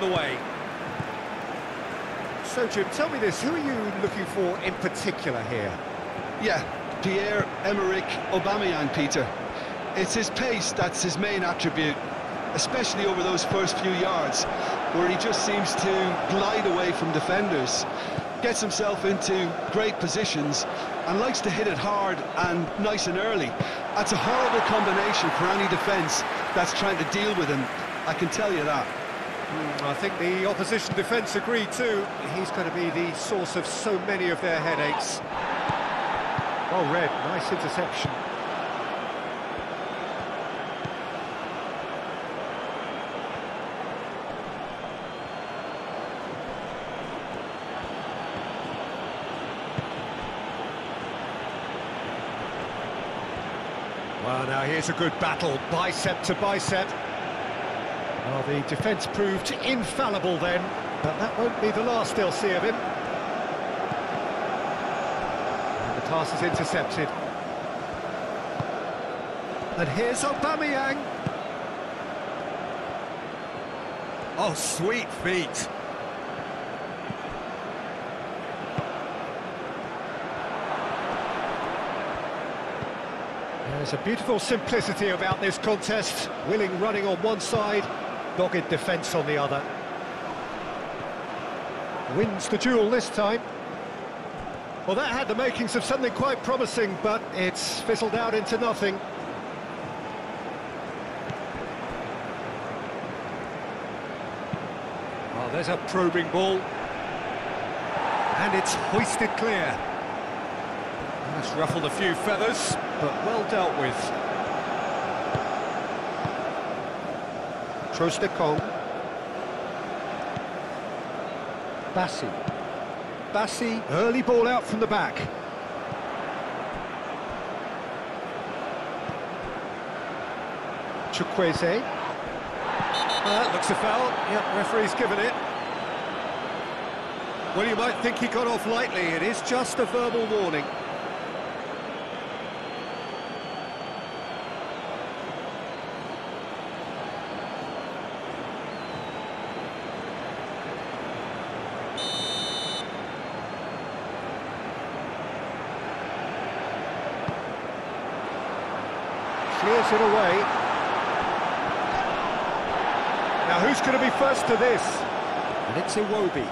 the way. So, Jim, tell me this, who are you looking for in particular here? Yeah, Pierre-Emerick Aubameyang, Peter. It's his pace that's his main attribute, especially over those first few yards, where he just seems to glide away from defenders, gets himself into great positions, and likes to hit it hard and nice and early. That's a horrible combination for any defence that's trying to deal with him, I can tell you that. I think the opposition defence agree too. He's going to be the source of so many of their headaches. Well read, nice interception. Well, now here's a good battle, bicep to bicep. Well, the defence proved infallible then, but that won't be the last they'll see of him. And the pass is intercepted. And here's Aubameyang. Oh, sweet feet. There's a beautiful simplicity about this contest. Willing running on one side, dogged defence on the other. Wins the duel this time. Well, that had the makings of something quite promising, but it's fizzled out into nothing. Oh, there's a probing ball. And it's hoisted clear. That's ruffled a few feathers, but well dealt with. Trostekong. Bassi, early ball out from the back. Chukwueze. That looks a foul. Yep, referee's given it. Well, you might think he got off lightly. It is just a verbal warning. Clears it away. Now who's going to be first to this? And it's Iwobi.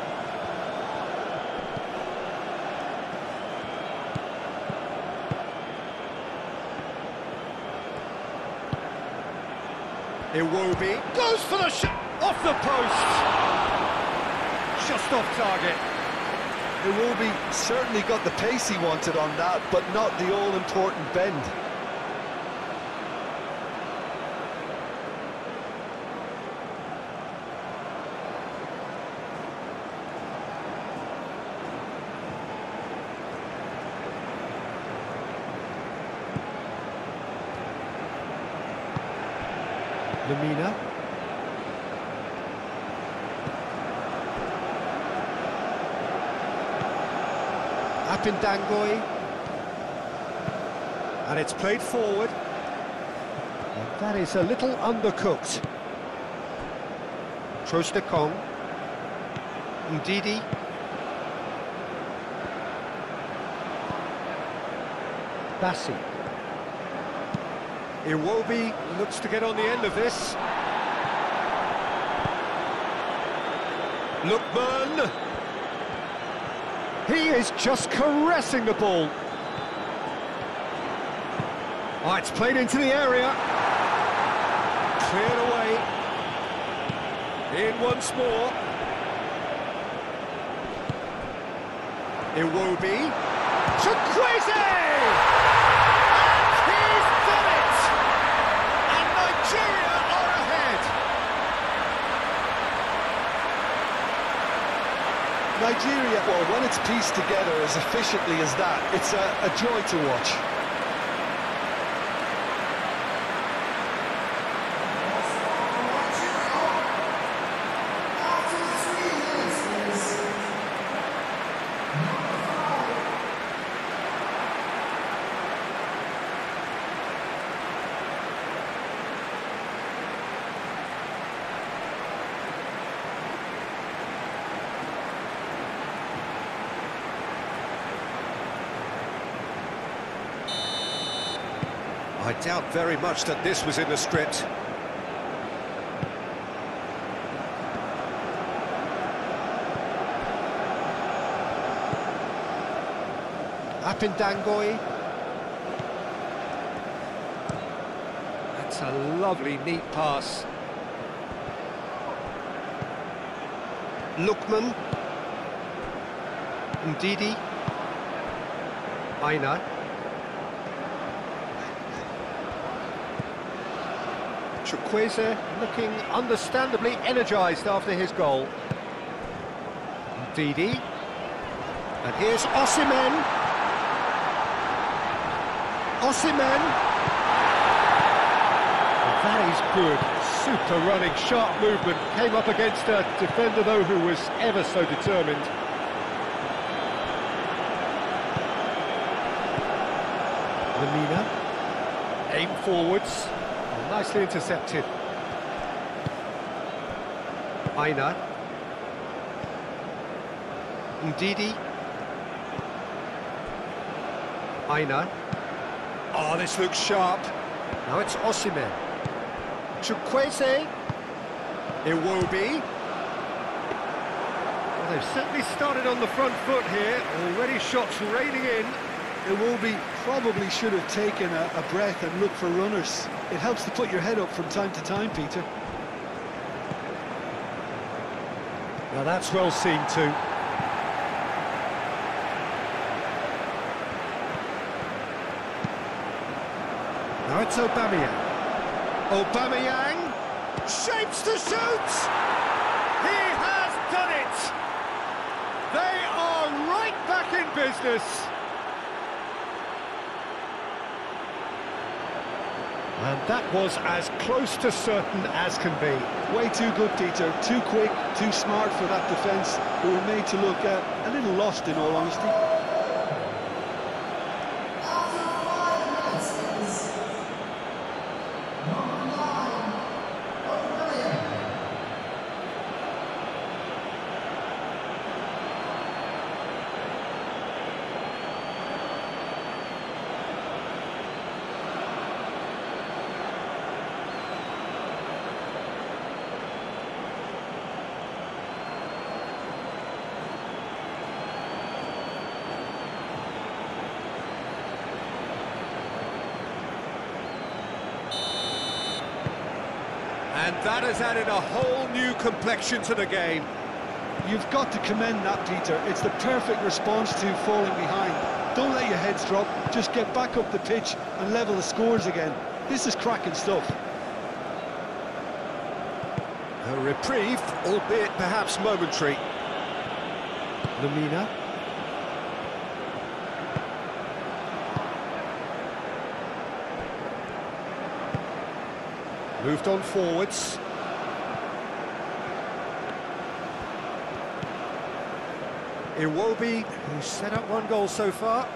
Iwobi goes for the shot off the post. Just off target. Iwobi certainly got the pace he wanted on that, but not the all-important bend. Lemina. Apindangoy. And it's played forward. And that is a little undercooked. Trostekong. Udidi. Bassi. Iwobi looks to get on the end of this. Lookman. He is just caressing the ball. Oh, it's played into the area. Cleared away. In once more. Iwobi. Chukwueze! Nigeria, well, when it's pieced together as efficiently as that, it's a joy to watch. Doubt very much that this was in the script. Apindangoi. That's a lovely, neat pass. Lookman. Ndidi. Aina. Chukwueze looking understandably energised after his goal. Ndidi. And here's Osimhen. Osimhen. That is good. Super running, sharp movement. Came up against a defender, though, who was ever so determined. Lemina. Aim forwards. Nicely intercepted. Aina. Ndidi. Aina. Oh, this looks sharp. Now it's Osimhen. Chukwueze. Iwobi. Well, they've certainly started on the front foot here. Already shots raining in. Iwobi probably should have taken a breath and looked for runners. It helps to put your head up from time to time, Peter. Now that's well seen too. Now it's Aubameyang. Aubameyang shapes to shoot! He has done it! They are right back in business! And that was as close to certain as can be. Way too good, Peter. Too quick, too smart for that defence, who were made to look a little lost, in all honesty. And that has added a whole new complexion to the game. You've got to commend that, Peter. It's the perfect response to falling behind. Don't let your heads drop, just get back up the pitch and level the scores again. This is cracking stuff. A reprieve, albeit perhaps momentary. Lemina. Moved on forwards. Iwobi, who's set up one goal so far.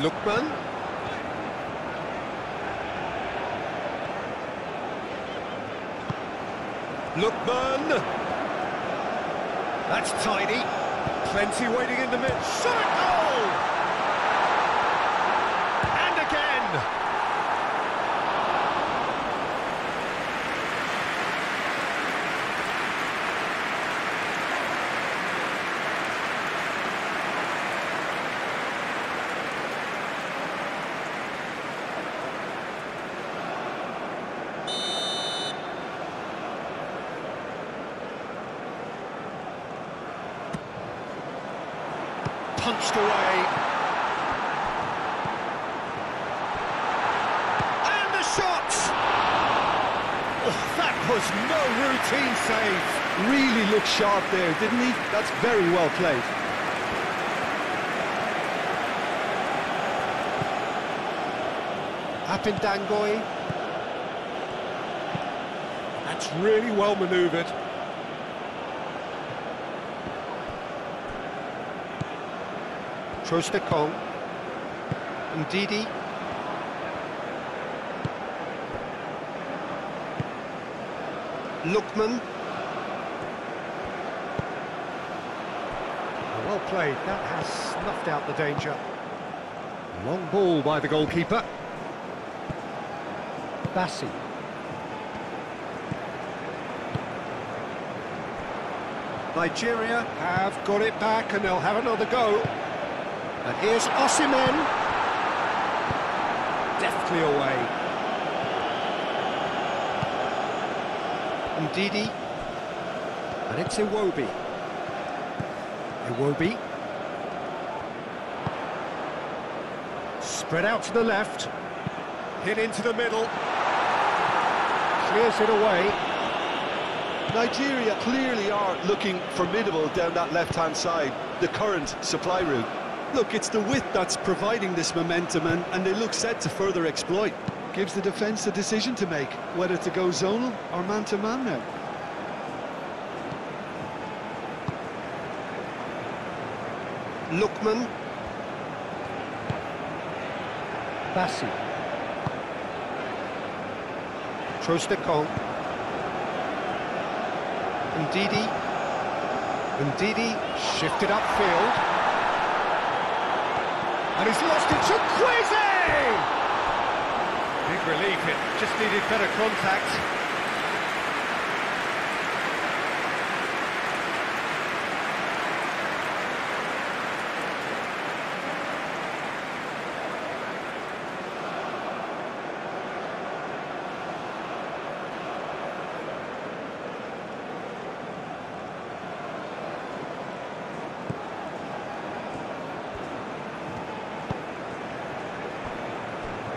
Lookman. Lookman. That's tidy. Plenty waiting in the mid. Shot! Goal! And again! Punched away. And the shot! Oh, that was no routine save. Really looked sharp there, didn't he? That's very well played. Apindangoi. That's really well manoeuvred. Trostekong. Ndidi. Lookman. Well played, that has snuffed out the danger. Long ball by the goalkeeper. Bassi. Nigeria have got it back and they'll have another go. And here's Osimhen. Deftly away. Ndidi. And it's Iwobi. Iwobi. Spread out to the left. Hit into the middle. Clears it away. Nigeria clearly are looking formidable down that left-hand side, the current supply route. Look, it's the width that's providing this momentum, and they look set to further exploit. Gives the defence a decision to make, whether to go zonal or man-to-man now. Lookman. Bassi. Trostekong. Ndidi. Ndidi shifted upfield. And he's lost it to Chukwueze! Big relief, it just needed better contact.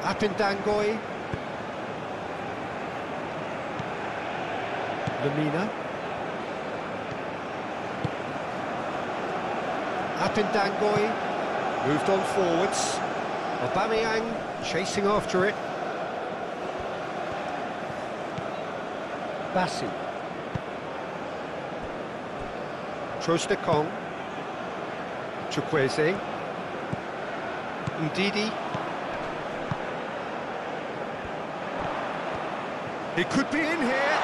Apindangoy. Lamina. Apindangoy moved on forwards. Aubameyang chasing after it. Bassi. Trostekong. Chukwueze. Ndidi. He could be in here.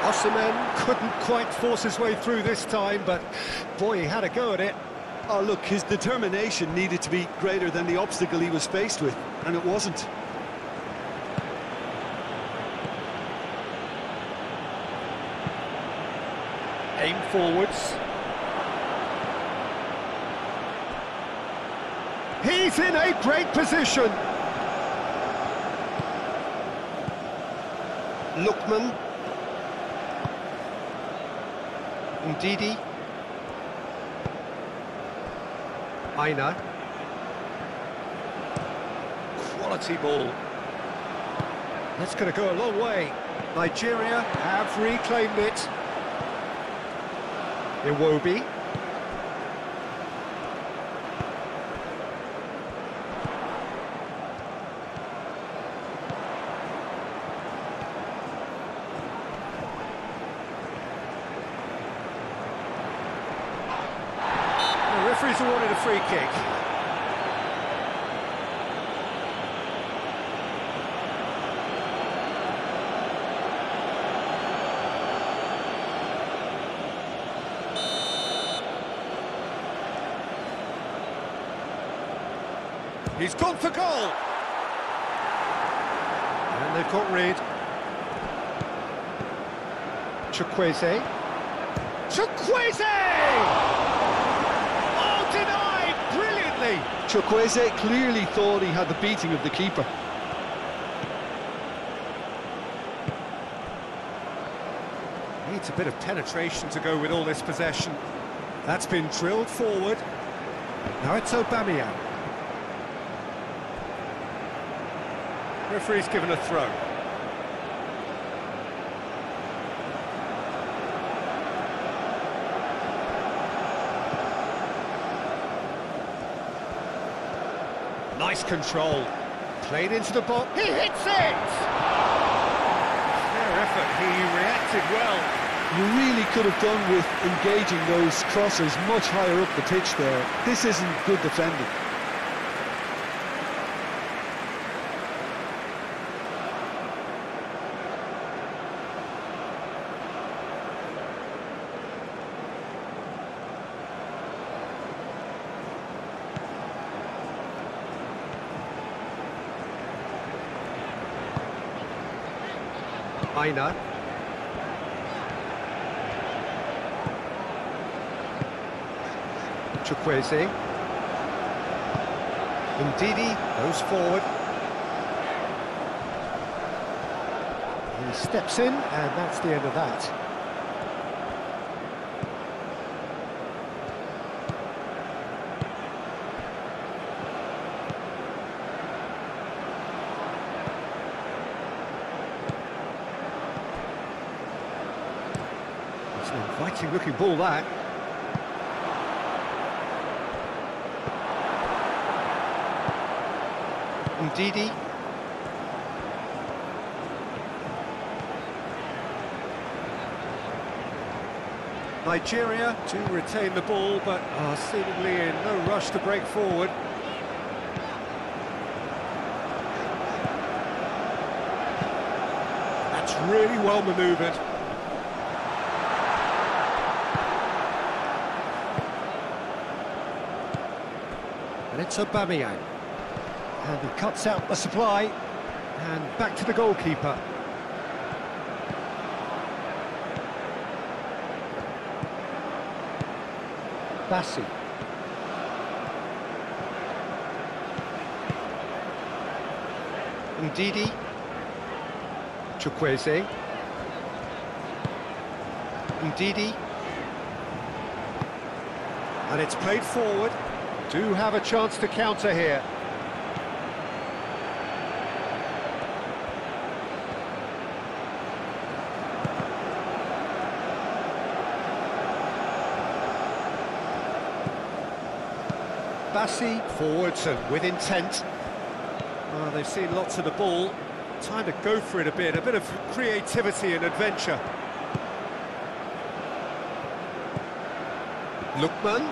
Osimhen couldn't quite force his way through this time, but boy, he had a go at it. Oh, look, his determination needed to be greater than the obstacle he was faced with, and it wasn't. Aim forwards. He's in a great position. Lookman. Ndidi. Aina. Quality ball. That's going to go a long way. Nigeria have reclaimed it. Iwobi. Referees awarded a free kick. He's gone for goal. And they've got rid. Chukwueze. Chukwueze clearly thought he had the beating of the keeper. Needs a bit of penetration to go with all this possession. That's been drilled forward. Now it's Aubameyang. Referee's given a throw. Nice control. Played into the box. He hits it! Fair effort. He reacted well. You really could have done with engaging those crosses much higher up the pitch there. This isn't good defending. Aina. Chukwueze. Ndidi goes forward. He steps in, and that's the end of that. It's an inviting looking ball, that. Ndidi. Nigeria to retain the ball, but are seemingly in no rush to break forward. That's really well manoeuvred. And it's Aubameyang. And he cuts out the supply, and back to the goalkeeper. Bassi. Ndidi. Chukwueze. Ndidi. And it's played forward. Do have a chance to counter here. Bassi forwards and with intent. Oh, they've seen lots of the ball. Time to go for it a bit of creativity and adventure. Lookman.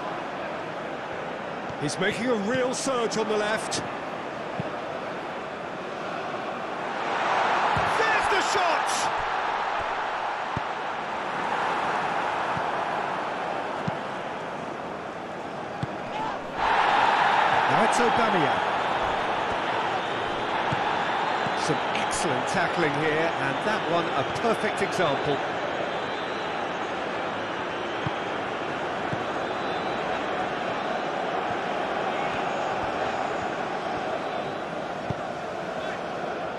He's making a real surge on the left. There's the shot! Now it's Aubameyang. Some excellent tackling here, and that one a perfect example.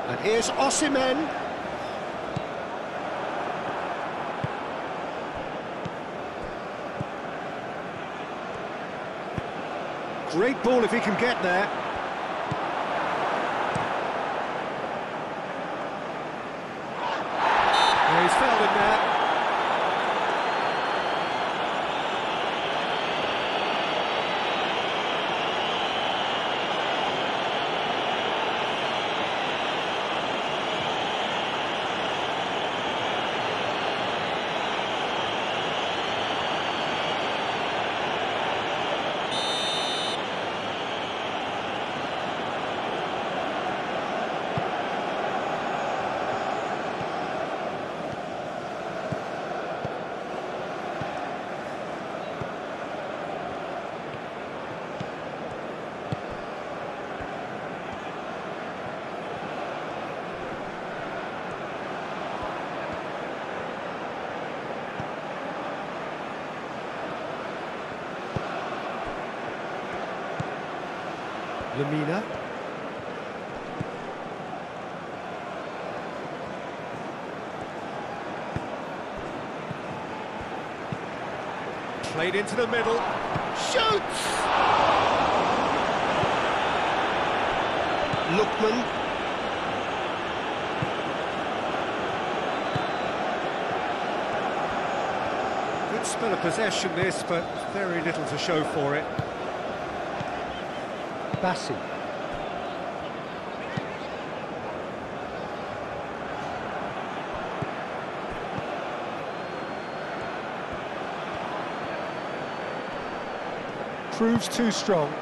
And here's Osimhen. Great ball if he can get there. Yeah, he's fouled in there. Lamina. Played into the middle. Shoots! Lookman. Good spell of possession this, but very little to show for it. Bassi. Proves too strong.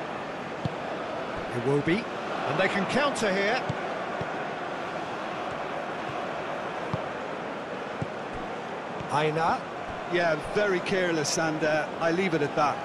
It will be, and they can counter here. Aina. Yeah, very careless, and I leave it at that.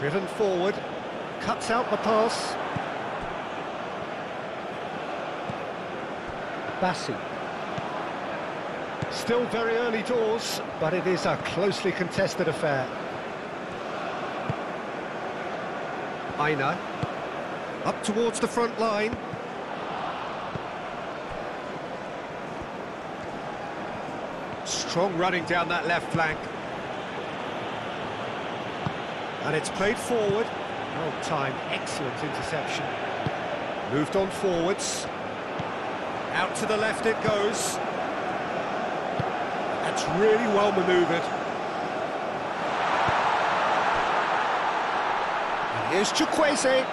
Driven forward, cuts out the pass. Bassi. Still very early doors, but it is a closely contested affair. Aina. Up towards the front line. Strong running down that left flank. And it's played forward. Well timed, excellent interception. Moved on forwards. Out to the left it goes. That's really well manoeuvred. And here's Chukwueze.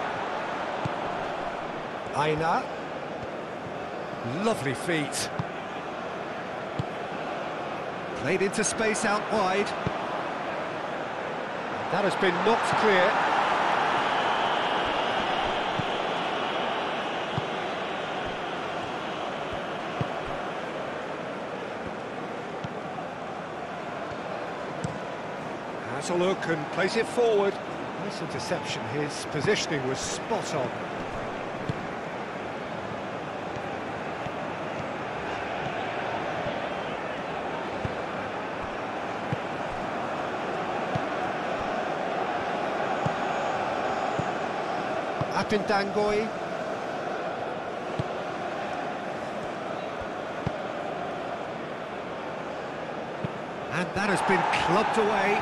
Aina. Lovely feet. Played into space out wide. That has been knocked clear. Has a look and plays it forward. Nice interception. His positioning was spot on. Apindangoi. And that has been clubbed away.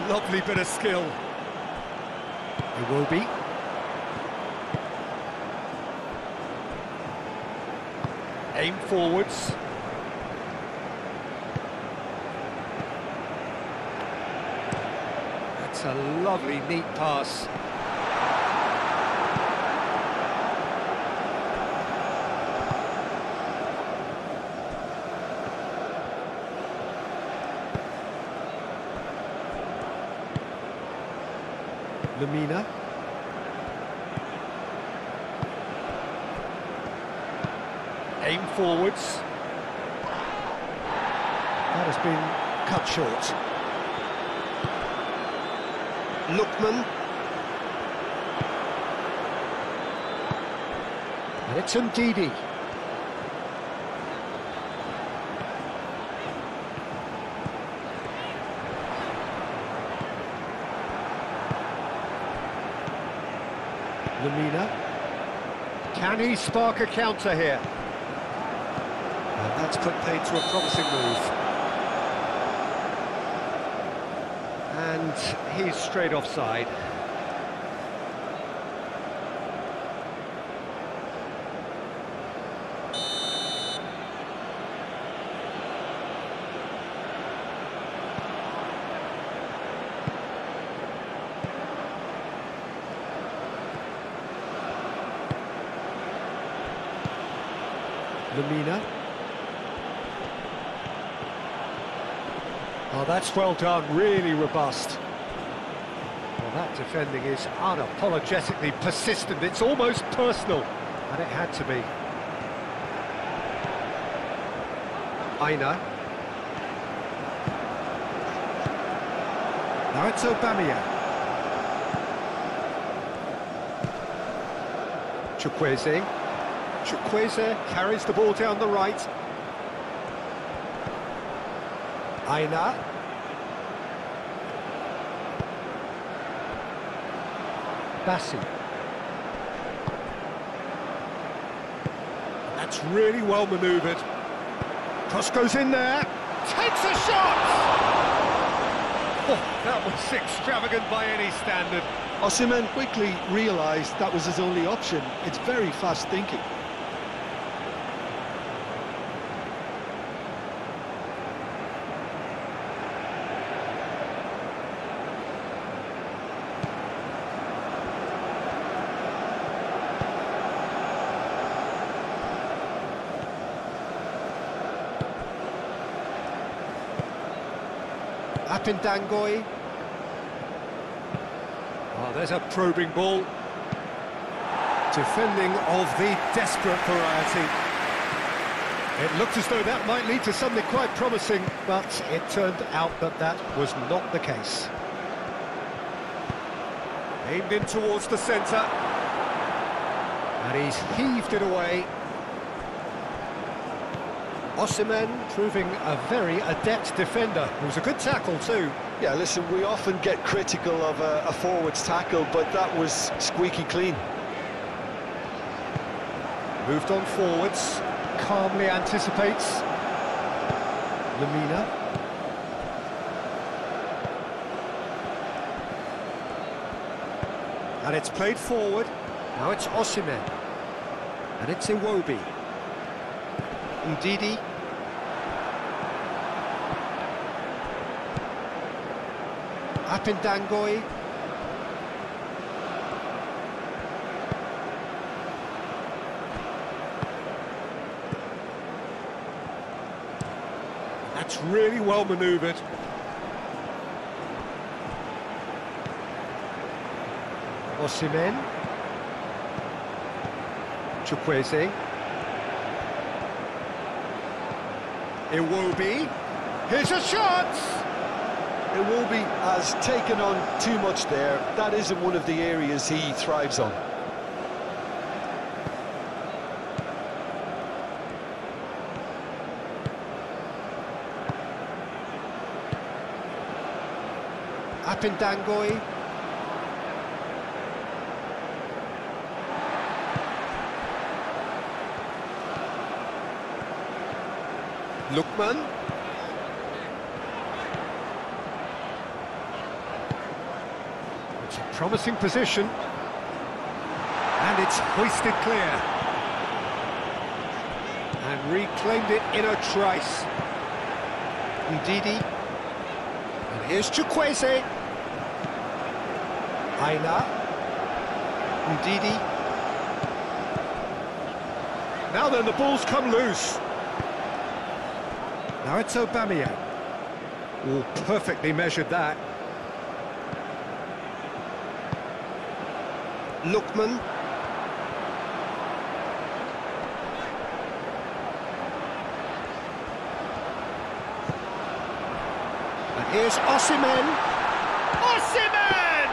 Lovely bit of skill. It will be. Aim forwards. That's a lovely, neat pass. Lamina. Aim forwards. That has been cut short. Lookman. And it's Ndidi. Lamina. Can he spark a counter here? And that's put paid to a promising move. And he's straight offside. Lamina. Oh, that's well done, really robust. Well, that defending is unapologetically persistent, it's almost personal, and it had to be. Aina. Now it's Aubameyang. Chukwueze. Chukwueze carries the ball down the right. Aina. Bassi. That's really well manoeuvred. Cross goes in there. Takes a shot! Oh, that was extravagant by any standard. Osimhen quickly realised that was his only option. It's very fast thinking. Apindangoi. Oh, there's a probing ball. Defending of the desperate variety. It looked as though that might lead to something quite promising, but it turned out that that was not the case. Aimed in towards the centre. And he's heaved it away. Osimhen proving a very adept defender. It was a good tackle too. Yeah, listen, we often get critical of a forward's tackle, but that was squeaky clean. Moved on forwards, calmly anticipates. Lamina. And it's played forward. Now it's Osimhen. And it's Iwobi. Ndidi. Apindangoy. That's really well manoeuvred. Osimhen. Chukwueze. Iwobi. Here's a shot! Iwobi has taken on too much there. That isn't one of the areas he thrives on. Apindangoy. Lookman. It's a promising position. And it's hoisted clear. And reclaimed it in a trice. Ndidi. And here's Chukwueze. Aina. Ndidi. Now then, the ball's come loose. Now it's Aubameyang. Oh, perfectly measured that. Lookman. And here's Osimhen. Osimhen!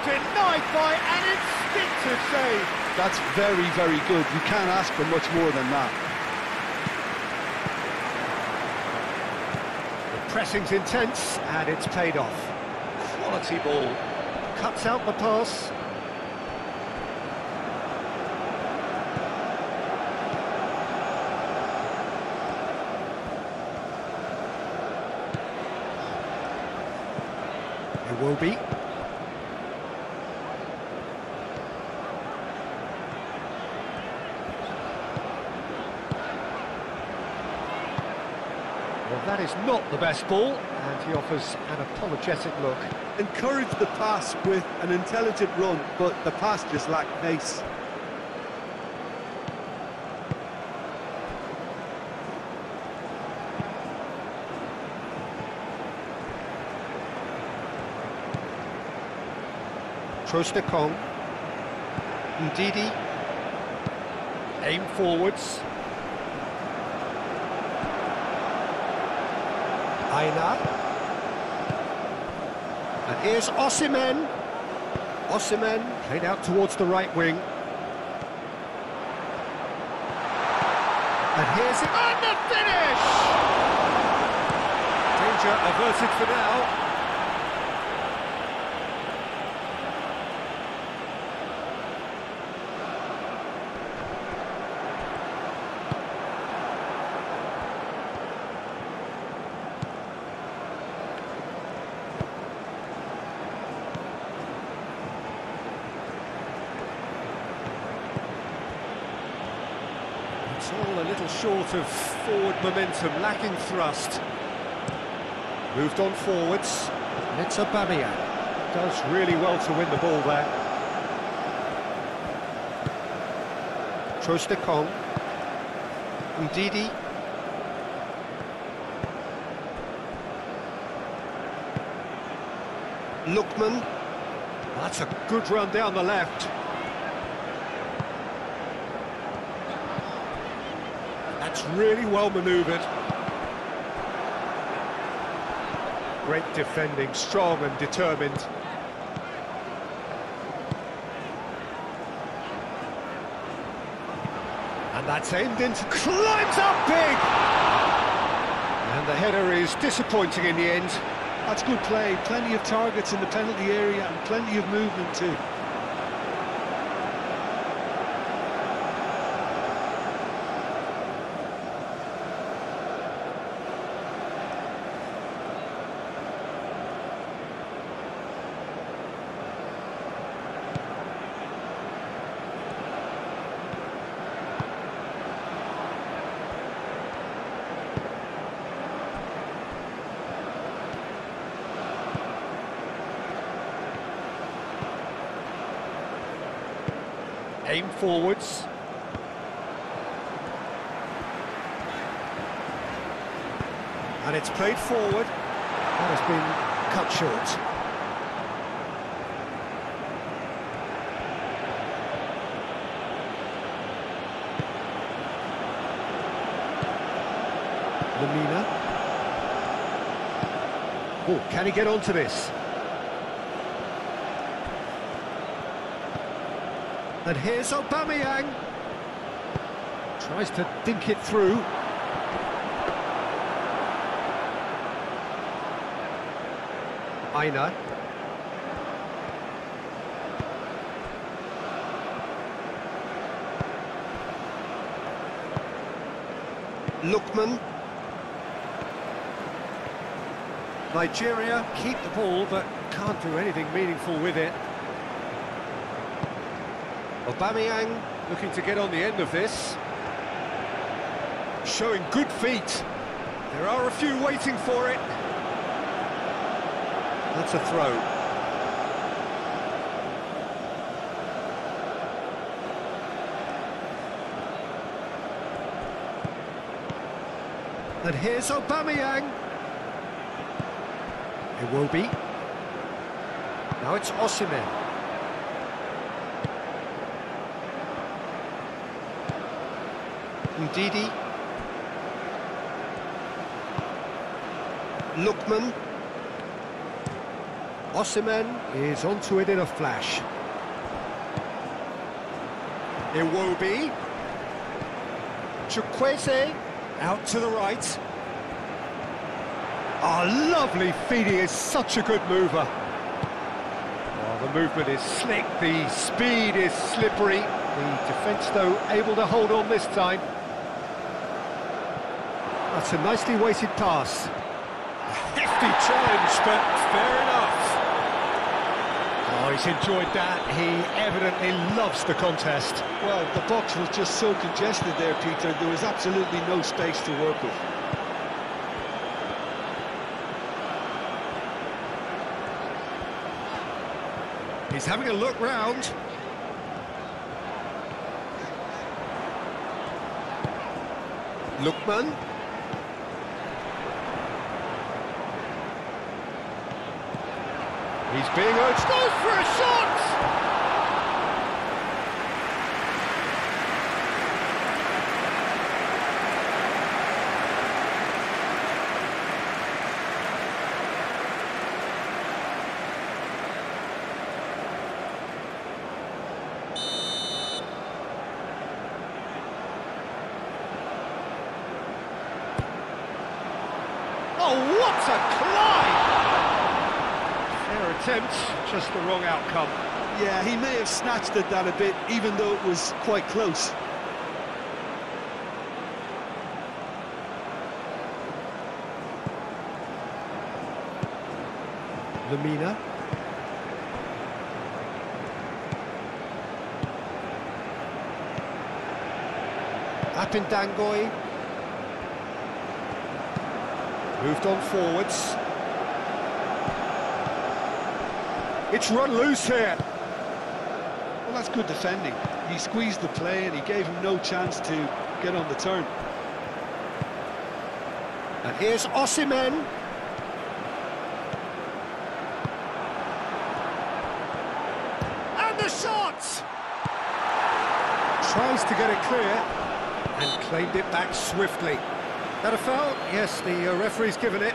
Denied by an instinctive save. That's very, very good. You can't ask for much more than that. Pressing's intense, and it's paid off. Quality ball. Cuts out the pass. Iwobi. Well, that is not the best ball, and he offers an apologetic look. Encourage the pass with an intelligent run, but the pass just lacked pace. Trostekong. Ndidi. Aim forwards. Aina. And here's Osimhen. Osimhen played out towards the right wing. And here's it. And the finish! Danger averted for now. It's all a little short of forward momentum, lacking thrust. Moved on forwards, and it's Aubameyang. Does really well to win the ball there. Trostekong. Ndidi. Lookman. That's a good run down the left. That's really well manoeuvred. Great defending, strong and determined. And that's aimed into... climbs up big! And the header is disappointing in the end. That's good play, plenty of targets in the penalty area and plenty of movement too. Aim forwards. And it's played forward. That has been cut short. Lamina. Oh, can he get onto this? And here's Aubameyang. Tries to dink it through. Aina. Lookman. Nigeria keep the ball but can't do anything meaningful with it. Aubameyang looking to get on the end of this. Showing good feet. There are a few waiting for it. That's a throw. And here's Aubameyang. It will be. Now it's Osimhen. Ndidi. Lookman. Osimhen is onto it in a flash. Iwobi. Chukwueze out to the right. Oh, lovely feeding, is such a good mover. Oh, the movement is slick, the speed is slippery. The defence, though, able to hold on this time. That's a nicely weighted pass. A hefty challenge, but fair enough. Oh, he's enjoyed that. He evidently loves the contest. Well, the box was just so congested there, Peter. There was absolutely no space to work with. He's having a look round. Lookman. He's being urged, goes for a shot! Oh, what a climb! Attempt, just the wrong outcome. Yeah, he may have snatched at that a bit, even though it was quite close. Lamina. Apindangoy. Moved on forwards. It's run loose here. Well, that's good defending. He squeezed the play and he gave him no chance to get on the turn. And here's Osimhen. get it clear, and claimed it back swiftly. That a foul? Yes, the referee's given it.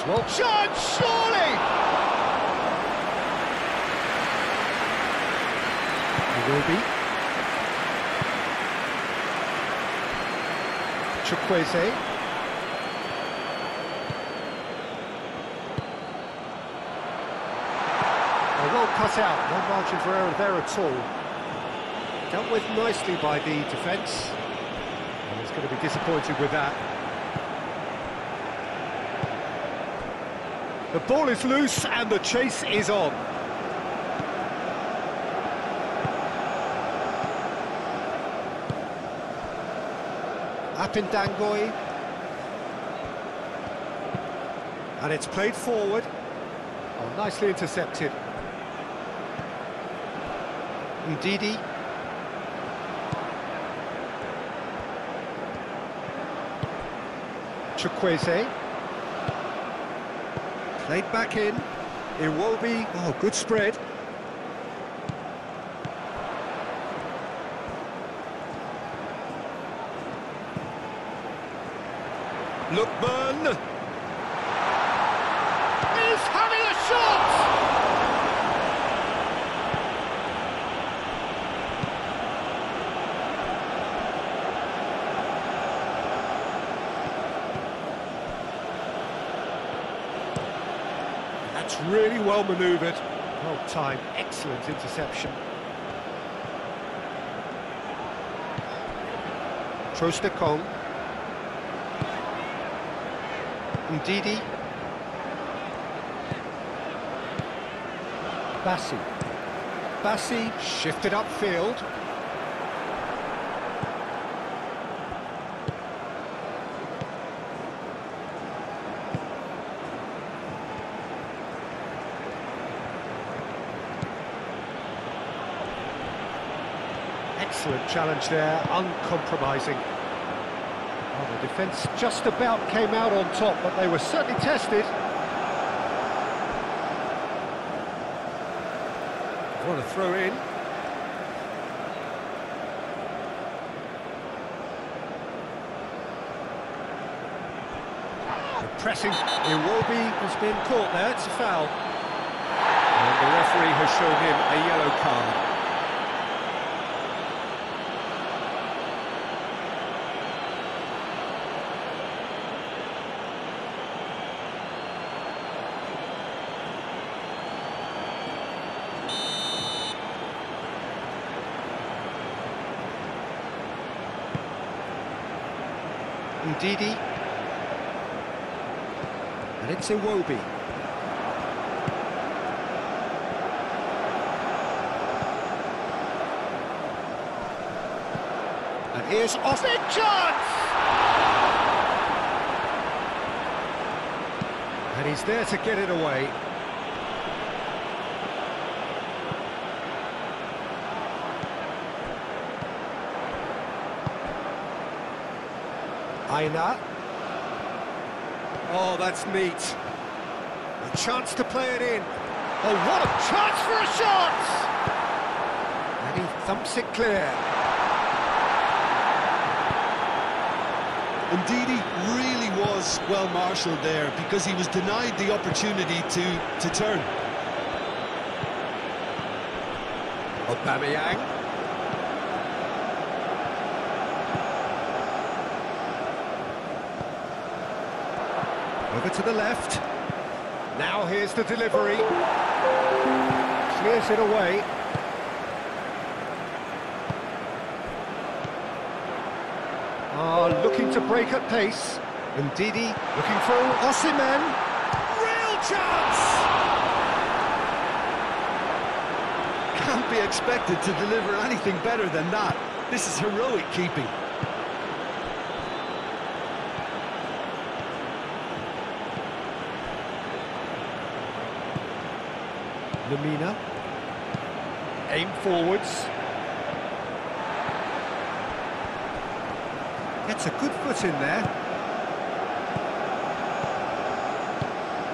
Well, shot, surely! It will be. Chukwueze. Well cut out, no margin for error there at all. Dealt with nicely by the defence. And he's going to be disappointed with that. The ball is loose and the chase is on. Apindangoy. And it's played forward. Oh, nicely intercepted. Ndidi. Chukwueze. Played back in. Iwobi. Oh, good spread. Lookman. He's having a shot! That's really well manoeuvred. Well timed, excellent interception. Trostekong. Ndidi. Bassi shifted upfield. Excellent challenge there, uncompromising. Well, the defence just about came out on top, but they were certainly tested. What a throw in. The pressing Iwobi has been caught there, it's a foul. And the referee has shown him a yellow card. Ndidi. And it's Iwobi. And here's off it, chance! And he's there to get it away. Aina. Oh, that's neat. A chance to play it in. Oh, what a chance for a shot! And he thumps it clear. Ndidi really was well marshalled there because he was denied the opportunity to turn. Aubameyang. Over to the left. Now here's the delivery. Clears it away. Looking to break at pace. Ndidi looking for Osimhen. Real chance! be expected to deliver anything better than that. This is heroic keeping. Lamina. Aim forwards. Gets a good foot in there.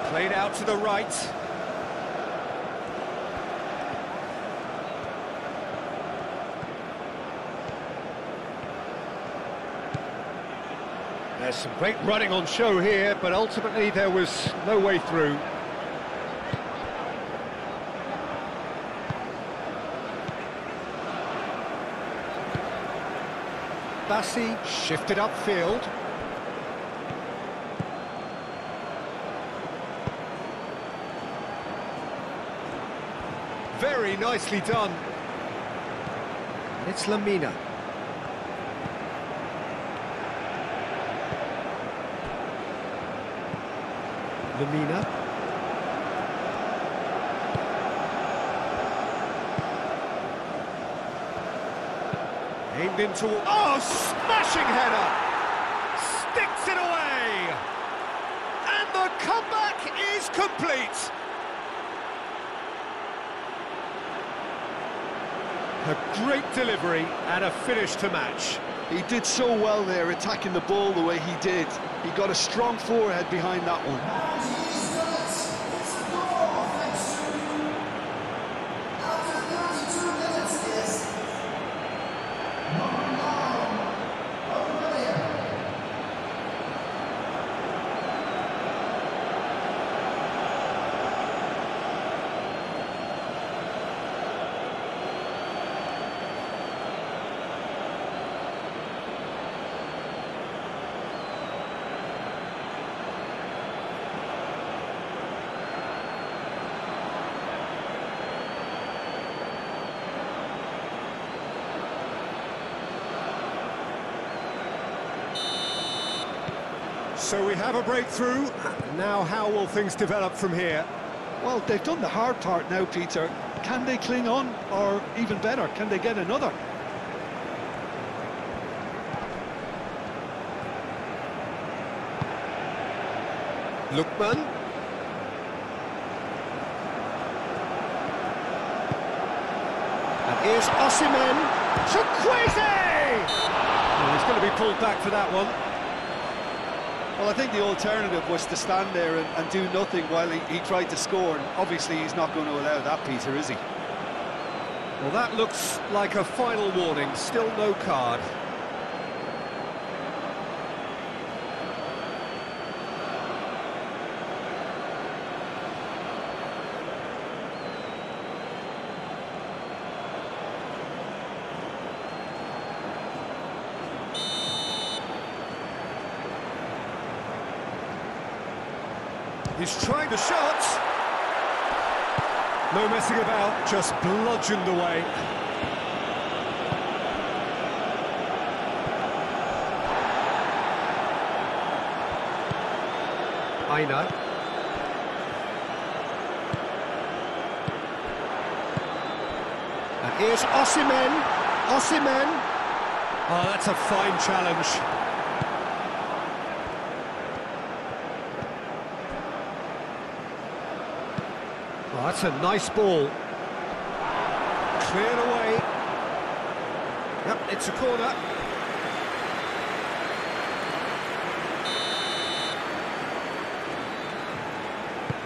Played out to the right. There's some great running on show here, but ultimately there was no way through. Bassi shifted upfield. Very nicely done. It's Lamina. Lamina. Aimed into... Oh, smashing header! Sticks it away! And the comeback is complete! A great delivery and a finish to match. He did so well there, attacking the ball the way he did. He got a strong forehead behind that one. So we have a breakthrough. Now how will things develop from here? Well, they've done the hard part now, Peter. Can they cling on, or even better, can they get another? Lookman. And here's Osimhen. Chukwueze! Oh, he's going to be pulled back for that one. Well, I think the alternative was to stand there and do nothing while he tried to score. And obviously, he's not going to allow that, Peter, is he? Well, that looks like a final warning. Still no card. He's trying the shot. No messing about, just bludgeoned away. Aina. And here's Osimhen. Osimhen. Oh, that's a fine challenge. Oh, that's a nice ball. Cleared away. Yep, it's a corner.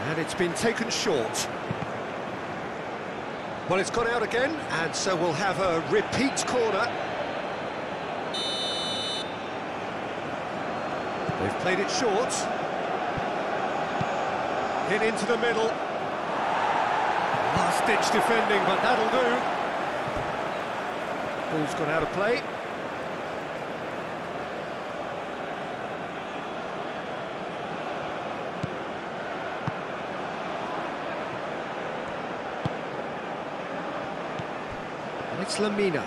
And it's been taken short. Well, it's gone out again, and so we'll have a repeat corner. They've played it short. Hit into the middle. Last-ditch defending, but that'll do. Ball's gone out of play. And it's Lamina.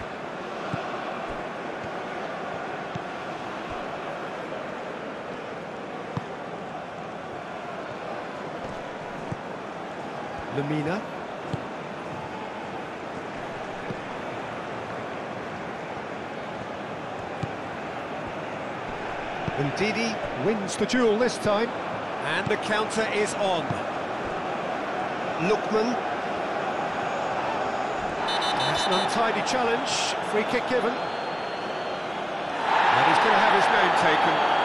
Lamina. Ndidi wins the duel this time. And the counter is on. Lookman. That's an untidy challenge. Free kick given. And he's going to have his name taken.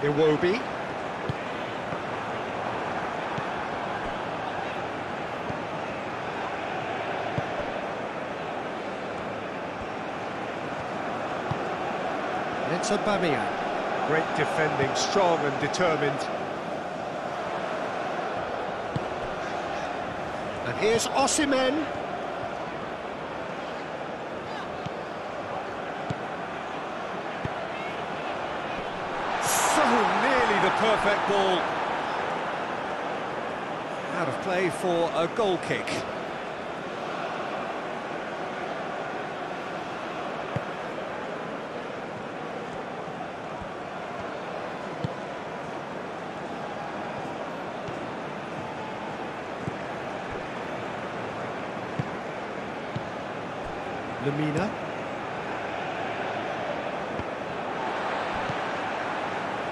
Iwobi. It's Aubameyang. Great defending, strong and determined. And here's Osimhen. Nearly the perfect ball. Out of play for a goal kick. Lemina.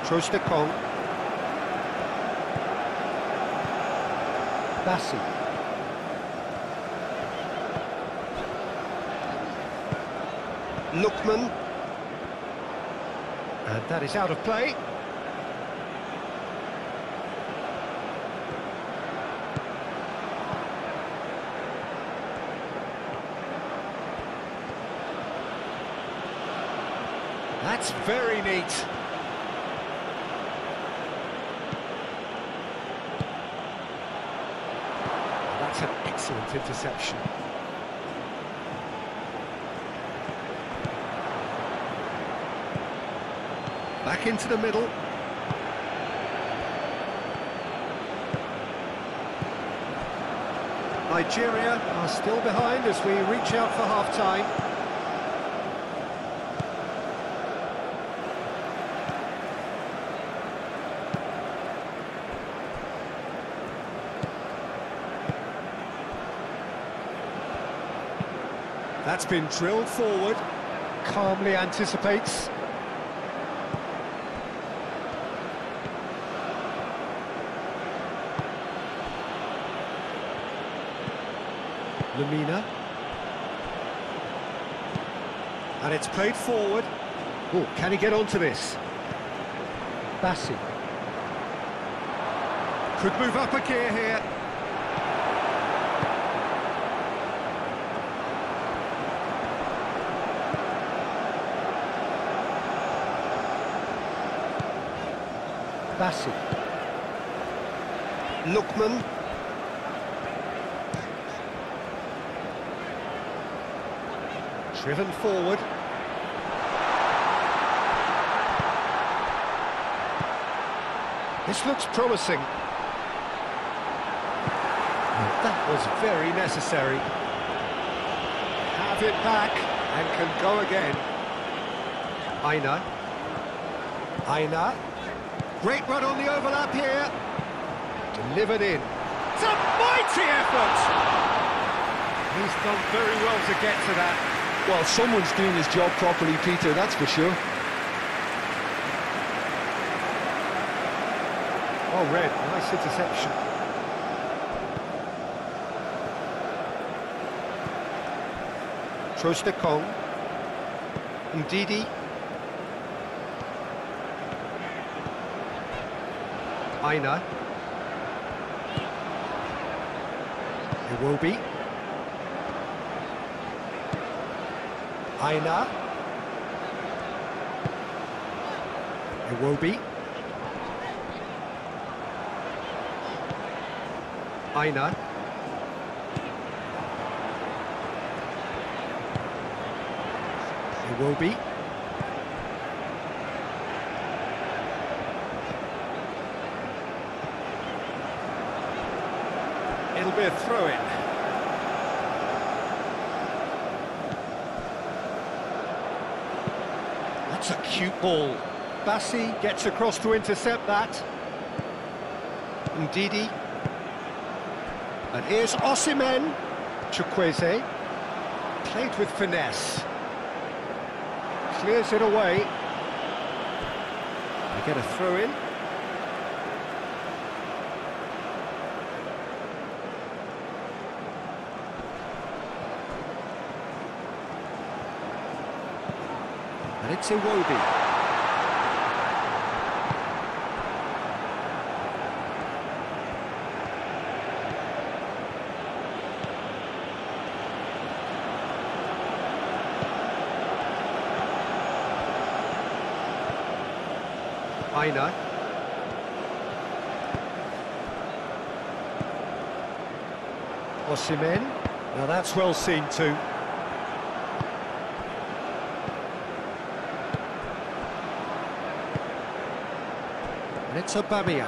Trostekong. Bassi. Lookman. And that is out of play. That's very neat. That's an excellent interception. Back into the middle. Nigeria are still behind as we reach out for half-time. That's been drilled forward. Calmly anticipates. Lemina. And it's played forward. Oh, can he get onto this? Bassi. Could move up a gear here. Bassi. Lookman. Driven forward. This looks promising. That was very necessary. Have it back and can go again. Aina. Great run on the overlap here. Delivered in. It's a mighty effort! He's done very well to get to that. Well, someone's doing his job properly, Peter, that's for sure. Oh, Red, nice interception. Trostekong. Ndidi. Aina. Iwobi. Aina. Iwobi. Aina. Iwobi. It'll be a throw-in. That's a cute ball. Bassi gets across to intercept that. Ndidi. And here's Osimhen. Chukwueze. Played with finesse. Clears it away. They get a throw-in. And it's Iwobi. Aina. Osimhen. Now that's well seen too. And it's Aubameyang.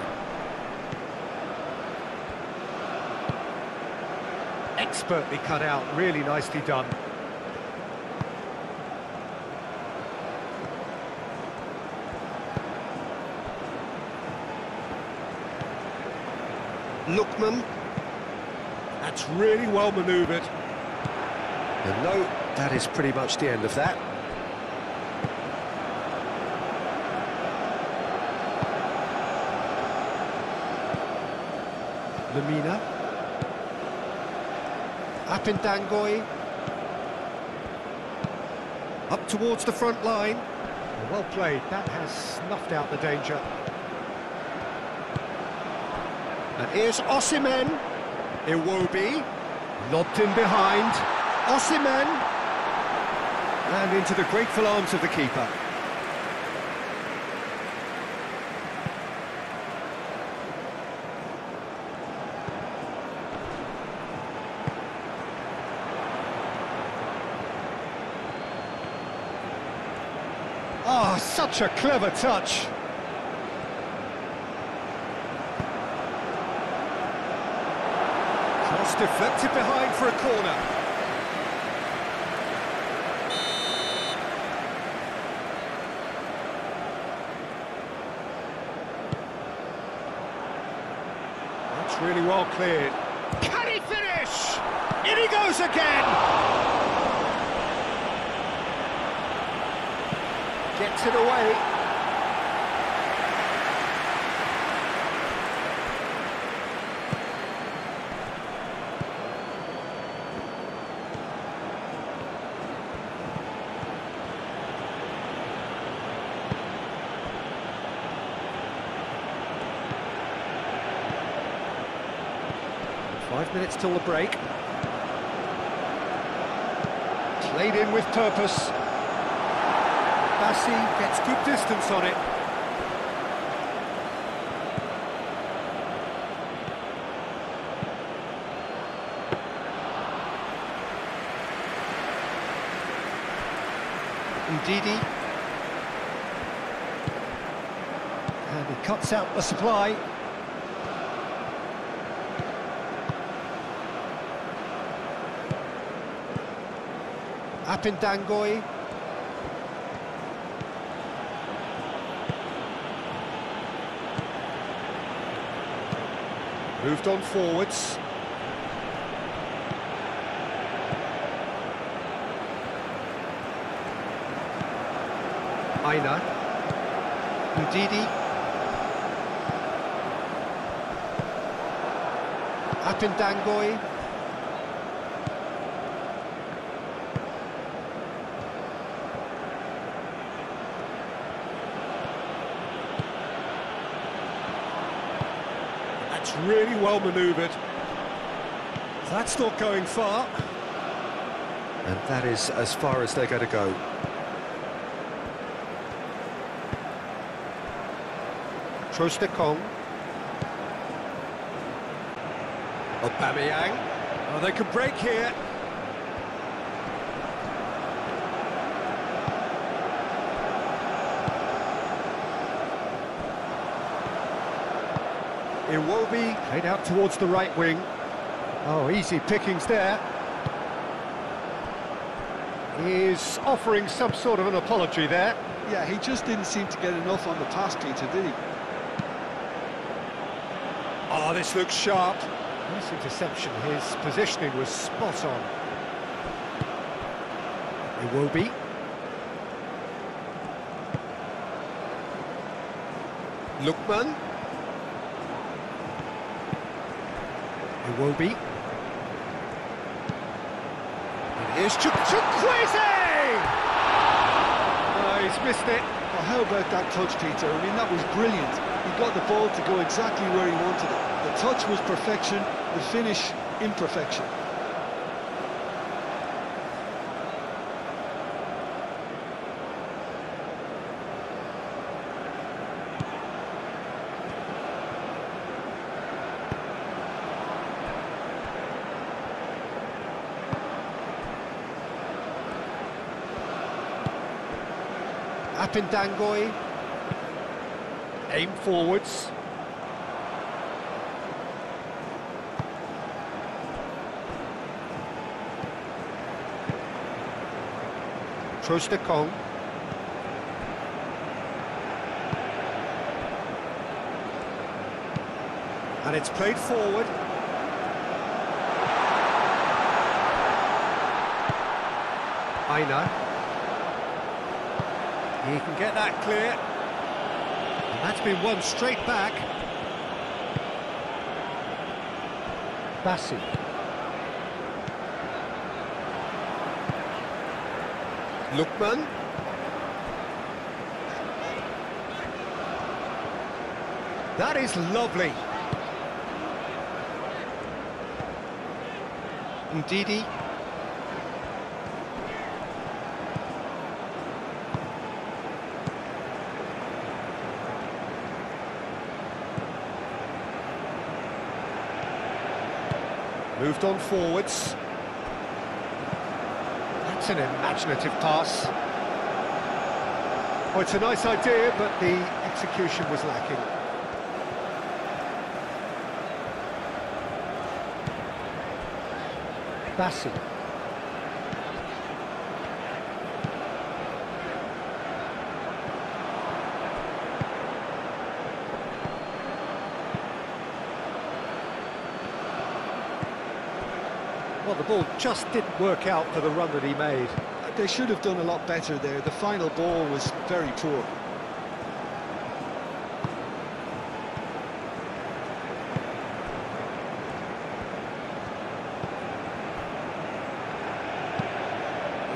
Expertly cut out, really nicely done. Lookman. That's really well manoeuvred. And no, that is pretty much the end of that. Lamina. Apindangoy. Up towards the front line. Well played, that has snuffed out the danger. And here's Osimhen. Iwobi. Lobbed in behind. Osimhen. And into the grateful arms of the keeper. Oh, such a clever touch. Cross deflected behind for a corner. That's really well cleared. Can he finish? In he goes again! Gets it away. Five minutes till the break. Played in with purpose. Bassi gets good distance on it. Ndidi. And he cuts out the supply. Apindangoy. Moved on forwards. Aina. Ndidi. Apindangoy. Really well manoeuvred. That's not going far. And that is as far as they're going to go. Trostekong. Aubameyang. Oh, they can break here. Iwobi played out towards the right wing. Oh, easy pickings there. He's offering some sort of an apology there. Yeah, he just didn't seem to get enough on the pass, Peter, did he? Oh, this looks sharp. Nice interception. His positioning was spot on. It will be. Lookman. It will be. And here's Chukwueze! Oh, he's missed it. Well, how about that touch, Peter? I mean, that was brilliant. He got the ball to go exactly where he wanted it. The touch was perfection, the finish, imperfection. Apindangoy. Aim forwards. Trostekong. And it's played forward. Aina. He can get that clear. And that's been won straight back. Bassi. Lookman. That is lovely. Ndidi. Moved on forwards. That's an imaginative pass. Oh, it's a nice idea, but the execution was lacking. Bassi. Well, the ball just didn't work out for the run that he made. They should have done a lot better there. The final ball was very poor.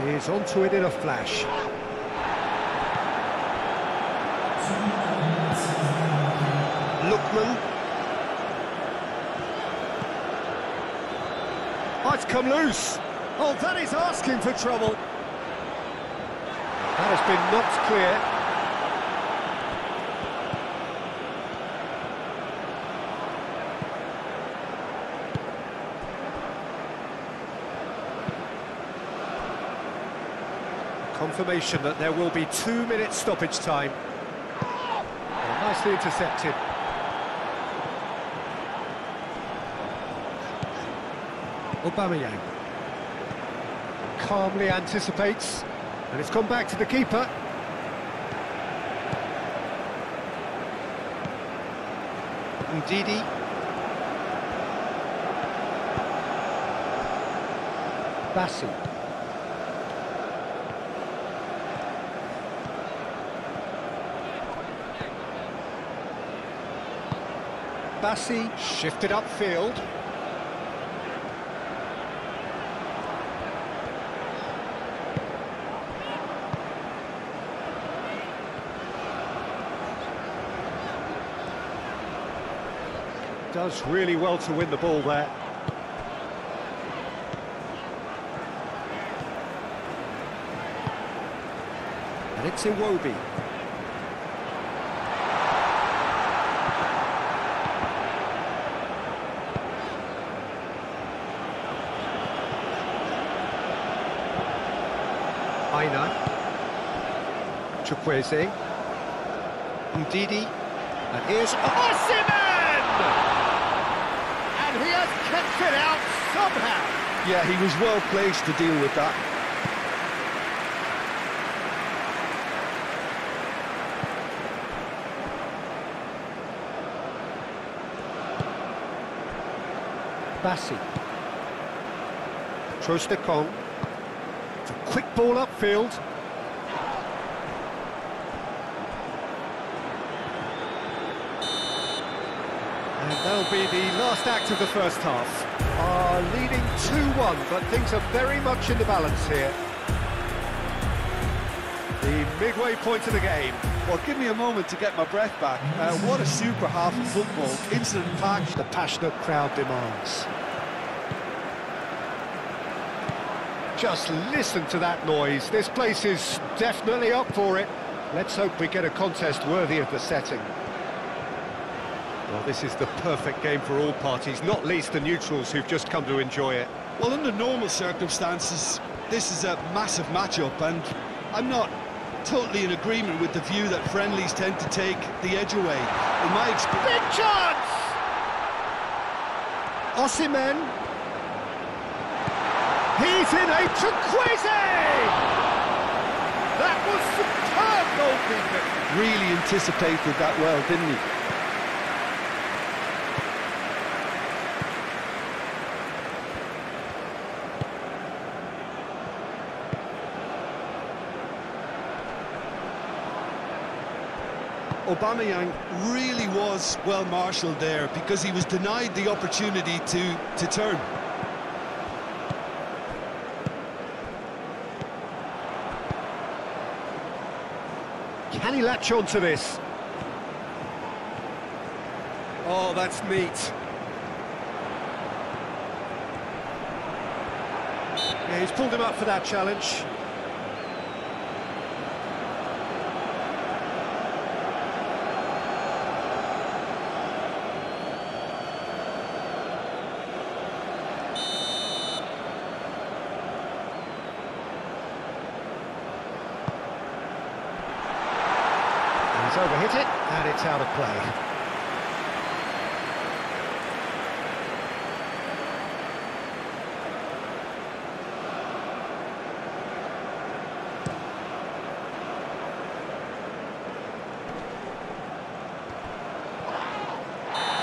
He's onto it in a flash. Lookman. Oh, it's come loose. Oh, that is asking for trouble. That has been knocked clear. Confirmation that there will be 2 minutes stoppage time. Oh, nicely intercepted. Aubameyang calmly anticipates, and it's gone back to the keeper. Ndidi. Bassi. Bassi shifted upfield. Does really well to win the ball there. And it's Iwobi. Aina. Chukwueze. Ndidi. And here's Osimhen! And he has kept it out somehow. Yeah, he was well placed to deal with that. Bassi. Trostekong. It's a quick ball upfield. And that'll be the last act of the first half. Leading 2-1, but things are very much in the balance here. The midway point of the game. Well, give me a moment to get my breath back. What a super half of football. Incident-packed. The passionate crowd demands. Just listen to that noise. This place is definitely up for it. Let's hope we get a contest worthy of the setting. Well, this is the perfect game for all parties, not least the neutrals who've just come to enjoy it. Well, under normal circumstances, this is a massive matchup, and I'm not totally in agreement with the view that friendlies tend to take the edge away. In my experience... Big chance! Osimhen. He's in a turquoise! That was superb goalkeeping. Really anticipated that well, didn't he? Aubameyang really was well marshalled there because he was denied the opportunity to turn. Can he latch on to this? Oh, that's neat. Yeah, he's pulled him up for that challenge. He's overhit it, and it's out of play.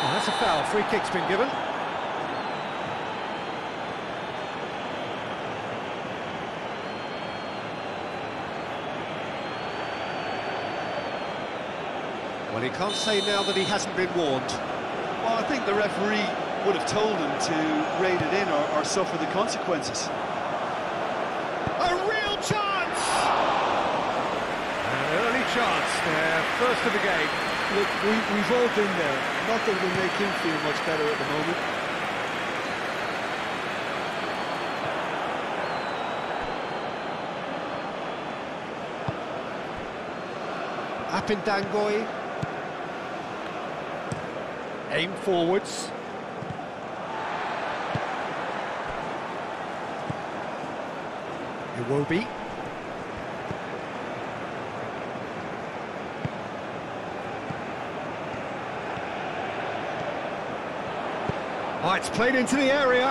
Well, that's a foul. Free kick's been given. Well, he can't say now that he hasn't been warned. Well, I think the referee would have told him to rein it in or suffer the consequences. A real chance! An early chance there, first of the game. Look, we've all been there. Not that it'll make him feel much better at the moment. Apindangoy. Aim forwards. Iwobi. Oh, it's played into the area.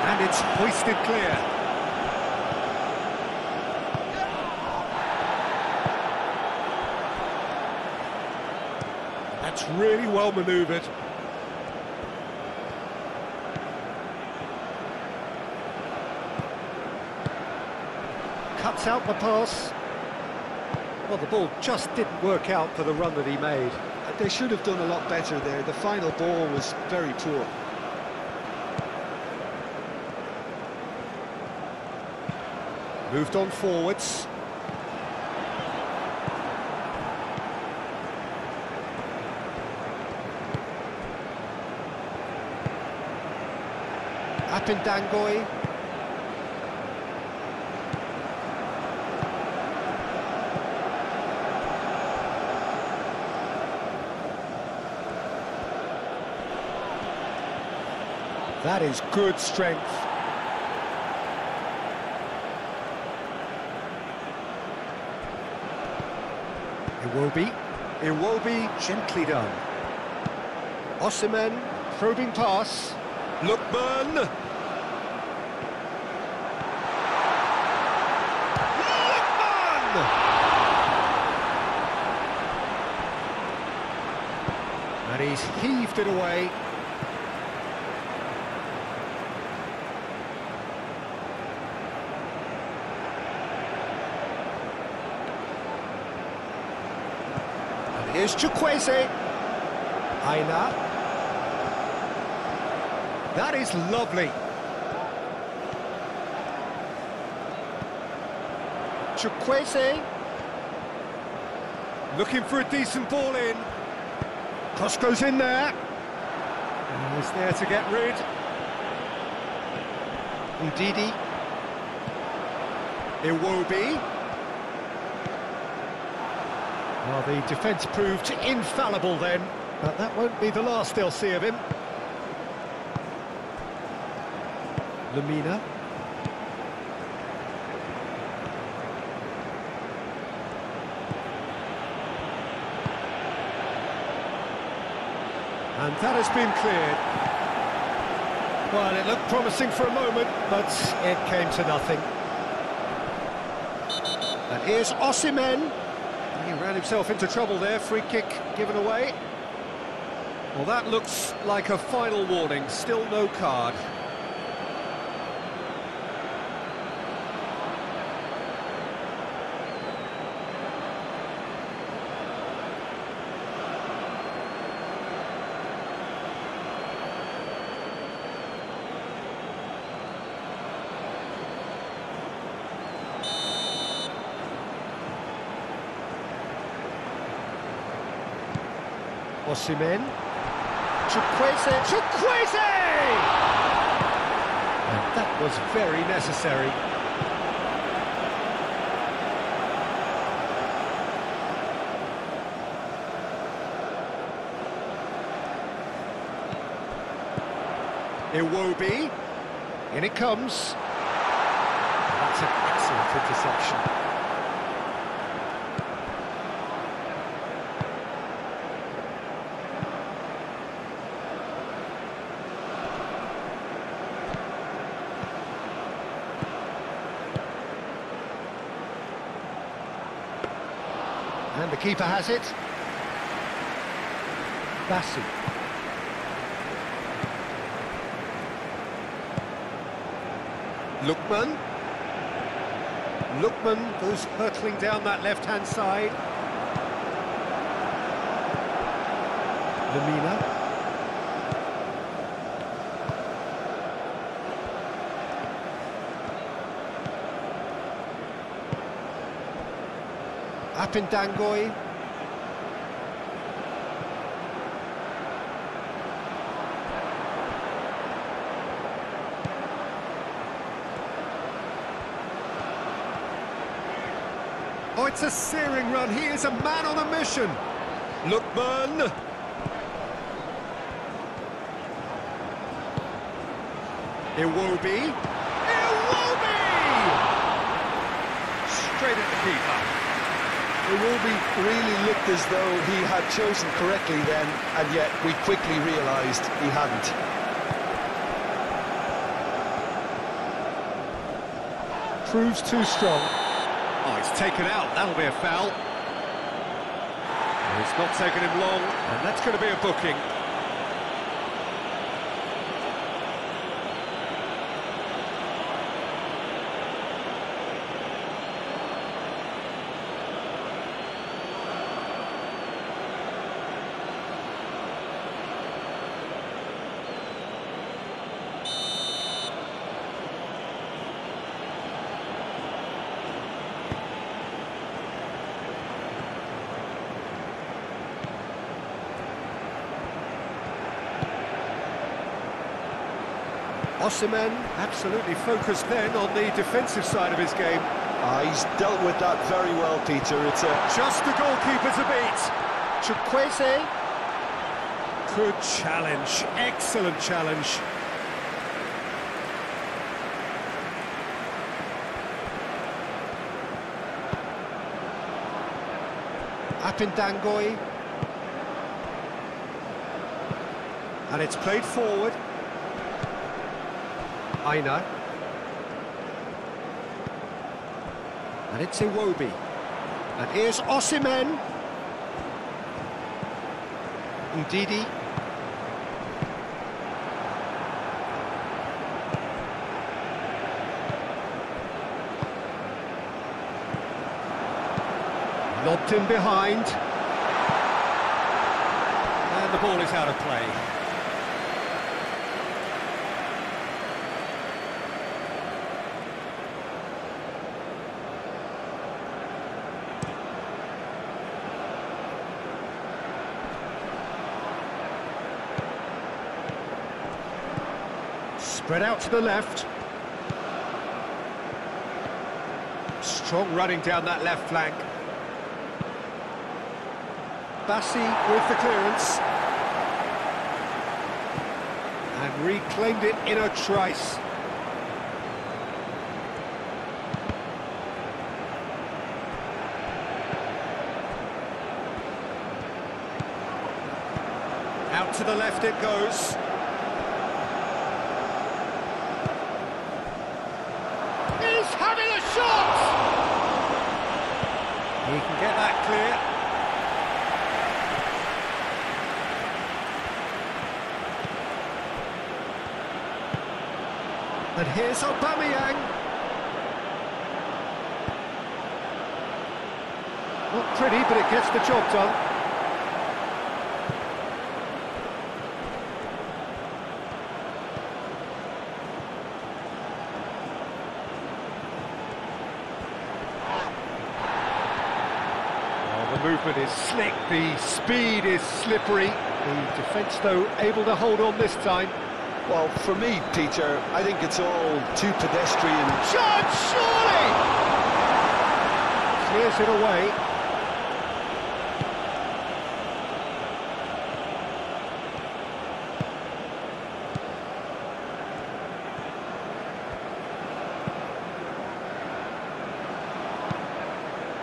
And it's hoisted clear. That's really well manoeuvred. Cuts out the pass. Well, the ball just didn't work out for the run that he made. They should have done a lot better there. The final ball was very poor. Moved on forwards. Apindangoy. That is good strength. Iwobi, gently done. Osimhen, probing pass. Lookman! Lookman! And he's heaved it away. And here's Chukwueze. Aina. That is lovely. Chukwueze. Looking for a decent ball in. Cross goes in there. And he's there to get rid. Ndidi. Iwobi. Well, the defence proved infallible then, but that won't be the last they'll see of him. Lamina. And that has been cleared. Well, it looked promising for a moment, but it came to nothing. And here's Osimhen. He ran himself into trouble there, free kick given away. Well, that looks like a final warning, still no card. Osimhen. Chukwueze! And that was very necessary. Iwobi. In it comes. That's an excellent interception. And the keeper has it. Bassi. Lookman. Lookman goes hurtling down that left-hand side. Lamina. Apindangoy. Oh, it's a searing run. He is a man on a mission. Lookman. Iwobi. Iwobi! Straight at the keeper. Iwobi really looked as though he had chosen correctly then, and yet we quickly realised he hadn't. Proves too strong. Oh, it's taken out. That'll be a foul. It's not taken him long, and that's going to be a booking. Osimhen absolutely focused then on the defensive side of his game. He's dealt with that very well, Peter. It's just the goalkeeper to beat. Chukwueze. Good challenge, excellent challenge. Apindangoy. And it's played forward. Aina. And it's Iwobi. And here's Osimhen. Ndidi. Lobbed in behind. And the ball is out of play. Spread out to the left. Strong running down that left flank. Bassi with the clearance. And reclaimed it in a trice. Out to the left it goes. He's having a shot! He can get that clear. And here's Aubameyang. Not pretty, but it gets the job done. The movement is slick, the speed is slippery. The defence, though, able to hold on this time. Well, for me, Peter, I think it's all too pedestrian. Chance, surely! Clears it away.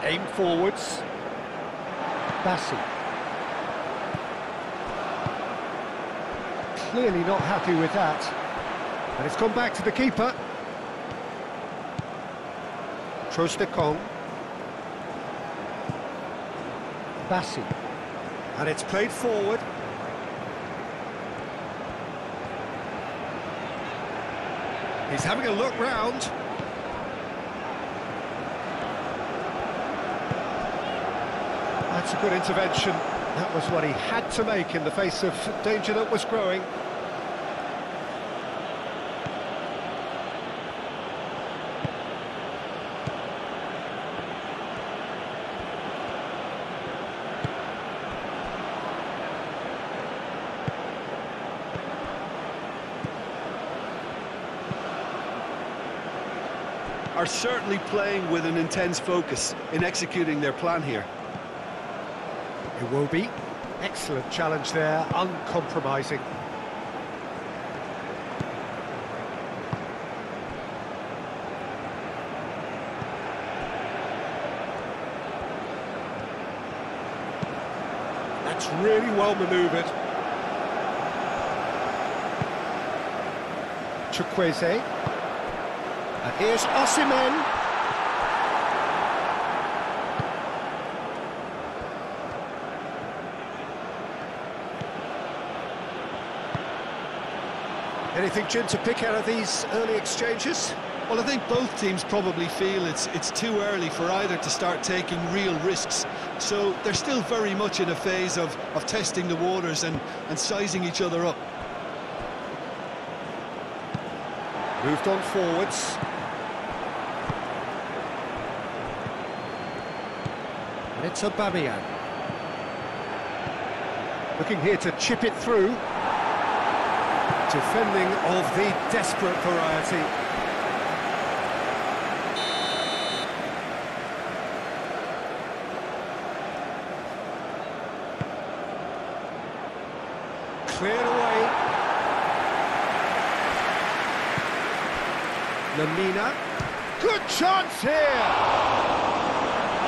Aim forwards. Bassi. Clearly not happy with that. And it's gone back to the keeper. Trostekong. Bassi. And it's played forward. He's having a look round. That's a good intervention. That was what he had to make in the face of danger that was growing. Are certainly playing with an intense focus in executing their plan here. Iwobi, excellent challenge there, uncompromising. That's really well manoeuvred. Chukwueze. And here's Osimhen. Anything, Jim, to pick out of these early exchanges? Well, I think both teams probably feel it's too early for either to start taking real risks. So they're still very much in a phase of testing the waters and sizing each other up. Moved on forwards. And it's Aubameyang. Looking here to chip it through. Defending of the desperate variety. Cleared away. Lamina. Good chance here!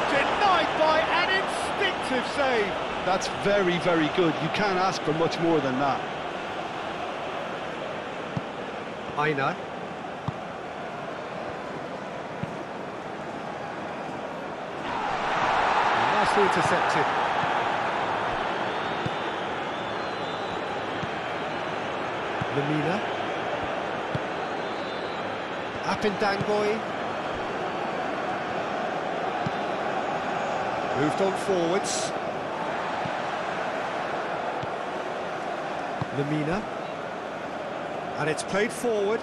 Denied by an instinctive save. That's very, very good. You can't ask for much more than that. Aina. nicely intercepted. Lemina. Apindangoi. Moved on forwards. Lemina. And it's played forward.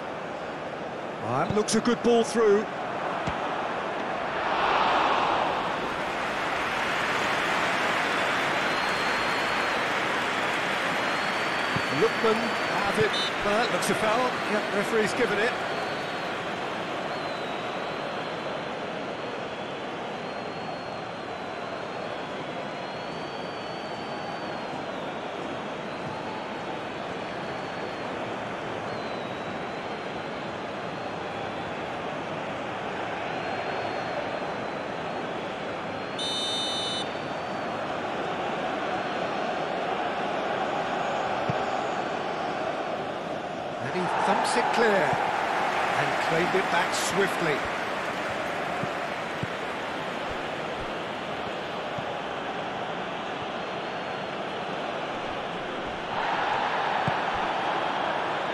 That looks a good ball through. Lookman have it. That looks a foul. Yep, referee's given it. And he thumps it clear and claimed it back swiftly.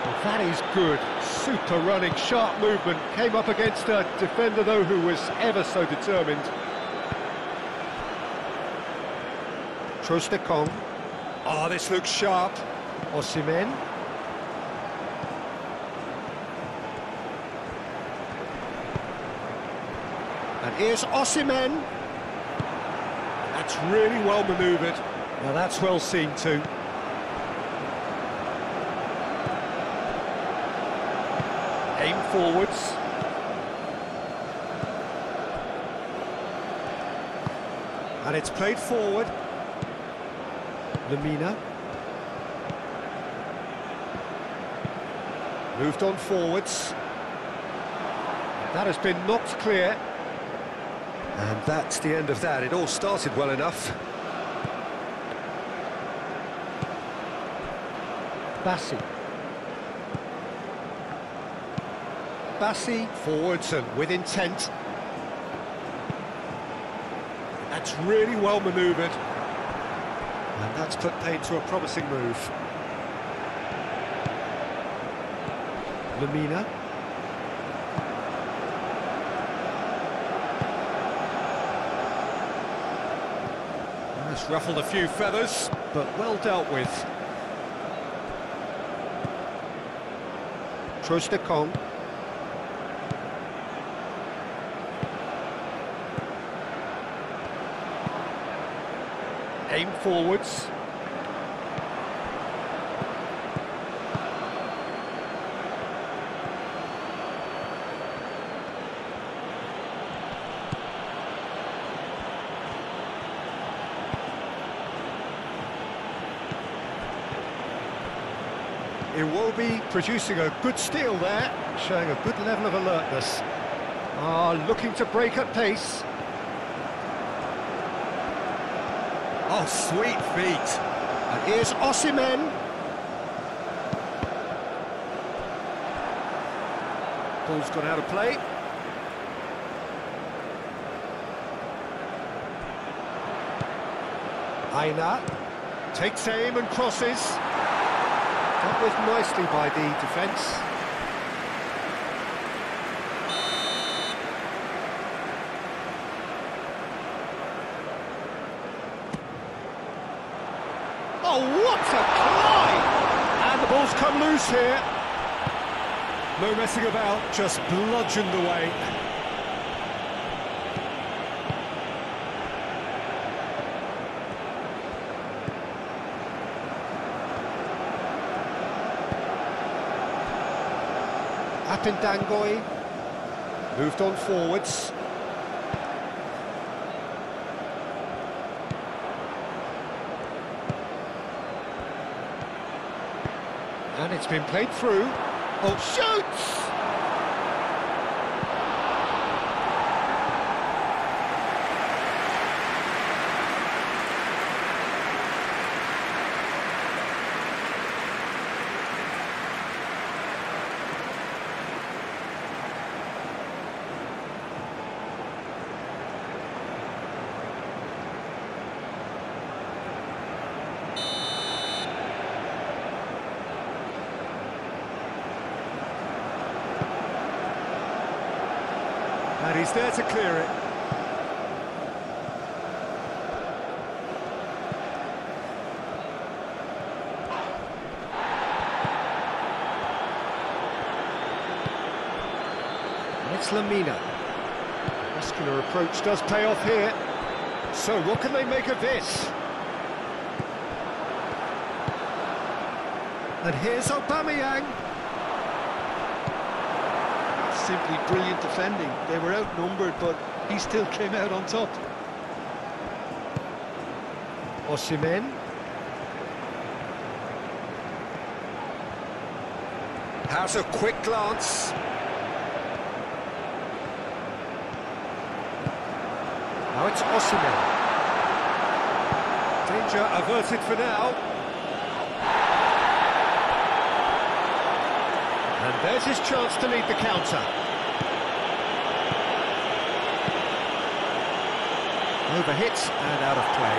Well, that is good. Super running, sharp movement. Came up against a defender, though, who was ever so determined. Trostekong. Oh, this looks sharp. Osimhen. And here's Osimhen. That's really well manoeuvred. Now that's well seen too. Aim forwards. And it's played forward. Lemina. Moved on forwards. That has been knocked clear. And that's the end of that. It all started well enough. Bassi. Bassi, forwards and with intent. That's really well manoeuvred. And that's put paid to a promising move. Lemina. That's ruffled a few feathers, but well dealt with. Trostekong. Aim forwards. Iwobi producing a good steal there, showing a good level of alertness. Looking to break at pace. Oh, sweet feet. And here's Osimhen. Ball's gone out of play. Aina takes aim and crosses. Dealt with nicely by the defence. Oh, what a climb! And the ball's come loose here. No messing about, just bludgeoned away. Apindangoi moved on forwards. And it's been played through. Oh, shoots! And he's there to clear it. It's Lamina. Muscular approach does pay off here. So what can they make of this? And here's Aubameyang. Simply brilliant defending. They were outnumbered, but he still came out on top. Osimhen. Has a quick glance. Now it's Osimhen. Danger averted for now. And there's his chance to lead the counter. Overhit and out of play.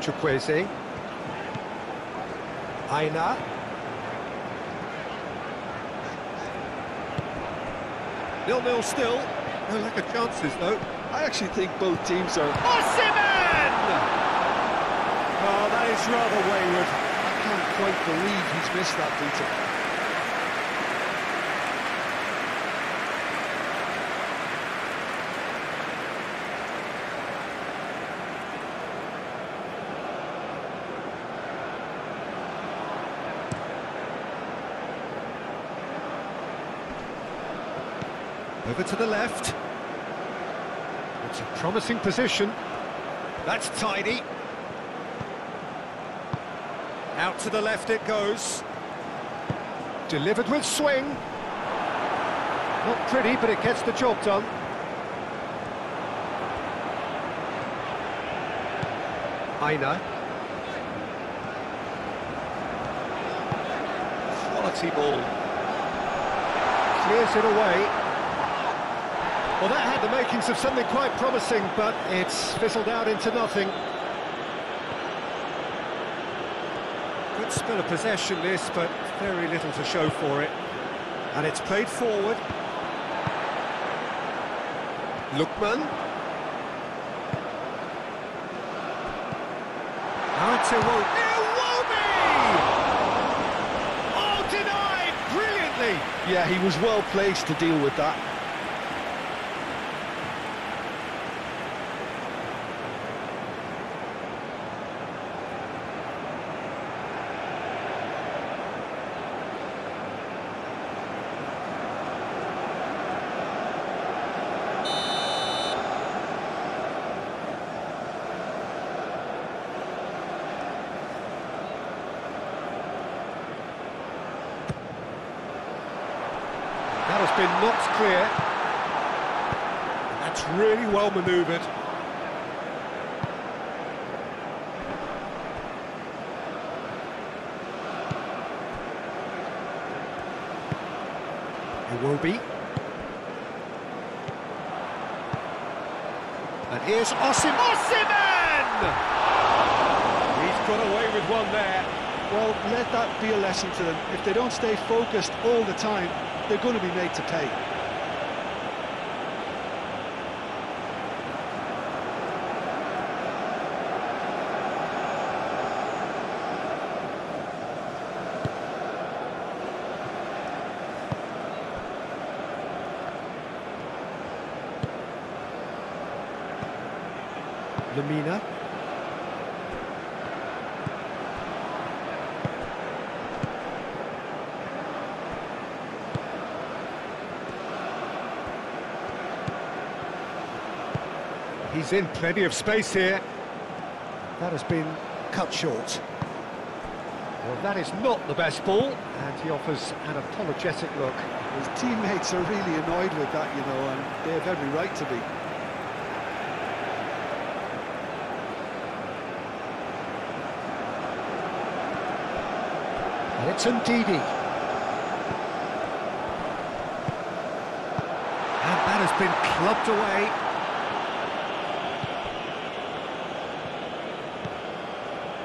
Chukwueze. Aina. Nil-nil still. No lack of chances, though. I actually think both teams are... Osimhen! Oh, that is rather wayward. I can't quite believe he's missed that, Peter. Over to the left. It's a promising position. That's tidy. Out to the left it goes. Delivered with swing. Not pretty, but it gets the job done. Aina. Quality ball. Clears it away. Well, that had the makings of something quite promising, but it's fizzled out into nothing. Good spell of possession, this, but very little to show for it. And it's played forward. Lookman. Now it's Iwobi. Oh, denied! Brilliantly! Yeah, he was well placed to deal with that. That has been knocked clear. That's really well manoeuvred. Iwobi. And here's Osimhen! He's got away with one there. Well, let that be a lesson to them. If they don't stay focused all the time, they're going to be made to pay. Lamina. He's in plenty of space here. That has been cut short. Well, that is not the best ball, and he offers an apologetic look. His teammates are really annoyed with that, you know, and they have every right to be. And it's Ndidi. Lobbed away.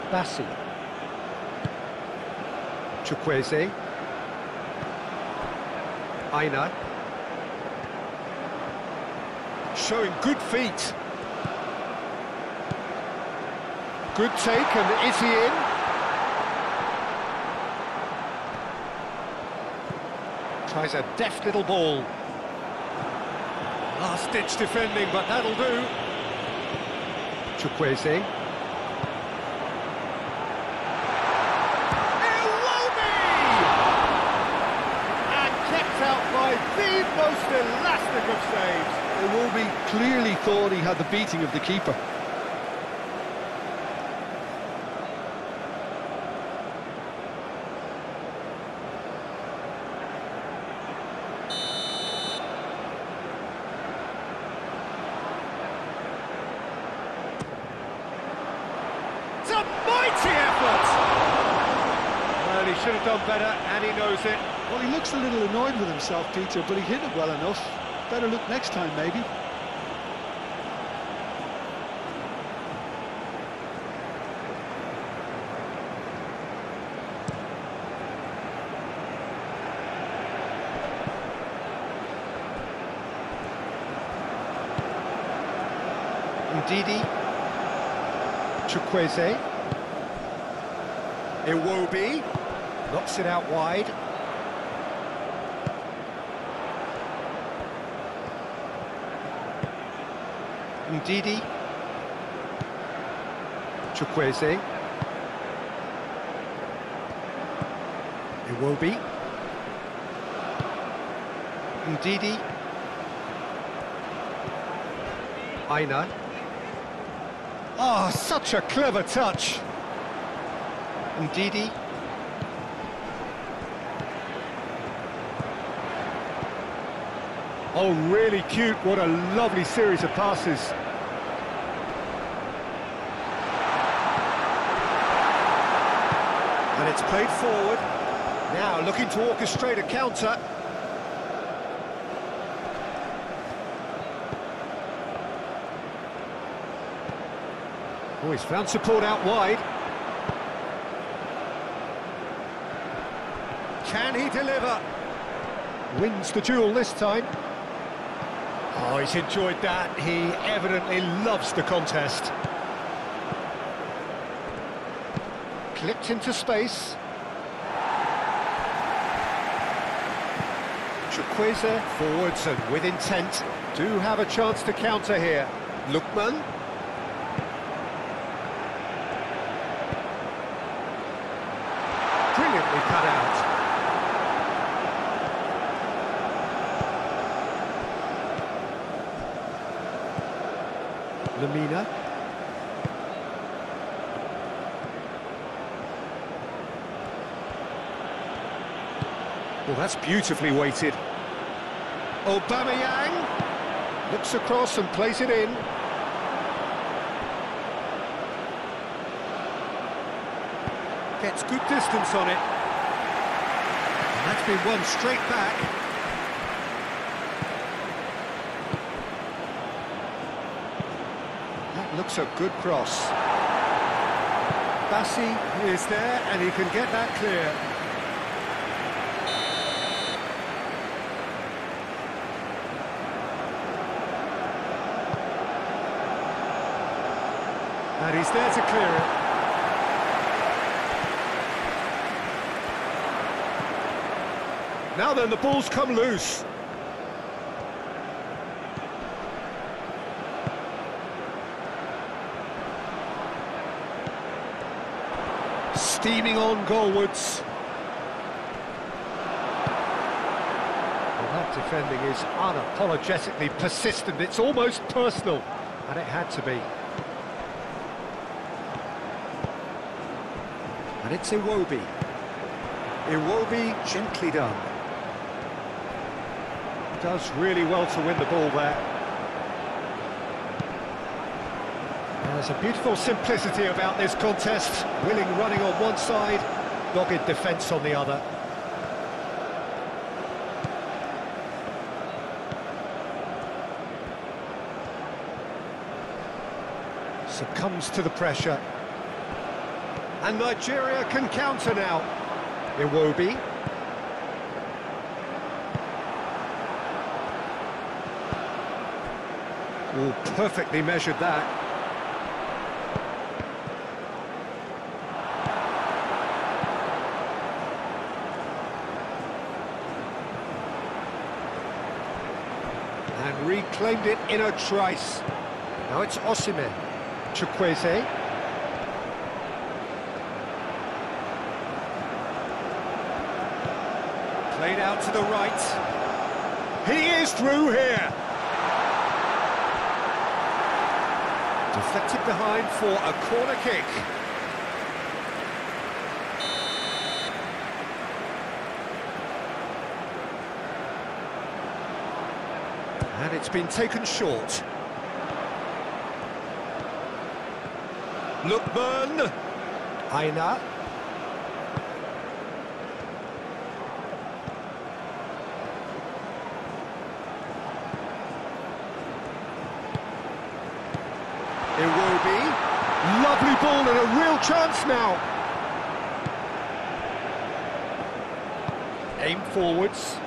Bassi. Chukwueze. Aina. Showing good feet. Good take, and is he in? Tries a deft little ball. Last-ditch defending, but that'll do. Chukwueze. The most elastic of saves. Iwobi clearly thought he had the beating of the keeper. It's a mighty effort! Well, he should have done better, and he knows it. Well, he looks a little annoyed with himself, Peter, but he hit it well enough. Better look next time, maybe. Ndidi. Chukwueze. Iwobi. Knocks it out wide. Ndidi. Chukwueze. Iwobi. Ndidi. Aina. Oh, such a clever touch. Ndidi. Oh, really cute. What a lovely series of passes. And it's played forward. Now looking to orchestrate a counter. Oh, he's found support out wide. Can he deliver? Wins the duel this time. Oh, he's enjoyed that. He evidently loves the contest. Clipped into space. Chukwueze forwards and with intent. Do have a chance to counter here. Lookman. Brilliantly cut out. Lamina. Well, that's beautifully weighted. Aubameyang looks across and plays it in. Gets good distance on it. And that's been won straight back. That looks a good cross. Bassi is there and he can get that clear. And he's there to clear it. Now then, the ball's come loose. Steaming on goalwards. Well, that defending is unapologetically persistent. It's almost personal, and it had to be. And it's Iwobi. Iwobi gently done. Does really well to win the ball there. And there's a beautiful simplicity about this contest. Willing running on one side, dogged defence on the other. Succumbs to the pressure. And Nigeria can counter now. Iwobi. Oh, perfectly measured that. And reclaimed it in a trice. Now it's Osimhen. Chukwueze. Played out to the right. He is through here. Deflected behind for a corner kick. And it's been taken short. Lookman. Aina. Iwobi. Lovely ball and a real chance now. Aim forwards.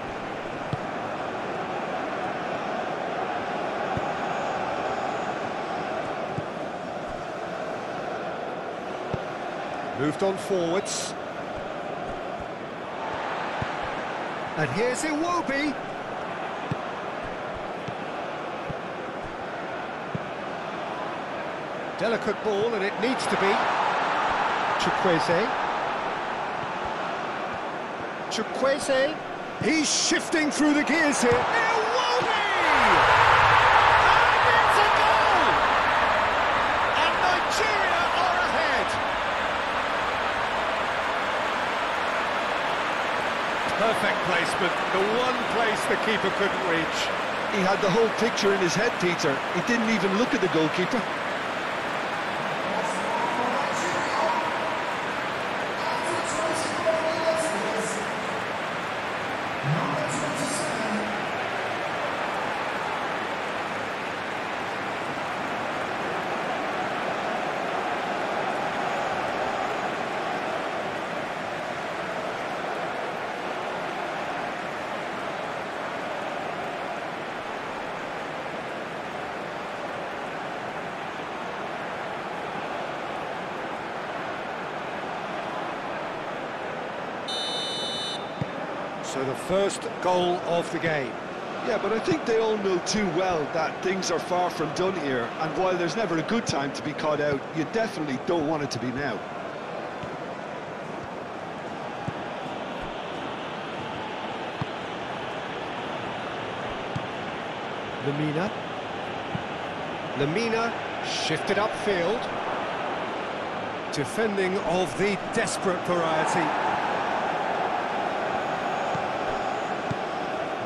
Moved on forwards. And here's Iwobi. Delicate ball, and it needs to be. Chukwueze. Chukwueze. He's shifting through the gears here. Iwobi! And it's a goal! And Nigeria are ahead. Perfect placement, the one place the keeper couldn't reach. He had the whole picture in his head, Peter. He didn't even look at the goalkeeper. So the first goal of the game. Yeah, but I think they all know too well that things are far from done here, and while there's never a good time to be caught out, you definitely don't want it to be now. Lamina shifted upfield. Defending of the desperate variety.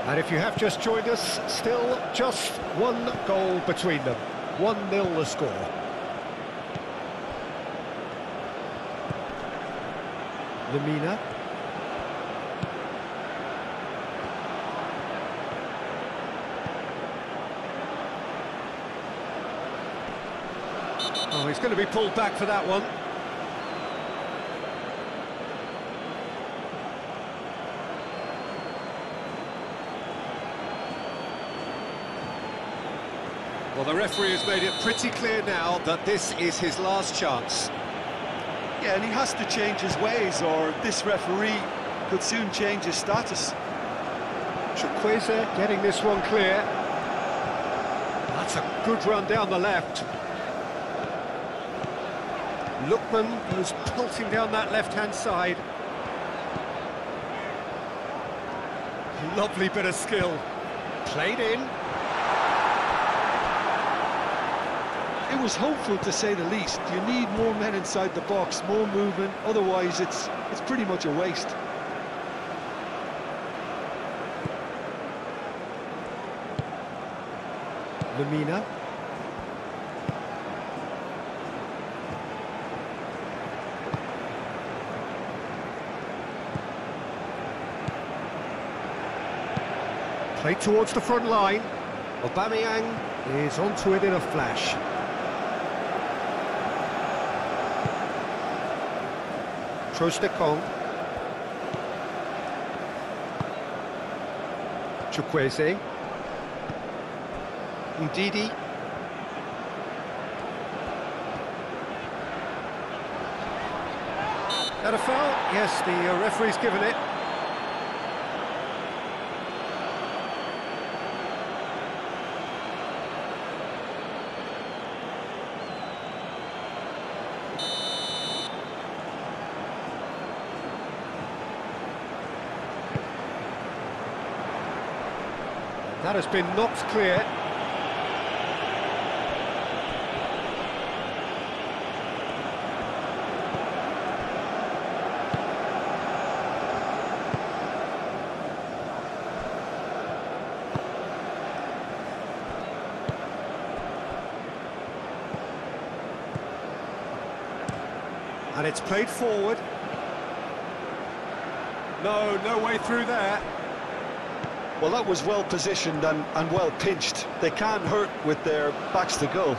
And if you have just joined us, still just one goal between them. 1-0 the score. Lamina. Oh, he's going to be pulled back for that one. Well, the referee has made it pretty clear now that this is his last chance. Yeah, and he has to change his ways, or this referee could soon change his status. Chukwueze getting this one clear. That's a good run down the left. Lookman goes pelting down that left-hand side. Lovely bit of skill. Played in. It was hopeful, to say the least. You need more men inside the box, more movement, otherwise it's pretty much a waste. Lamina. Played towards the front line. Aubameyang is onto it in a flash. Trostekong. Chukwueze. Ndidi. That a foul? Yes, the referee's given it. That has been knocked clear. And it's played forward. No way through there. Well, that was well positioned and well pinched. They can't hurt with their backs to goal.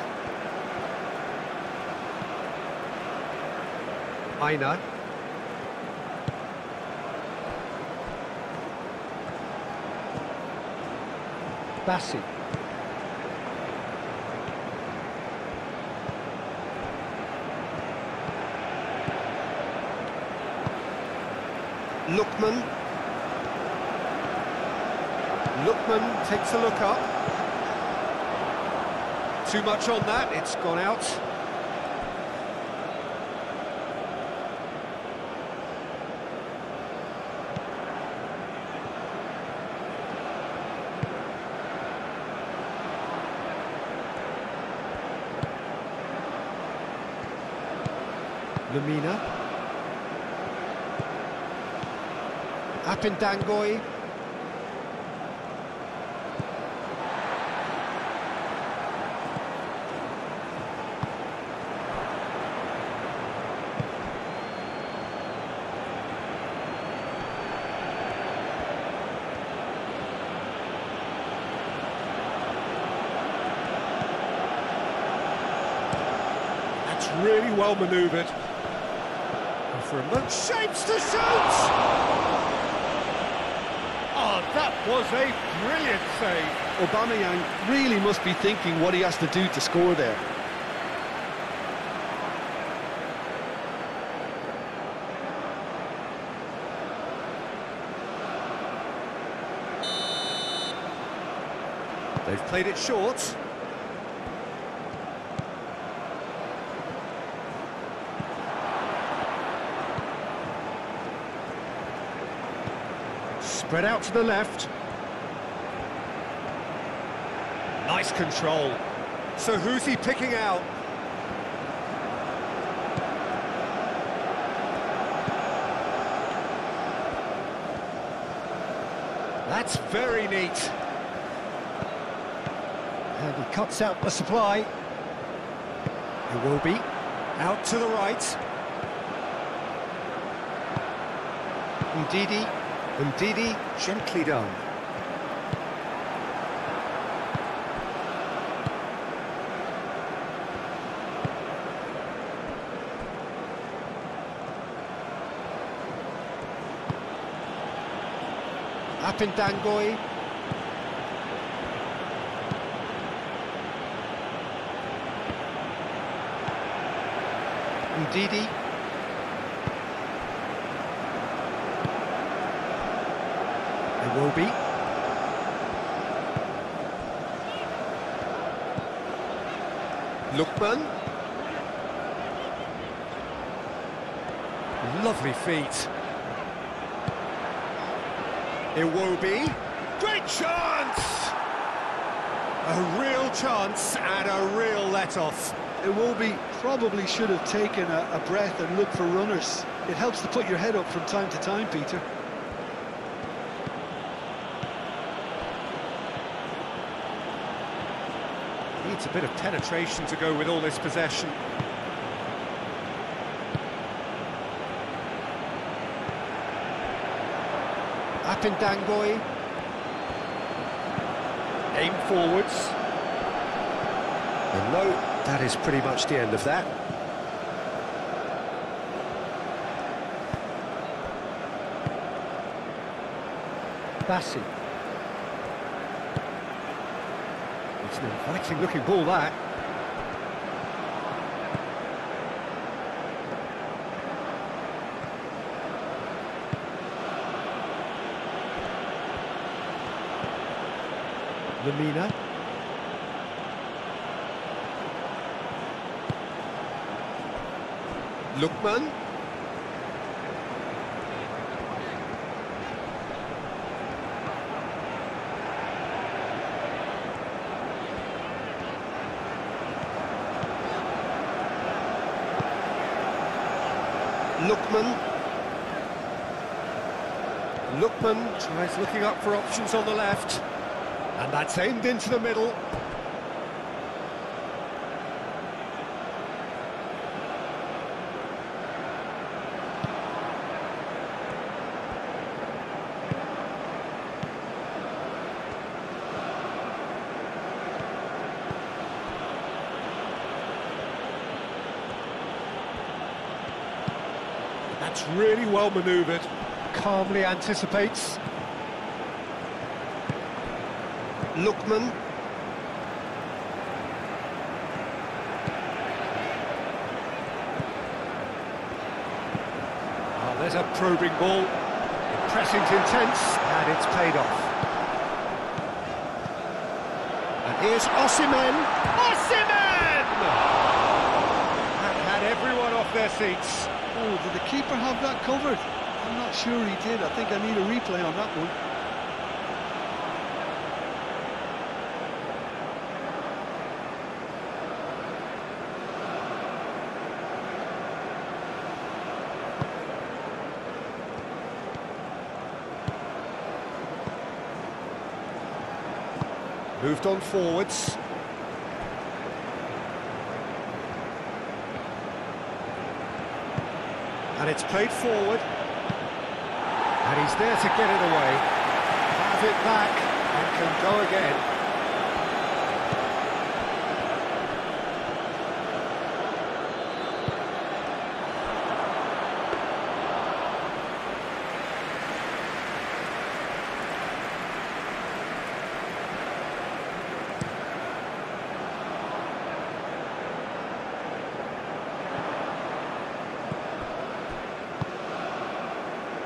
Aina. Bassi. Lookman takes a look up. Too much on that, it's gone out. Lamina. Apindangoy. That's really well manoeuvred. And for a moment, shapes to shoot! Oh, that was a brilliant save. Aubameyang really must be thinking what he has to do to score there. They've played it short. Spread out to the left. Nice control. So who's he picking out? That's very neat. And he cuts out the supply. It will be out to the right. Ndidi, gently done. Apindangoy. Ndidi. It will be. Lookman. Lovely feet. It will be. Great chance! A real chance and a real let-off. Iwobi probably should have taken a breath and looked for runners. It helps to put your head up from time to time, Peter. Needs a bit of penetration to go with all this possession. Apindangoy. Aim forwards. And no, that is pretty much the end of that. Bassi. It's an inviting looking ball, that. Lamina. Lookman. Lookman tries looking up for options on the left, and that's aimed into the middle. That's really well manoeuvred. Calmly anticipates. Lookman. Oh, there's a probing ball. The pressing's intense, and it's paid off. And here's Osimhen. Osimhen! That had everyone off their seats. Oh, did the keeper have that covered? I'm not sure he did. I think I need a replay on that one. Moved on forwards. And it's played forward. And he's there to get it away. Have it back and can go again.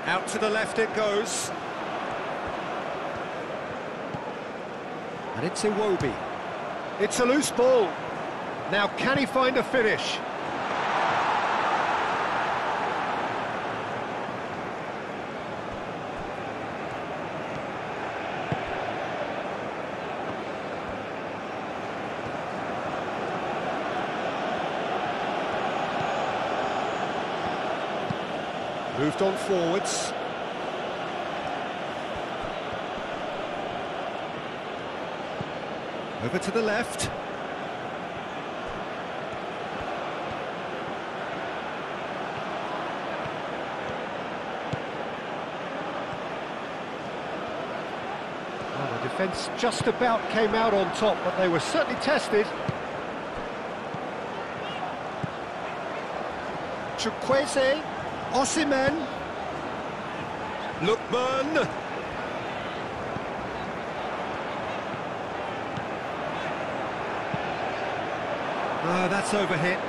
Out to the left it goes. And it's Iwobi. It's a loose ball. Now can he find a finish? Moved on forwards. Over to the left. Well, the defence just about came out on top, but they were certainly tested. Chukwueze. Osimhen. Lookman. That's overhit.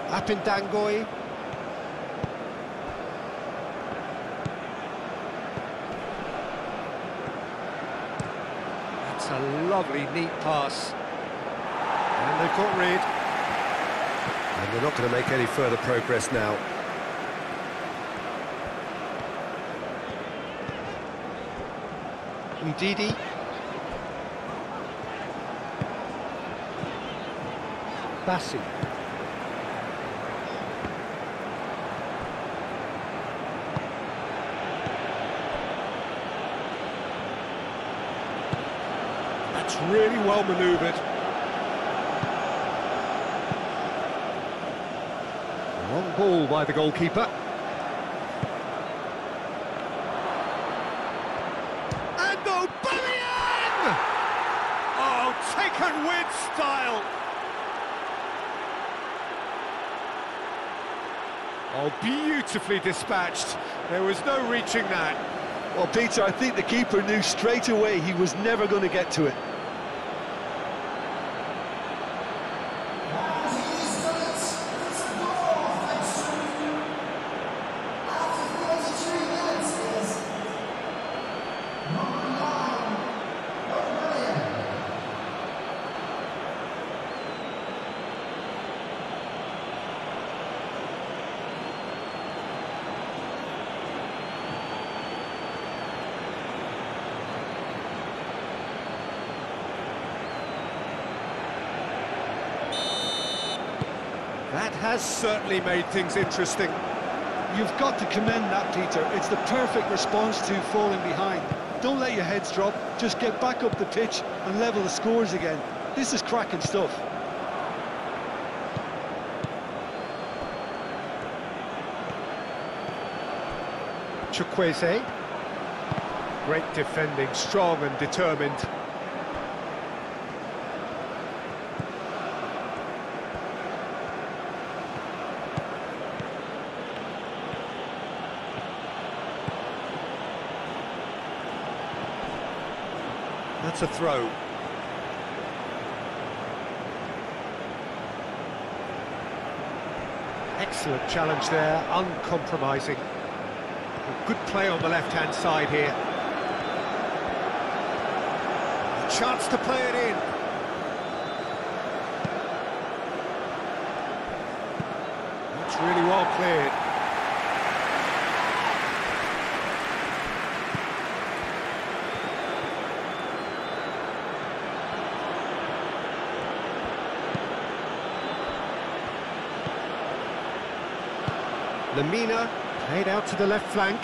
Apindangoy. That's a lovely, neat pass. And they've got rid. And they're not going to make any further progress now. Ndidi. Bassi. That's really well manoeuvred. Long ball by the goalkeeper. And Aubameyang! Oh, taken with style. Oh, beautifully dispatched. There was no reaching that. Well, Peter, I think the keeper knew straight away he was never going to get to it. That has certainly made things interesting. You've got to commend that, Peter. It's the perfect response to falling behind. Don't let your heads drop, just get back up the pitch and level the scores again. This is cracking stuff. Chukwueze. Great defending, strong and determined. That's a throw. Excellent challenge there, uncompromising. Good play on the left-hand side here. A chance to play it in. That's really well cleared. Lamina, played out to the left flank.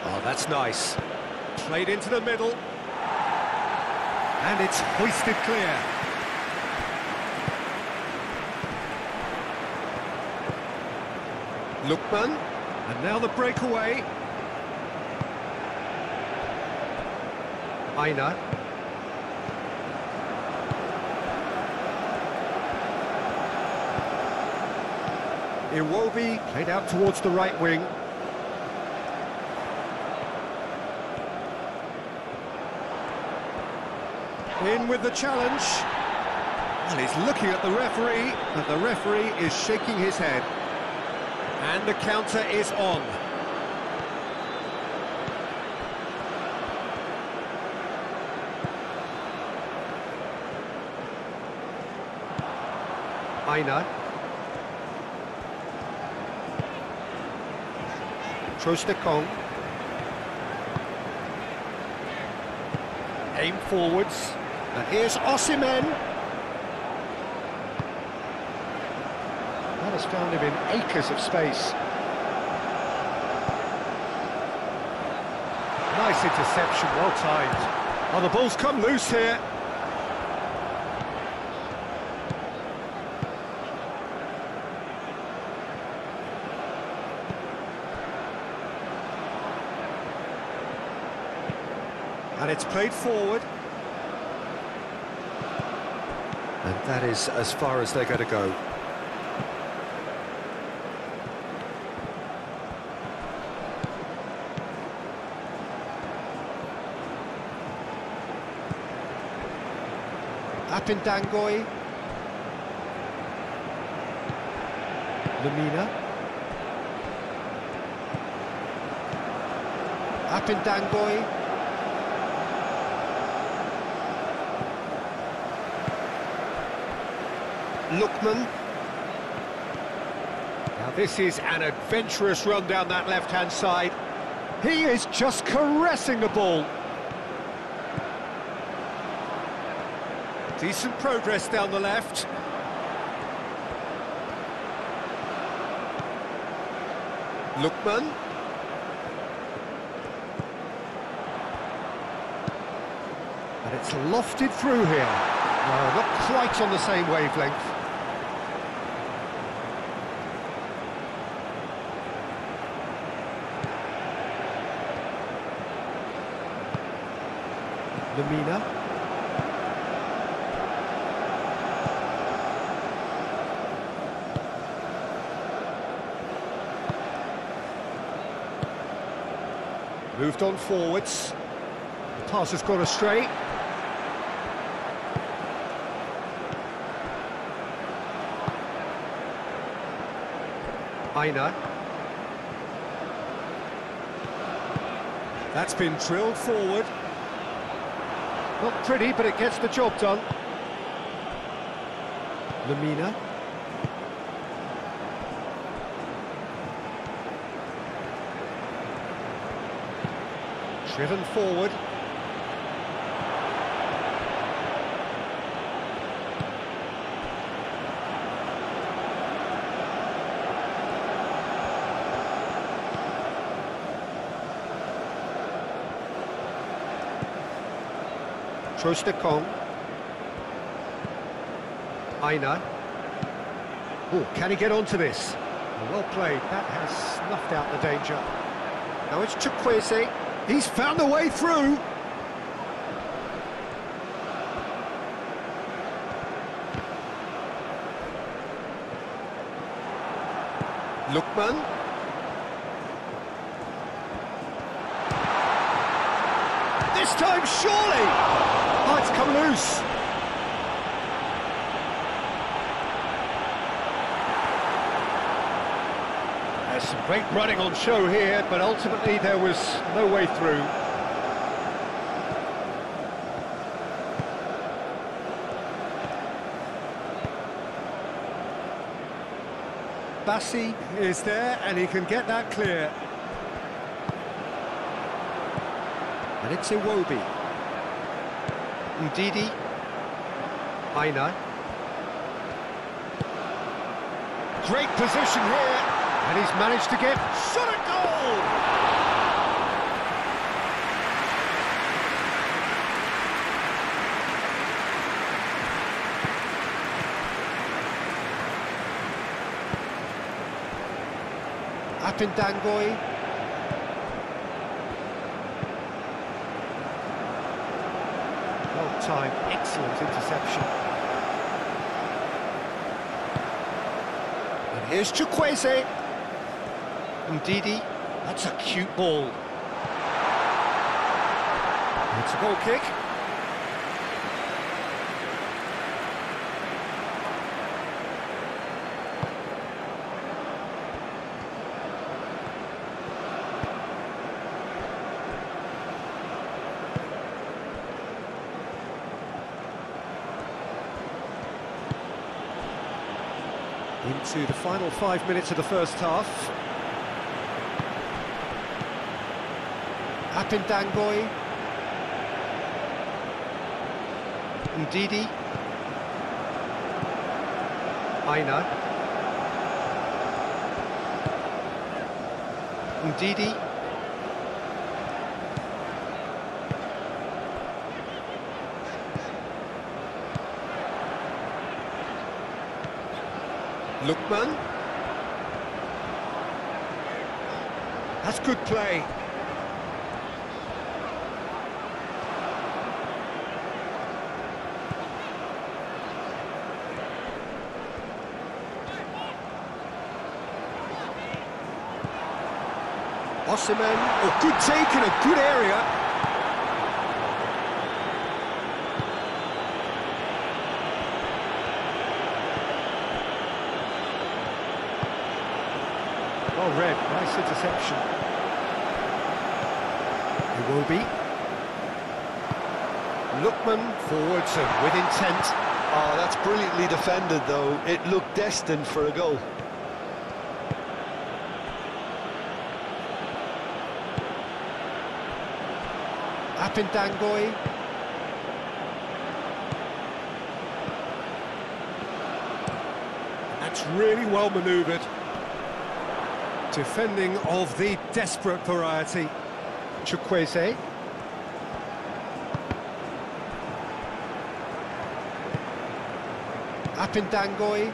Oh, that's nice. Played into the middle. And it's hoisted clear. Lookman, and now the breakaway. Aina. Iwobi played out towards the right wing. In with the challenge. Well, he's looking at the referee, but the referee is shaking his head. And the counter is on. Aina. Trostekong. Aim forwards. And here's Osimhen. That has found him in acres of space. Nice interception, well timed. Oh, the ball's come loose here. And it's played forward. And that is as far as they're going to go. Apindangoy. Lamina. Apindangoy. Lookman. Now this is an adventurous run down that left-hand side. He is just caressing the ball. Decent progress down the left. Lookman. And it's lofted through here. No, not quite on the same wavelength. Lamina. Moved on forwards. The pass has gone astray. Aina. That's been drilled forward. Not pretty, but it gets the job done. Lamina. Driven forward. Trostekong. Aina. Oh, can he get onto this? Well played, that has snuffed out the danger. Now it's Chukwueze. He's found a way through. Lookman. This time, surely! Oh, it's come loose. There's some great running on show here, but ultimately there was no way through. Bassi is there, and he can get that clear. And it's Iwobi. Ndidi. Aina. Great position here, and he's managed to get shot at goal! Apindangoi. Well timed, excellent interception. And here's Chukwueze. Ndidi, that's a cute ball. It's a goal kick. Into the final 5 minutes of the first half. Apindangoi. Ndidi. Aina. Ndidi. Lookman. That's good play. Osimhen. Oh, good take in a good area. Well read, nice interception. Iwobi. Lookman forwards and with intent. Oh, that's brilliantly defended, though. It looked destined for a goal. Apindangoi. That's really well manoeuvred. Defending of the desperate variety. Chukwueze. Apindangoi.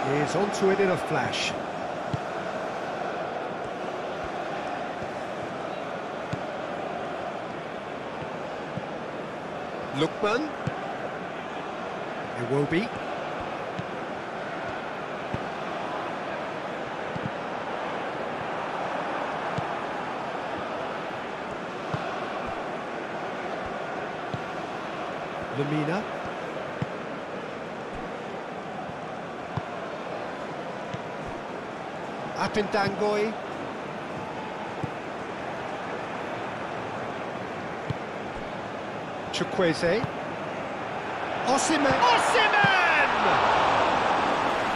He's onto it in a flash. Lookman. Iwobi. Lamina. Apindangoy. Chukwueze. Osimhen! Osimhen!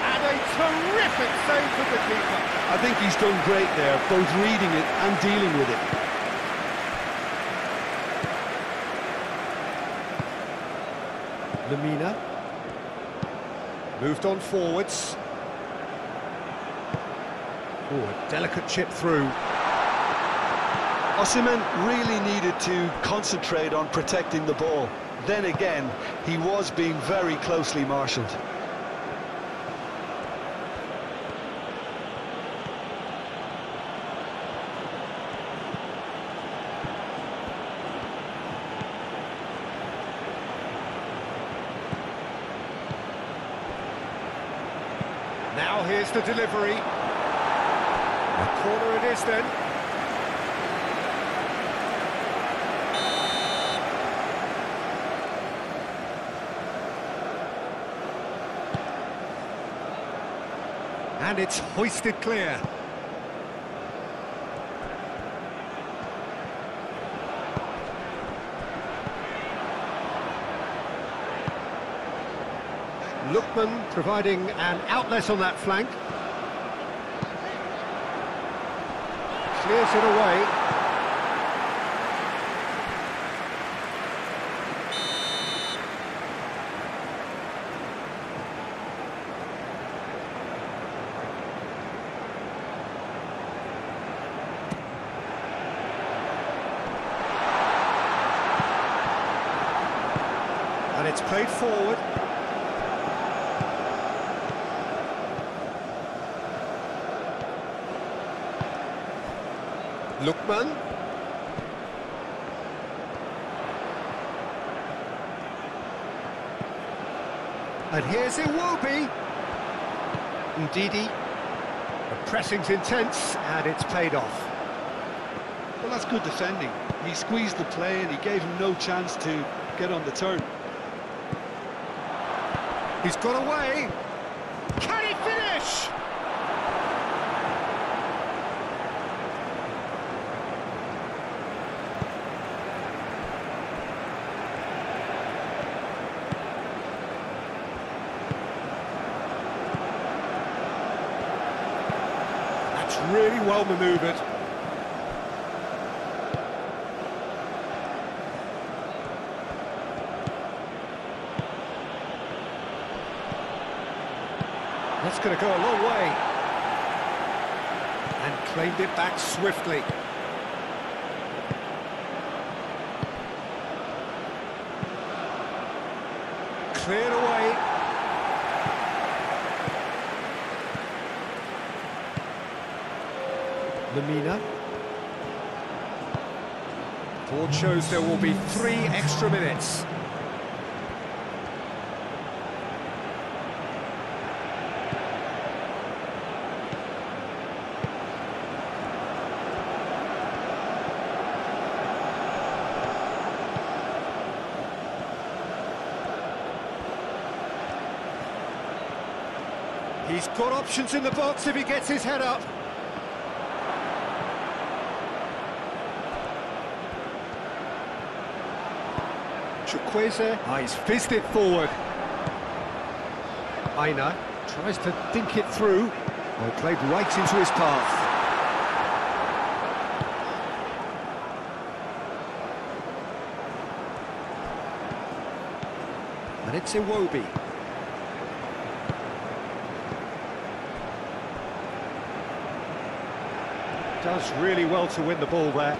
And a terrific save from the keeper. I think he's done great there, both reading it and dealing with it. Lamina. Moved on forwards. Oh, a delicate chip through. Osimhen really needed to concentrate on protecting the ball. Then again, he was being very closely marshalled. Now here's the delivery. A corner it is then. And it's hoisted clear. Lookman providing an outlet on that flank. Clears it away. And it's played forward. Lookman. And here's Iwobi. Ndidi. The pressing's intense, and it's paid off. Well, that's good defending. He squeezed the play and he gave him no chance to get on the turn. He's got away. Can he finish? That's really well manoeuvred. That's going to go a long way. And claimed it back swiftly. Cleared away. Lamina. Board shows there will be 3 extra minutes. He's got options in the box if he gets his head up. Chukwueze, he's fizzed it forward. Aina tries to dink it through. Well, played right into his path. And it's Iwobi. Does really well to win the ball there.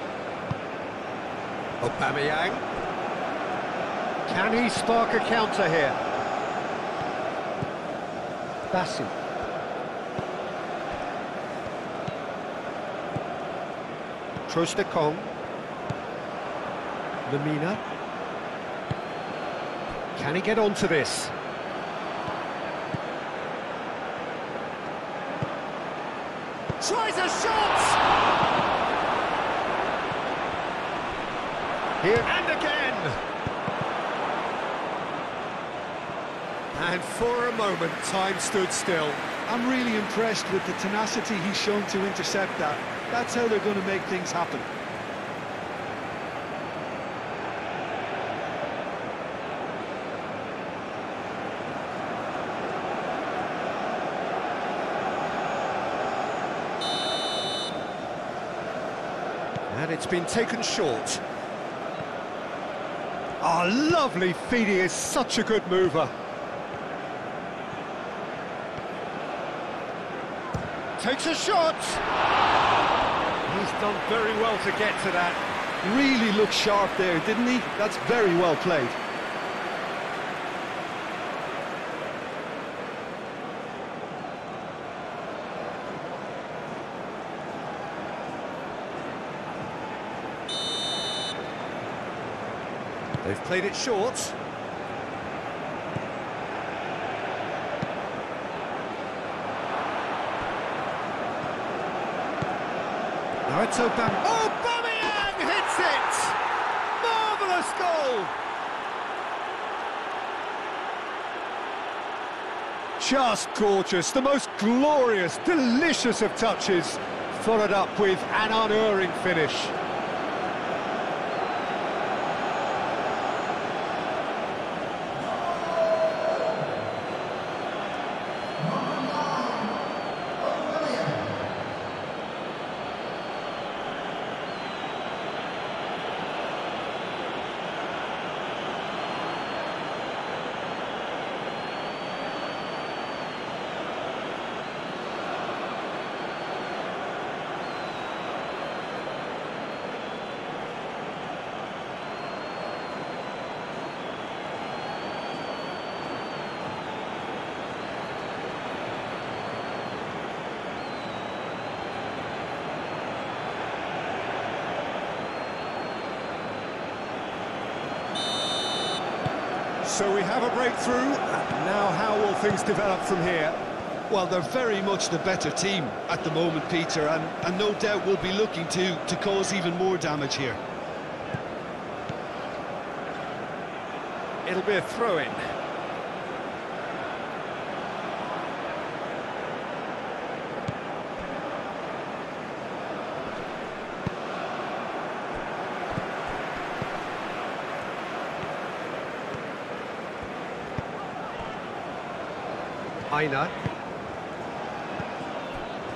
Aubameyang. Can he spark a counter here? Bassi. Trostekong. Lamina. Can he get onto this? Tries a shot! Here and again! And for a moment, time stood still. I'm really impressed with the tenacity he's shown to intercept that. That's how they're going to make things happen. And it's been taken short. Oh, lovely feed, he is such a good mover. Takes a shot! He's done very well to get to that. Really looked sharp there, didn't he? That's very well played. They've played it short. Now it's Aubameyang hits it! Marvellous goal! Just gorgeous, the most glorious, delicious of touches, followed up with an unerring finish. So we have a breakthrough. Now how will things develop from here? Well, they're very much the better team at the moment, Peter, and no doubt will be looking to cause even more damage here. It'll be a throw-in. Aina.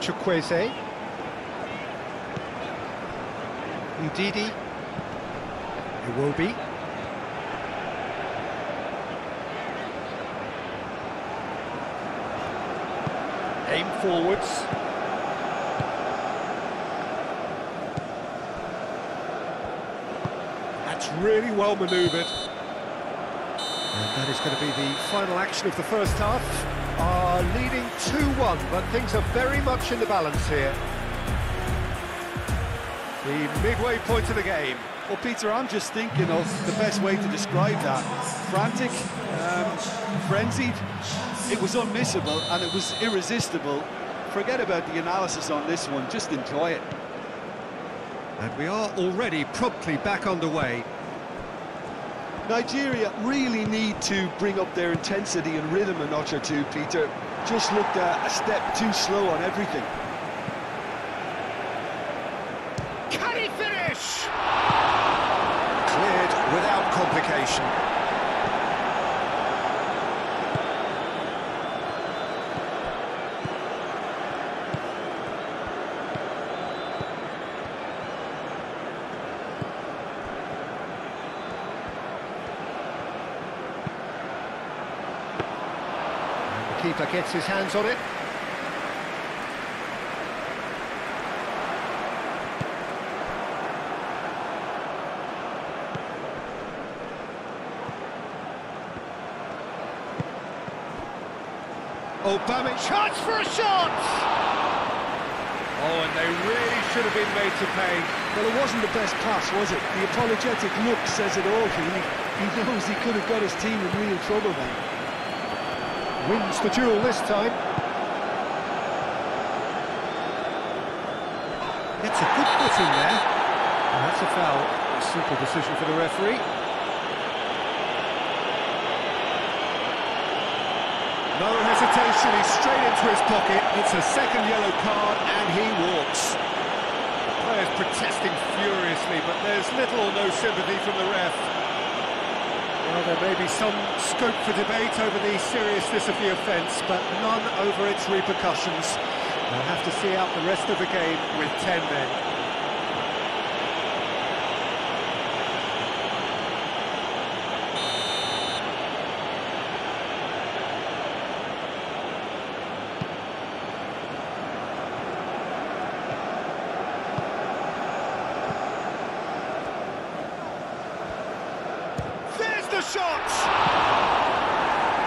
Chukwueze. Ndidi. Iwobi. Aim forwards. That's really well manoeuvred. And that is going to be the final action of the first half. Leading 2-1, but things are very much in the balance here. The midway point of the game. Well, Peter, I'm just thinking of the best way to describe that. Frantic, frenzied. It was unmissable and it was irresistible. Forget about the analysis on this one, just enjoy it. And we are already promptly back underway. Nigeria really need to bring up their intensity and rhythm a notch or two, Peter. Just looked a step too slow on everything. Can he finish? Cleared without complication. Keeper gets his hands on it. Aubameyang, chance for a shot! Oh, and they really should have been made to pay. Well, it wasn't the best pass, was it? The apologetic look says it all, really. He knows he could have got his team in real trouble then. Wins the duel this time. Gets a good footing there. And that's a foul. A simple decision for the referee. No hesitation, he's straight into his pocket. It's a second yellow card and he walks. Players protesting furiously, but there's little or no sympathy from the ref. Well, there may be some scope for debate over the seriousness of the offence, but none over its repercussions. They'll have to see out the rest of the game with 10 men. The shot!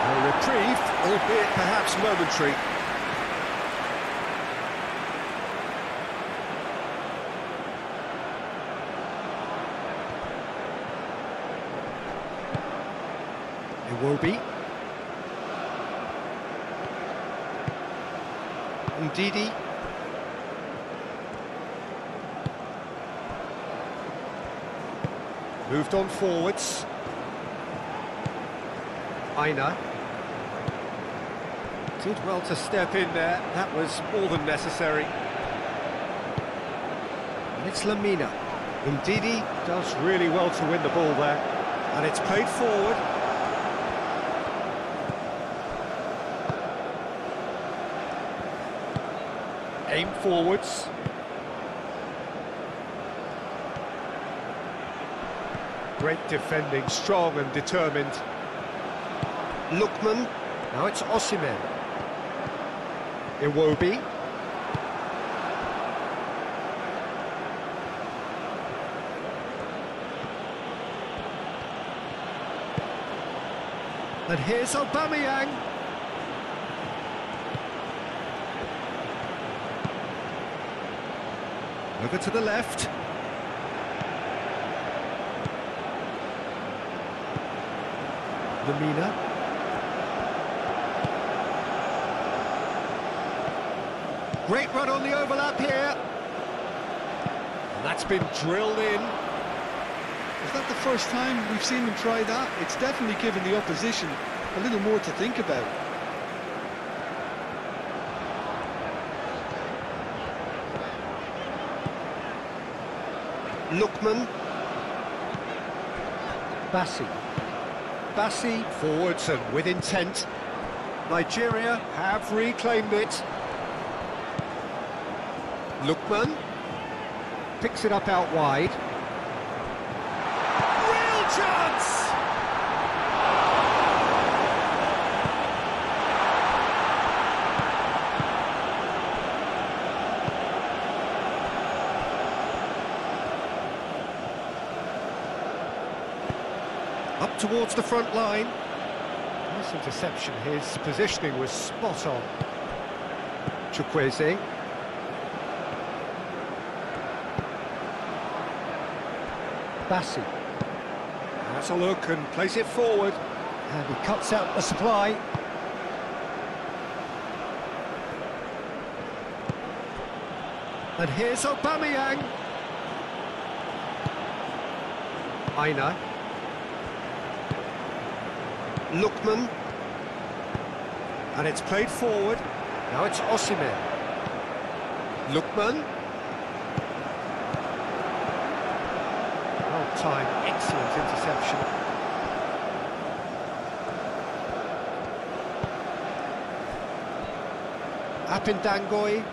A reprieve, albeit perhaps momentary. Iwobi. Ndidi. Moved on forwards. Aina. Did well to step in there, that was more than necessary. And it's Lamina. Ndidi does really well to win the ball there. And it's played forward. Aim forwards. Great defending, strong and determined. Lookman, now it's Osimhen. Iwobi. And here's Aubameyang. Over to the left. Lamina. Great run on the overlap here. And that's been drilled in. Is that the first time we've seen them try that? It's definitely given the opposition a little more to think about. Lookman. Bassi. Bassi forwards and with intent. Nigeria have reclaimed it. Lookman picks it up out wide. Real chance! Up towards the front line. Nice interception, his positioning was spot on. Chukwueze. Bassi. Has a look and plays it forward. And he cuts out the supply. And here's Aubameyang. Aina. Lookman. And it's played forward. Now it's Osimhen. Lookman. Time, excellent interception. Apindangoy.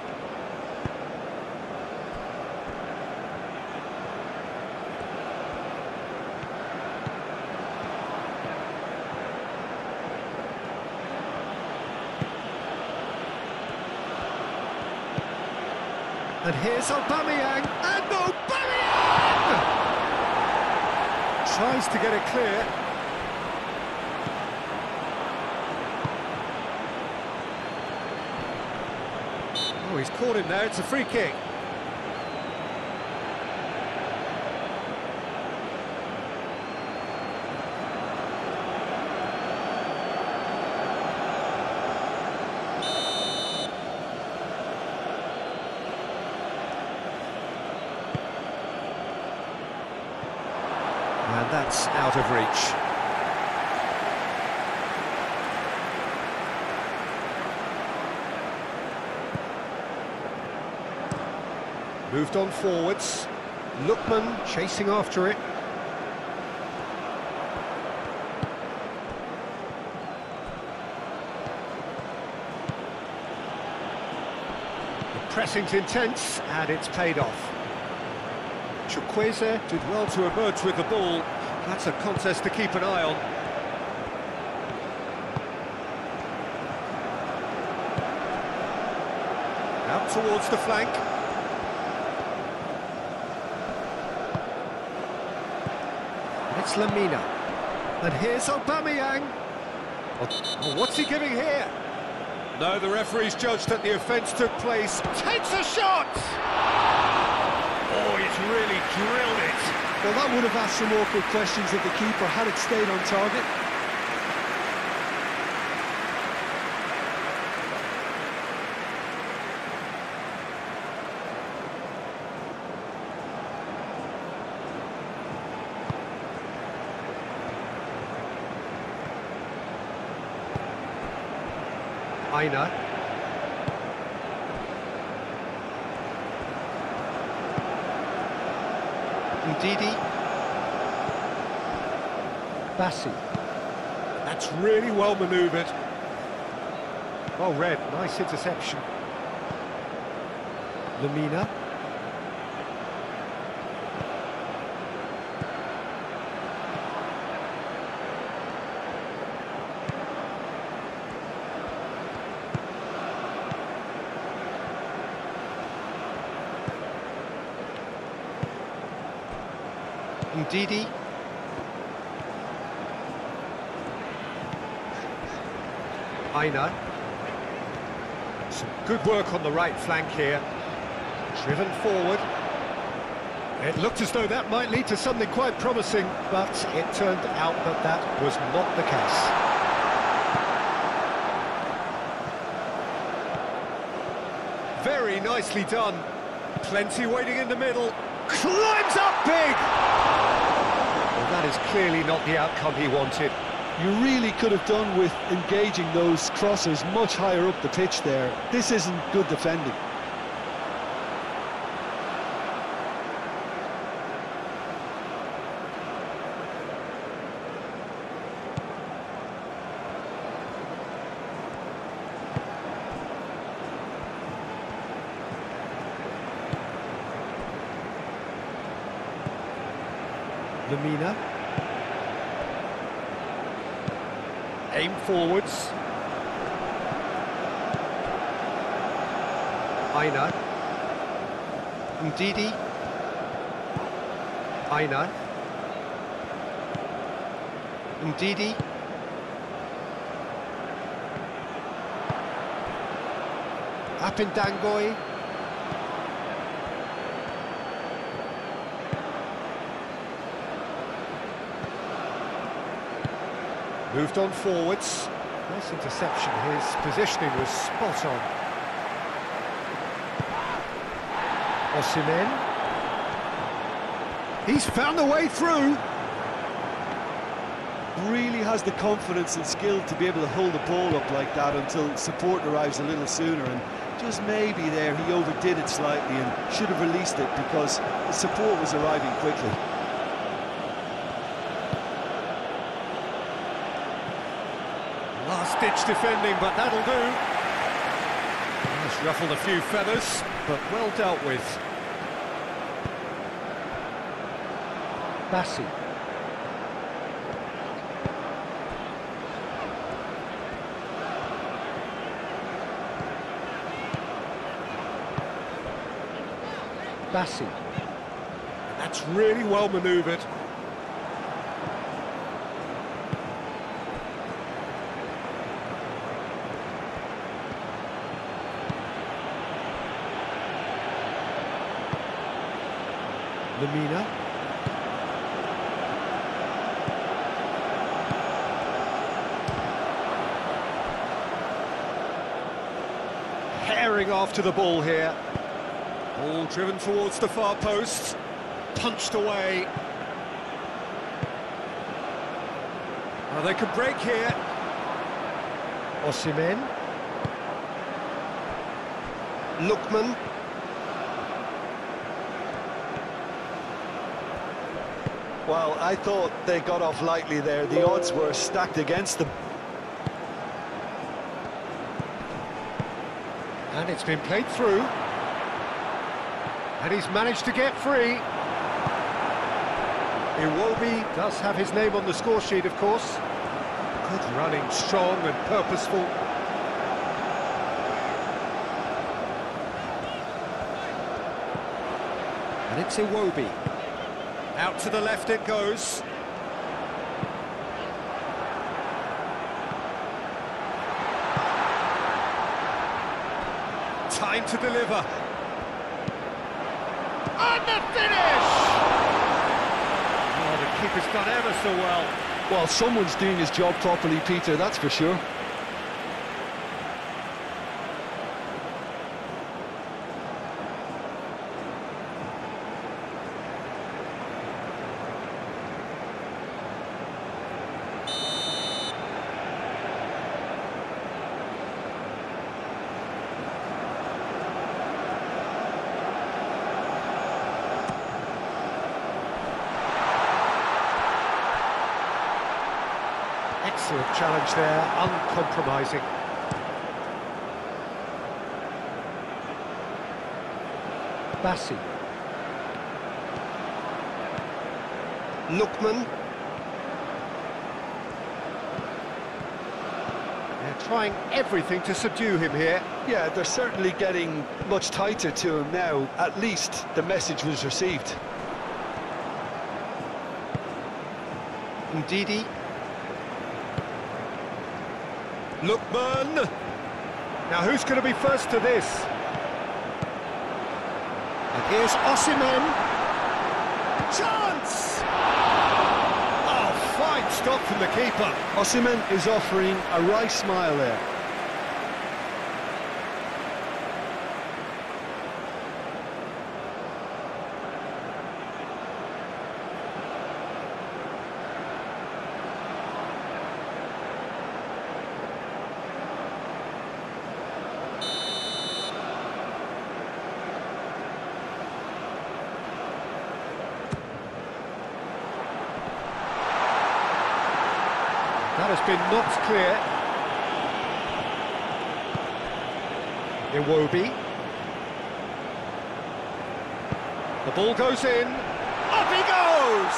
And here's Aubameyang. And Aubameyang! Tries to get it clear. Oh, he's caught him there, it's a free kick. That's out of reach. Moved on forwards. Lookman chasing after it. The pressing's intense, and it's paid off. Chukwueze did well to emerge with the ball. That's a contest to keep an eye on. Out towards the flank. It's Lamina. And here's Aubameyang. Oh, what's he giving here? No, the referee's judged that the offence took place. Takes a shot! Oh, he's really drilled it. Well, that would have asked some awkward questions of the keeper had it stayed on target. Aina. Ndidi. Bassi. That's really well manoeuvred. Well read, nice interception. Lamina. Ndidi. Aina. Some good work on the right flank here. Driven forward. It looked as though that might lead to something quite promising, but it turned out that that was not the case. Very nicely done. Plenty waiting in the middle. Climbs up big! Well, that is clearly not the outcome he wanted. You really could have done with engaging those crosses much higher up the pitch there. This isn't good defending. Lamina. Aim forwards. Aina. Ndidi. Aina. Ndidi. Apindangoy. Moved on forwards. Nice interception. His positioning was spot on. Osimhen. He's found the way through. Really has the confidence and skill to be able to hold the ball up like that until support arrives a little sooner, and just maybe there he overdid it slightly and should have released it because the support was arriving quickly. Last-ditch defending, but that'll do. Just ruffled a few feathers, but well dealt with. Bassi. Bassi. That's really well manoeuvred. Lamina. Herring after the ball here. Ball driven towards the far post. Punched away. Well, they can break here. Osimhen. Lookman. Well, I thought they got off lightly there. The odds were stacked against them. And it's been played through. And he's managed to get free. Iwobi does have his name on the score sheet, of course. Good running, strong and purposeful. And it's Iwobi. Out to the left it goes. Time to deliver. And the finish! Oh, the keeper's done ever so well. Well, someone's doing his job properly, Peter, that's for sure. Excellent challenge there, uncompromising. Bassi. Lookman. They're trying everything to subdue him here. Yeah, they're certainly getting much tighter to him now. At least the message was received. Ndidi. Lookman! Now who's going to be first to this? And here's Osimhen. Chance! Oh, fine stop from the keeper. Osimhen is offering a wry smile there. That has been knocked clear. Iwobi. The ball goes in. Up he goes!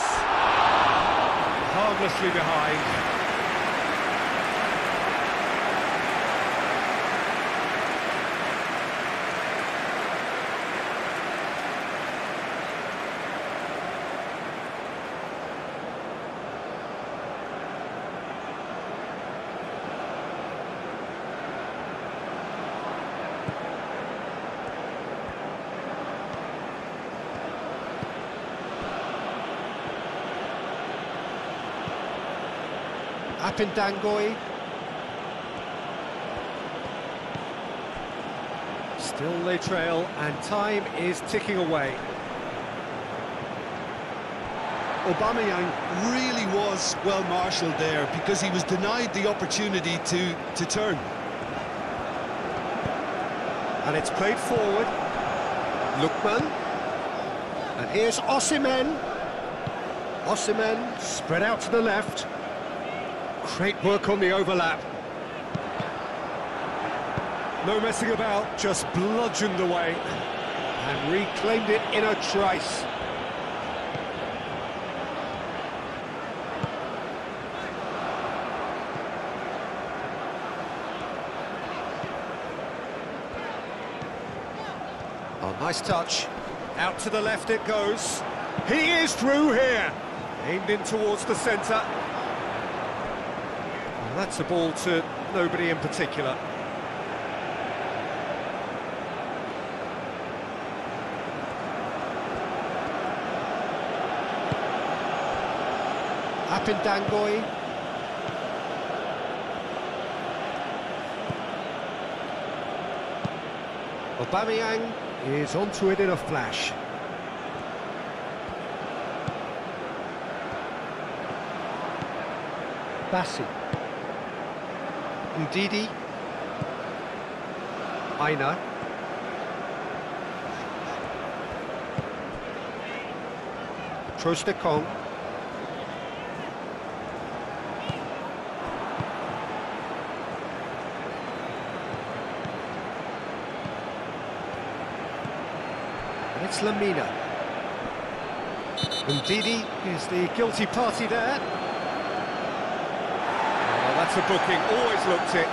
Harmlessly behind. Apindangoy. Still they trail, and time is ticking away. Aubameyang really was well marshalled there because he was denied the opportunity to turn. And it's played forward. Lookman. And here's Osimhen. Osimhen spread out to the left. Great work on the overlap. No messing about, just bludgeoned away and reclaimed it in a trice. Oh, nice touch. Out to the left it goes. He is through here. Aimed in towards the centre. That's a ball to nobody in particular. Apindangoy. Aubameyang is onto it in a flash. Bassi. Ndidi. Aina. Trostekong. And it's Lamina. Ndidi is the guilty party there. Oh, that's a booking, always looked it.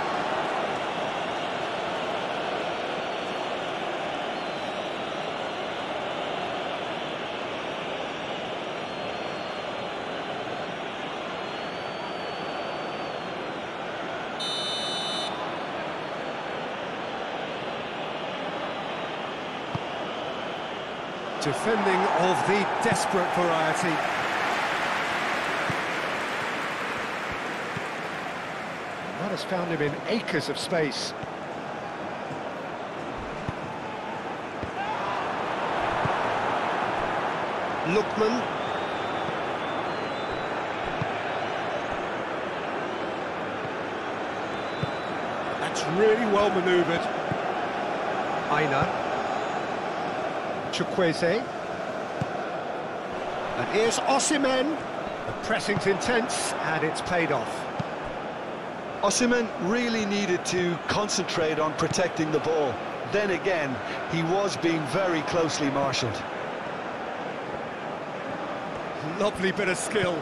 Defending of the desperate variety. That has found him in acres of space. Lookman. That's really well manoeuvred. Aina. Chukwueze. And here's Osimhen. The pressing's intense, and it's paid off. Osimhen really needed to concentrate on protecting the ball. Then again, he was being very closely marshalled. Lovely bit of skill.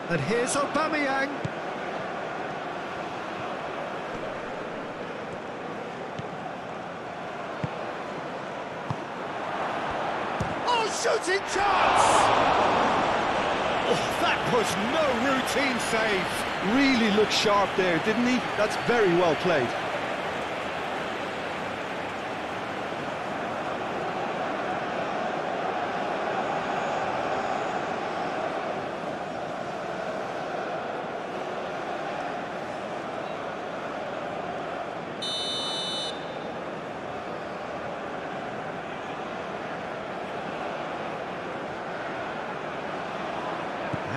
And here's Aubameyang. Shooting chance! Oh, that was no routine save. Really looked sharp there, didn't he? That's very well played.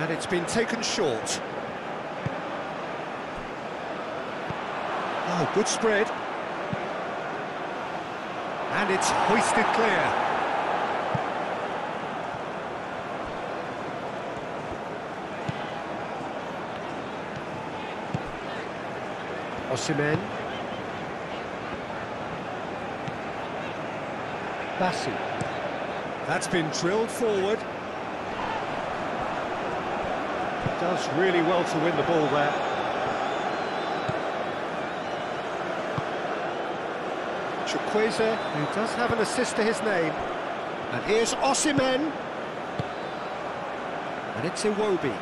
And it's been taken short. Oh, good spread. And it's hoisted clear. Osimhen. Bassi. That's been drilled forward. Does really well to win the ball there. Chukwueze, who does have an assist to his name. And here's Osimhen. And it's Iwobi.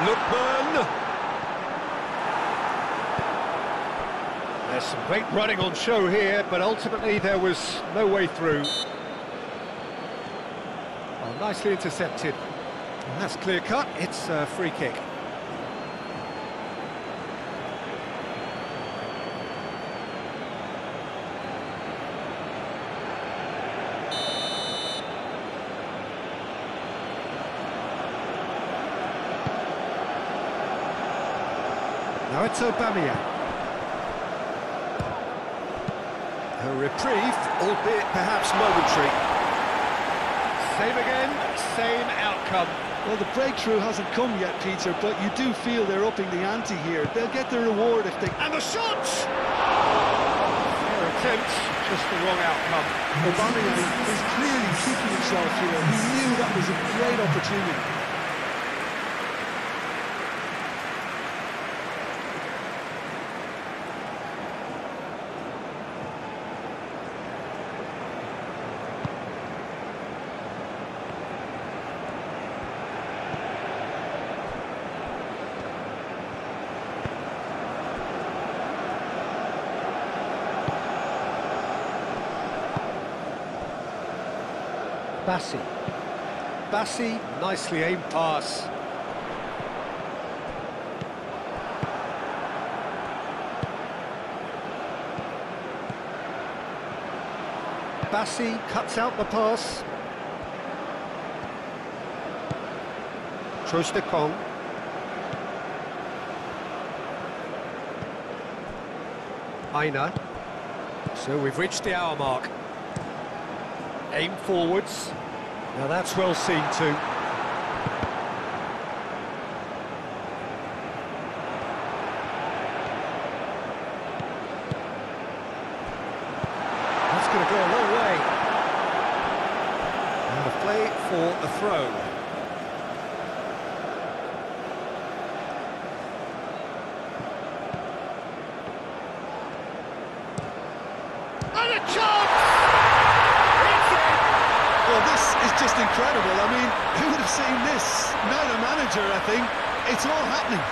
Lookman. There's some great running on show here, but ultimately there was no way through. Nicely intercepted. And that's clear cut, it's a free kick. Now it's Aubameyang. A reprieve, albeit perhaps momentary. Same again, same outcome. Well, the breakthrough hasn't come yet, Peter, but you do feel they're upping the ante here. They'll get the reward if they... And the shot! Fair attempt, just the wrong outcome. Aubameyang is clearly kicking himself here. He knew that was a great opportunity. Bassi, nicely aimed pass. Bassi cuts out the pass. Trostekong. Aina. So we've reached the hour mark. Aim forwards. Now that's well seen too. That's going to go a long way. And a play for a throw. And a chance! Well, this is just incredible. I mean, who would have seen this? Not a manager, I think. It's all happening.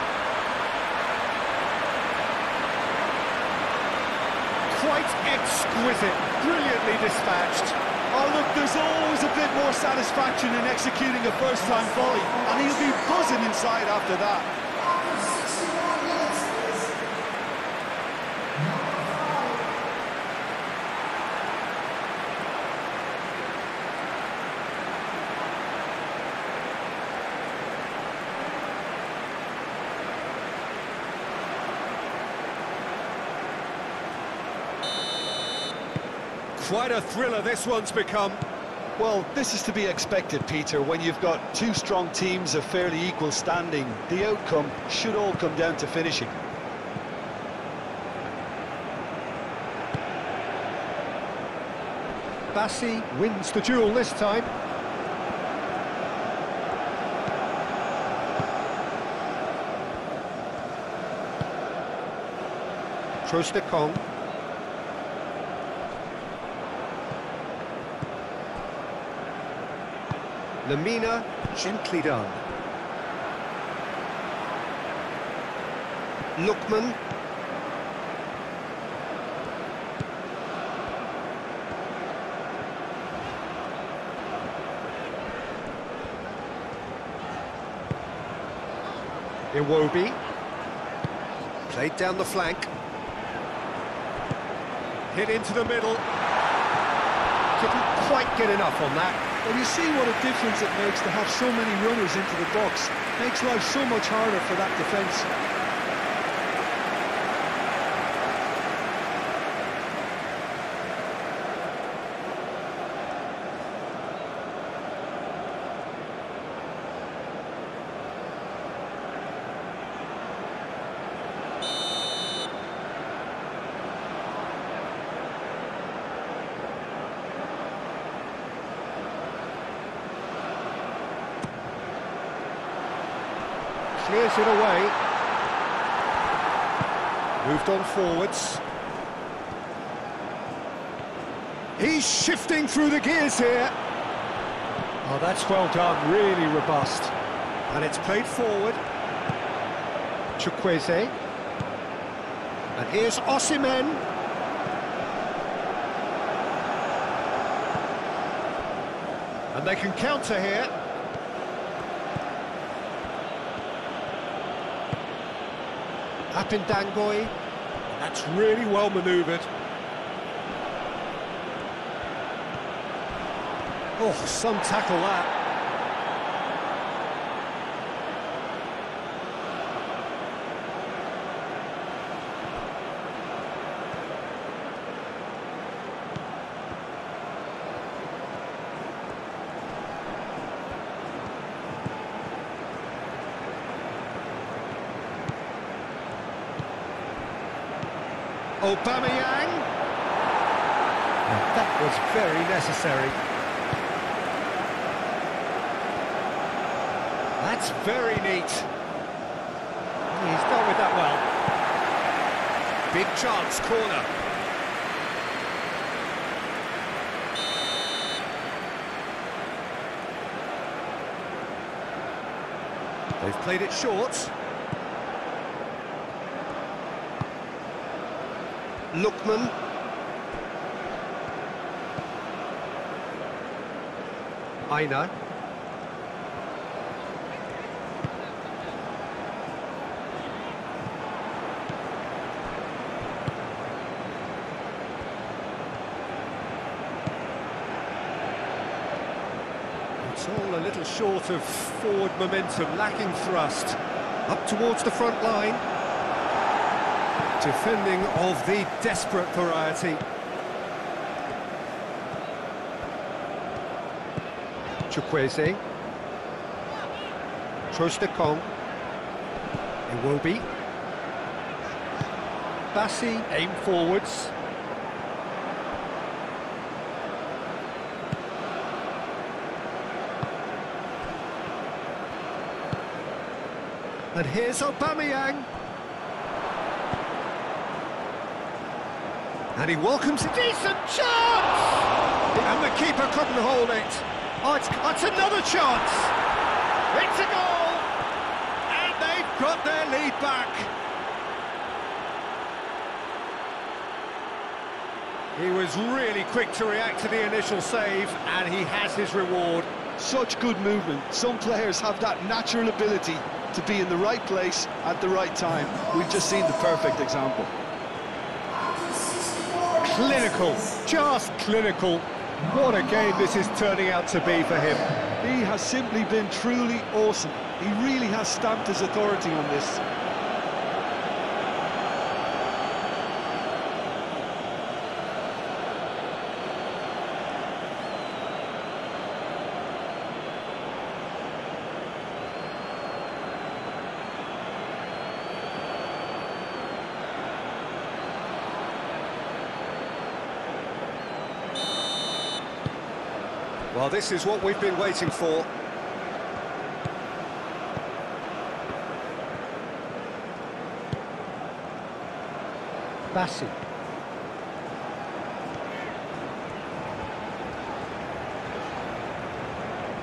Quite exquisite, brilliantly dispatched. Oh, look, there's always a bit more satisfaction in executing a first-time volley, and he'll be buzzing inside after that. Quite a thriller this one's become. Well, this is to be expected, Peter, when you've got two strong teams of fairly equal standing. The outcome should all come down to finishing. Bassi wins the duel this time. Trostekong. Lamina, gently done. Lookman. Iwobi. Played down the flank. Hit into the middle. Couldn't quite get enough on that. Well, you see what a difference it makes to have so many runners into the box. Makes life so much harder for that defence. Clears it away. Moved on forwards. He's shifting through the gears here. Oh, that's well done, really robust. And it's played forward. Chukwueze. And here's Osimhen. And they can counter here. Up in Dangoy. That's really well manoeuvred. Oh, some tackle that. Aubameyang. That was very necessary. That's very neat. He's dealt with that well. Big chance, corner. They've played it short. Lookman. Aina. It's all a a little short of forward momentum, lacking thrust. Up towards the front line. Defending of the desperate variety. Chukwueze. Trostekong. Iwobi. Bassi, aim forwards. And here's Aubameyang. And he welcomes a decent chance! And the keeper couldn't hold it. Oh, it's another chance! It's a goal! And they've got their lead back. He was really quick to react to the initial save, and he has his reward. Such good movement. Some players have that natural ability to be in the right place at the right time. We've just seen the perfect example. Clinical, just clinical. What a game this is turning out to be for him. He has simply been truly awesome. He really has stamped his authority on this. Well, this is what we've been waiting for. Bassi.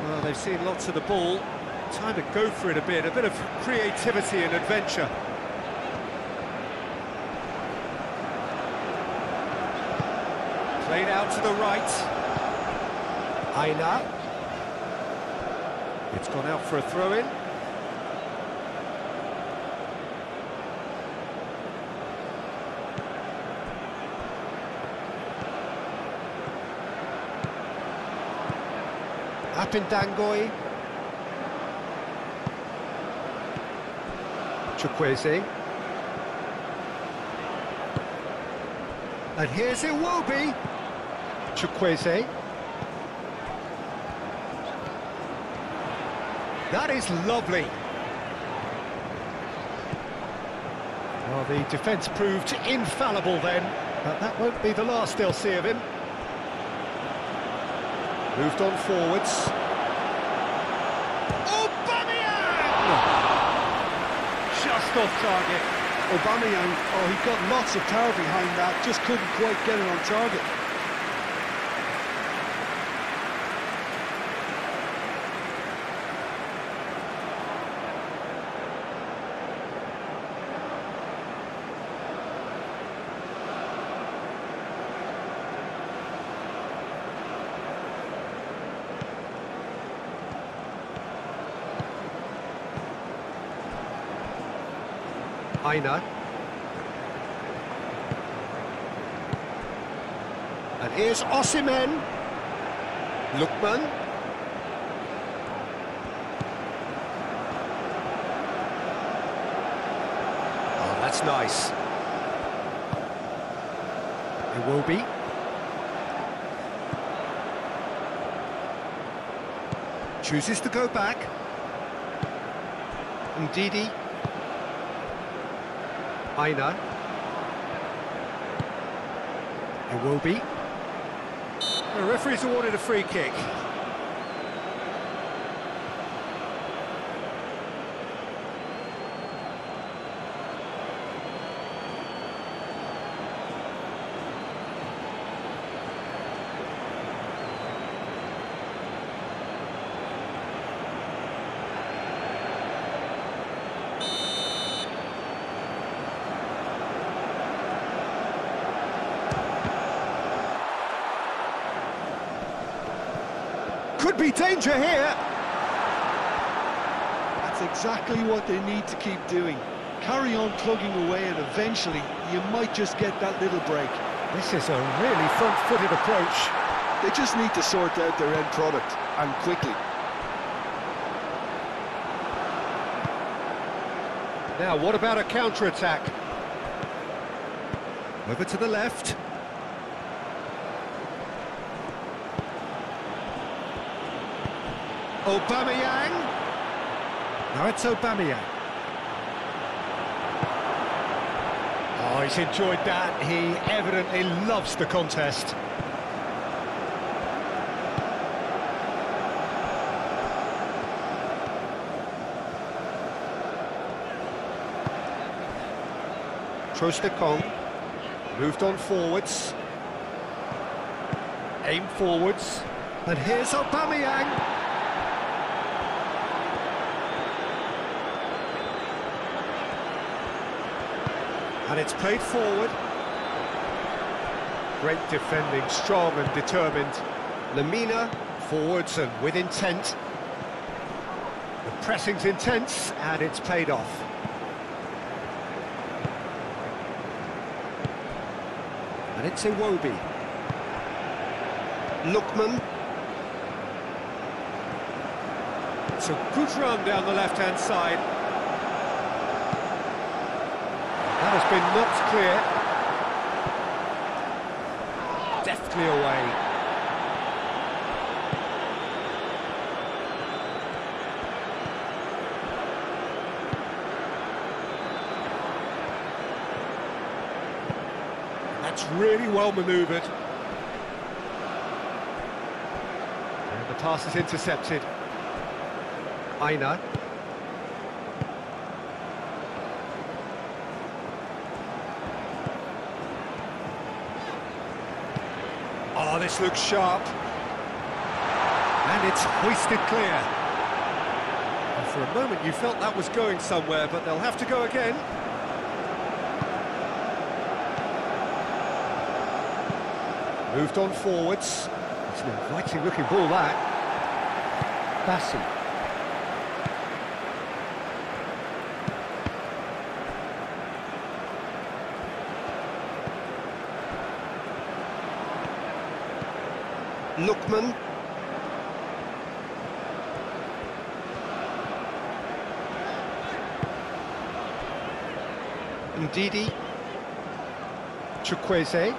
Well, they've seen lots of the ball. Time to go for it a bit of creativity and adventure. Played out to the right. Aina. It's gone out for a throw-in. Apindangoi. Chukwueze. And here's Iwobi. Chukwueze. That is lovely. Well, the defence proved infallible then, but that won't be the last they'll see of him. Moved on forwards. Aubameyang! Just off target. Aubameyang, oh, he got lots of power behind that, just couldn't quite get it on target. Aina. And here's Osimhen. Lookman. Oh, that's nice. Iwobi. Chooses to go back. Ndidi. Aina. Iwobi. The referee's awarded a free kick. Could be danger here. That's exactly what they need to keep doing. Carry on plugging away and eventually you might just get that little break. This is a really front-footed approach. They just need to sort out their end product, and quickly. Now, what about a counter-attack? Over to the left. Aubameyang. Now it's Aubameyang. Oh, he's enjoyed that. He evidently loves the contest. Trostekong moved on forwards. Aim forwards. And here's Aubameyang. And it's played forward. Great defending, strong and determined. Lemina, forwards and with intent. The pressing's intense, and it's paid off. And it's Iwobi. Lookman. It's a good run down the left-hand side. That has been knocked clear. Deftly away. That's really well manoeuvred. And the pass is intercepted. Aina. Oh, this looks sharp. And it's hoisted clear. And for a moment you felt that was going somewhere, but they'll have to go again. Moved on forwards. It's an inviting looking ball, that. Bassi. Lookman. Ndidi. Chukwueze.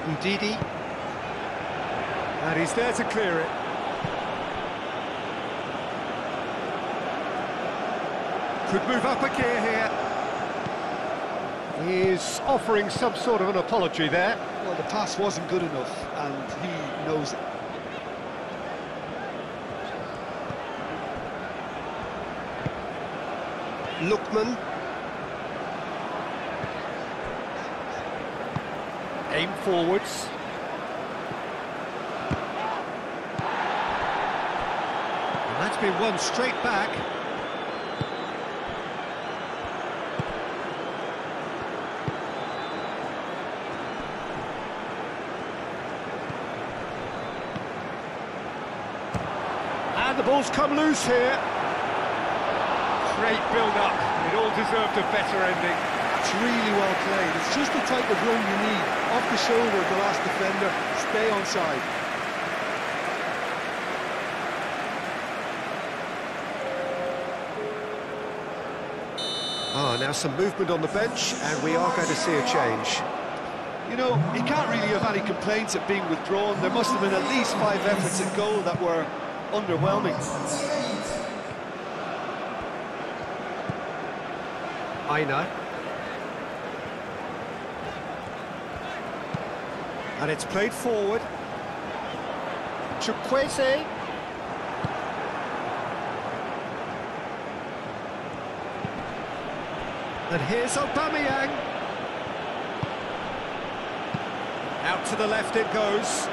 Ndidi. And he's there to clear it. Could move up a gear here. He's offering some sort of an apology there. Well, the pass wasn't good enough, and he knows it. Lookman. Aim forwards. And that's been won straight back. And the ball's come loose here. Great build-up. It all deserved a better ending. It's really well played. It's just the type of run you need. Off the shoulder of the last defender, stay onside. Now some movement on the bench, and we are going to see a change. You know, he can't really have any complaints at being withdrawn. There must have been at least 5 efforts at goal that were underwhelming. Aina. And it's played forward. Chukwueze. And here's Aubameyang. Out to the left it goes.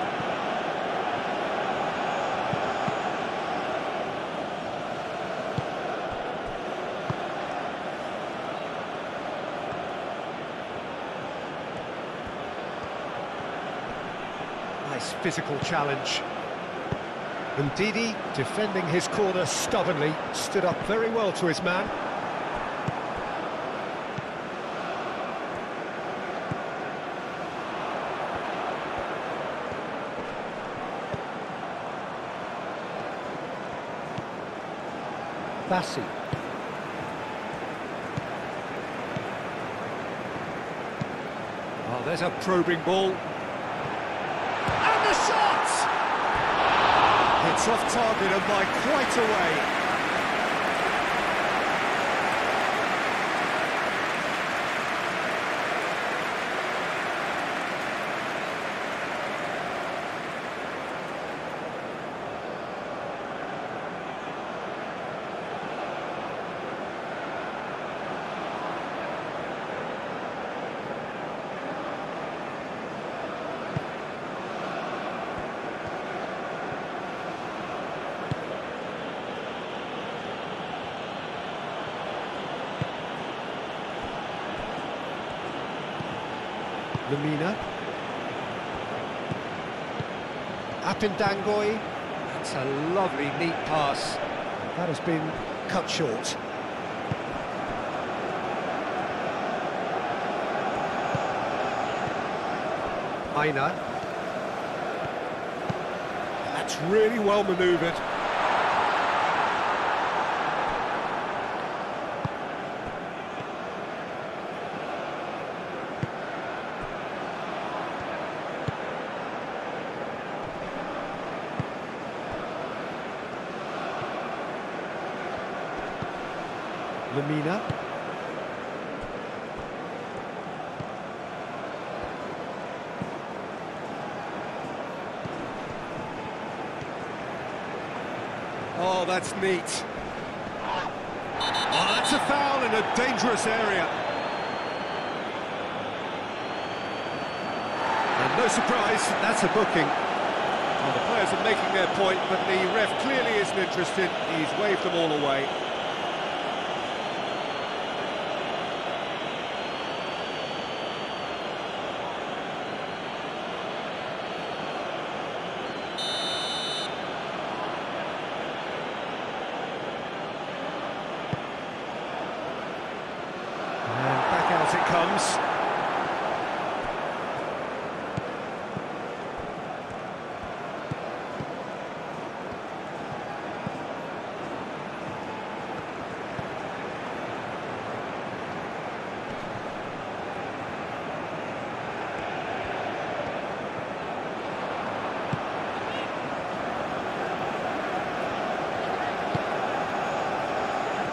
Nice physical challenge. And Ndidi, defending his corner stubbornly, stood up very well to his man. Bassi. Oh, there's a probing ball. And the shot! It's off target and by quite a way. Lamina. Apindangoy. That's a lovely, neat pass. That has been cut short. Aina. That's really well manoeuvred. Lamina. Oh, that's neat. Oh, that's a foul in a dangerous area. And no surprise, that's a booking. Well, the players are making their point, but the ref clearly isn't interested. He's waved them all away. As it comes.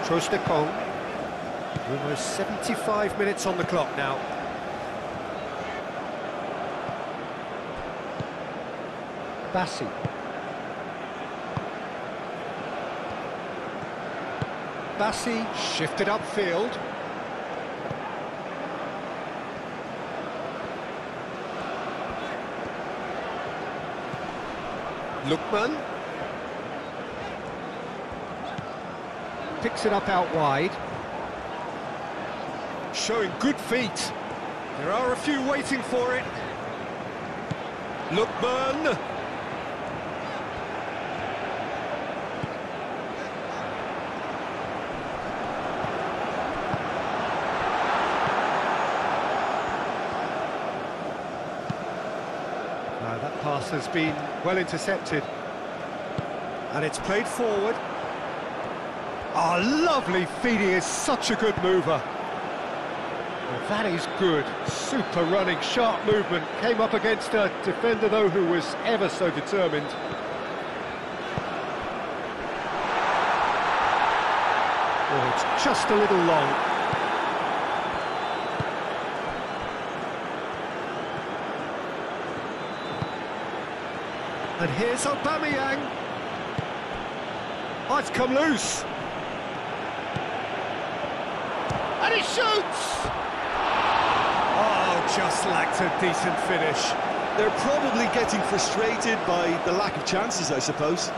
Trostekong. Almost 75 minutes on the clock now. Bassi. Bassi shifted upfield. Lookman. Picks it up out wide. Showing good feet. There are a few waiting for it. Lookman. Now that pass has been well intercepted. And it's played forward. Oh, lovely feet. He is such a good mover. That is good. Super running, sharp movement. Came up against a defender, though, who was ever so determined. Oh, it's just a little long. And here's Aubameyang. Oh, it's come loose. And he shoots! Just lacked a decent finish. They're probably getting frustrated by the lack of chances, I suppose.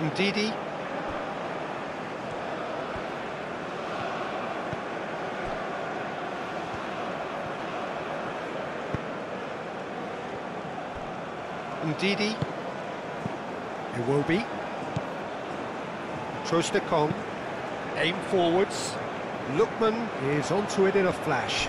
Ndidi. Ndidi. Iwobi. Trostekong. Aim forwards. Lookman is onto it in a flash.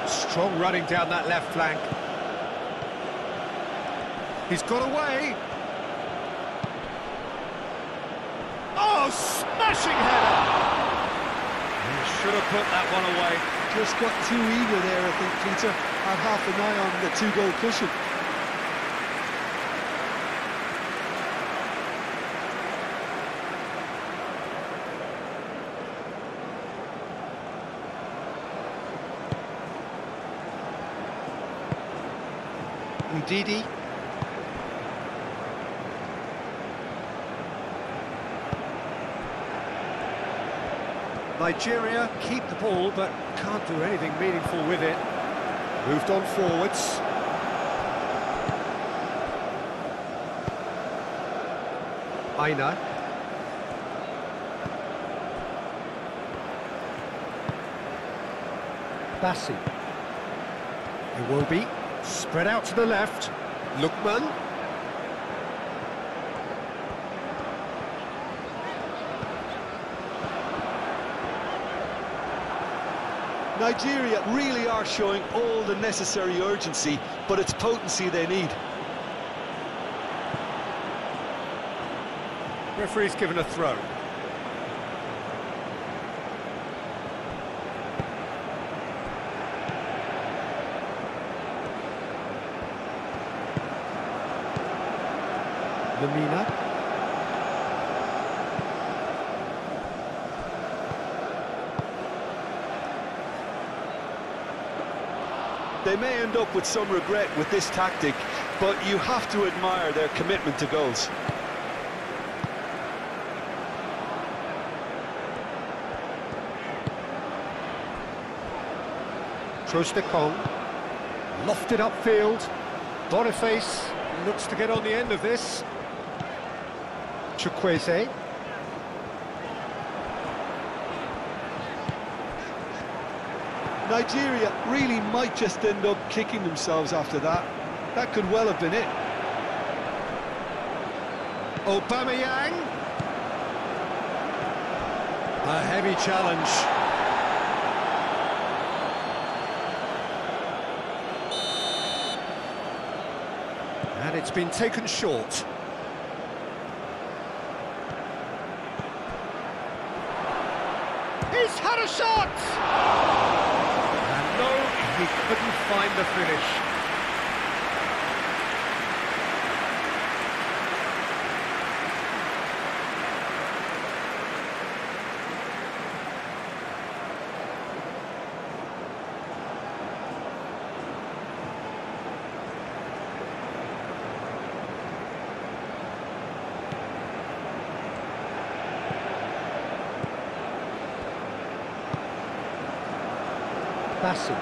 Strong running down that left flank. He's got away. Oh, smashing header! He should have put that one away. Just got too eager there, I think, Peter. Had half an eye on the two-goal cushion. Ndidi. Nigeria keep the ball, but can't do anything meaningful with it. Moved on forwards. Aina. Bassi. Iwobi. Spread out to the left. Lookman. Nigeria really are showing all the necessary urgency, but it's potency they need. Referee's given a throw. Lamina. They may end up with some regret with this tactic, but you have to admire their commitment to goals. Trostekong. Lofted upfield. Boniface looks to get on the end of this. Chukwueze. Nigeria really might just end up kicking themselves after that. That could well have been it. Aubameyang. A heavy challenge. And it's been taken short. He's had a shot! And no, he couldn't find the finish. Bassi.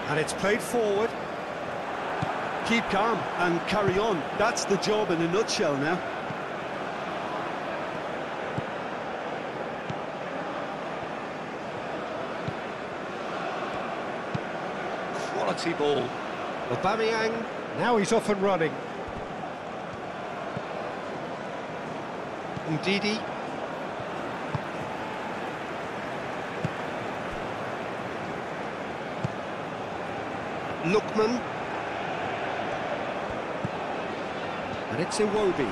And it's played forward. Keep calm and carry on. That's the job in a nutshell now. Quality ball. Aubameyang, now he's off and running. Ndidi. Lookman. And it's Iwobi.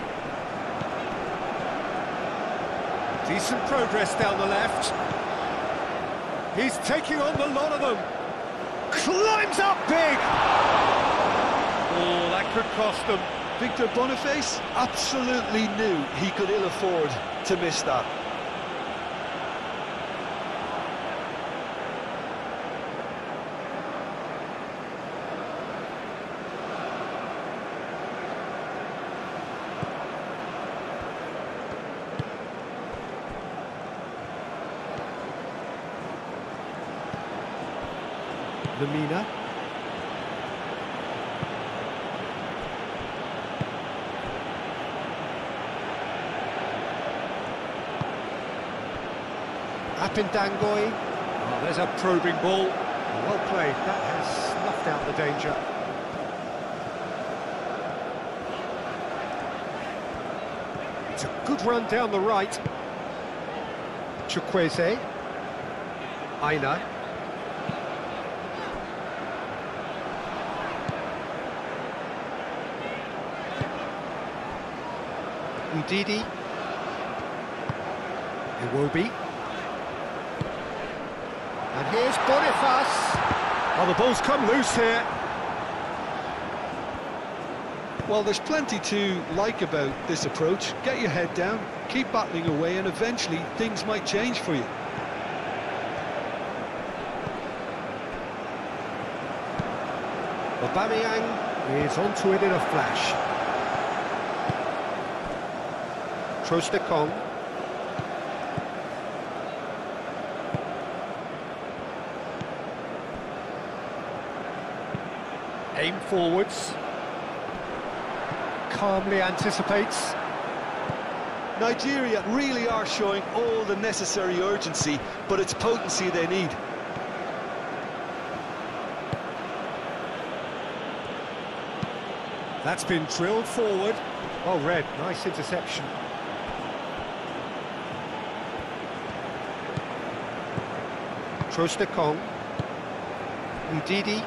Decent progress down the left. He's taking on the lot of them. Climbs up big! Oh, that could cost them. Victor Boniface absolutely knew he could ill afford to miss that. Lamina. Ipindangoy. Oh, there's a probing ball. Well played, that has snuffed out the danger. It's a good run down the right. Chukwueze. Aina. Ndidi. Iwobi. And here's Boniface. Oh, the ball's come loose here. Well, there's plenty to like about this approach. Get your head down, keep battling away, and eventually things might change for you. Aubameyang is onto it in a flash. Trostekong. Aim forwards. Calmly anticipates. Nigeria really are showing all the necessary urgency, but it's potency they need. That's been drilled forward. Well read, nice interception. Trostekong. Ndidi.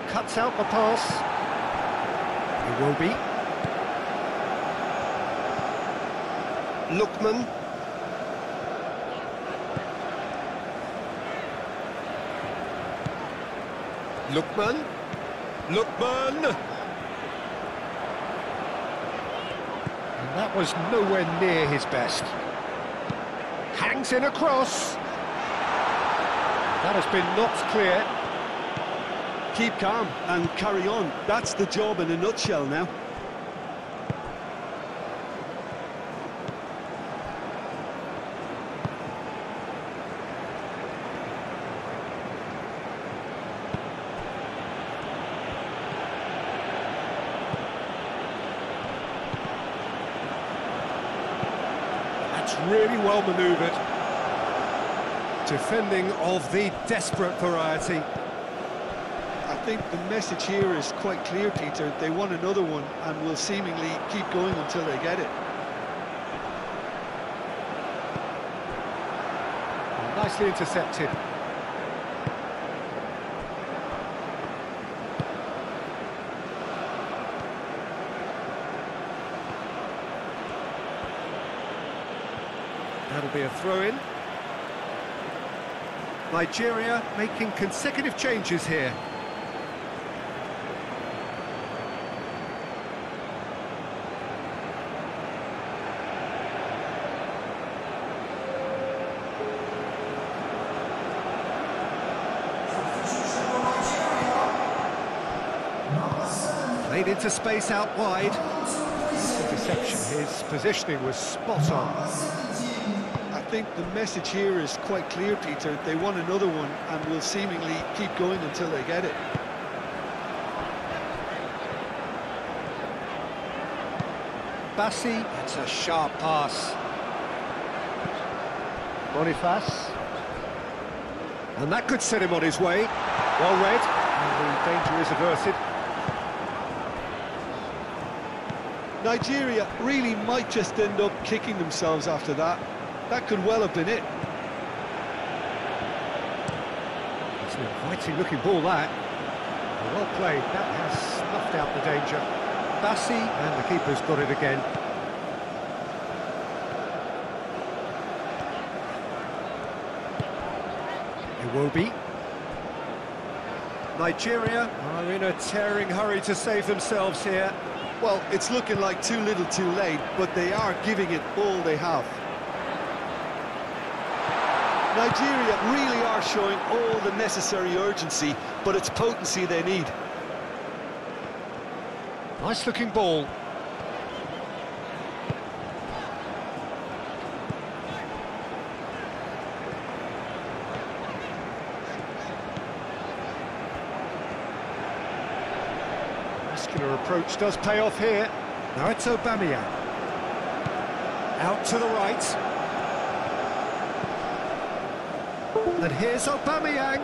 Cuts out the pass. Iwobi. Lookman. Lookman. Lookman! And that was nowhere near his best. Hangs in a cross. That has been knocked clear. Keep calm and carry on. That's the job in a nutshell now. That's really well manoeuvred. Defending of the desperate variety. I think the message here is quite clear, Peter. They want another one and will seemingly keep going until they get it. Nicely intercepted. That'll be a throw-in. Nigeria making consecutive changes here. Played into space out wide. Interception, his positioning was spot on. I think the message here is quite clear, Peter. They want another one and will seemingly keep going until they get it. Bassi, that's a sharp pass. Boniface. And that could set him on his way. Well read, and the danger is averted. Nigeria really might just end up kicking themselves after that. That could well have been it. It's an inviting looking ball, that. Well played, that has snuffed out the danger. Bassi, and the keeper's got it again. Iwobi. Nigeria are in a tearing hurry to save themselves here. Well, it's looking like too little too late, but they are giving it all they have. Nigeria really are showing all the necessary urgency, but it's potency they need. Nice looking ball. Muscular approach does pay off here. Now it's Aubameyang. Out to the right. And here's Aubameyang.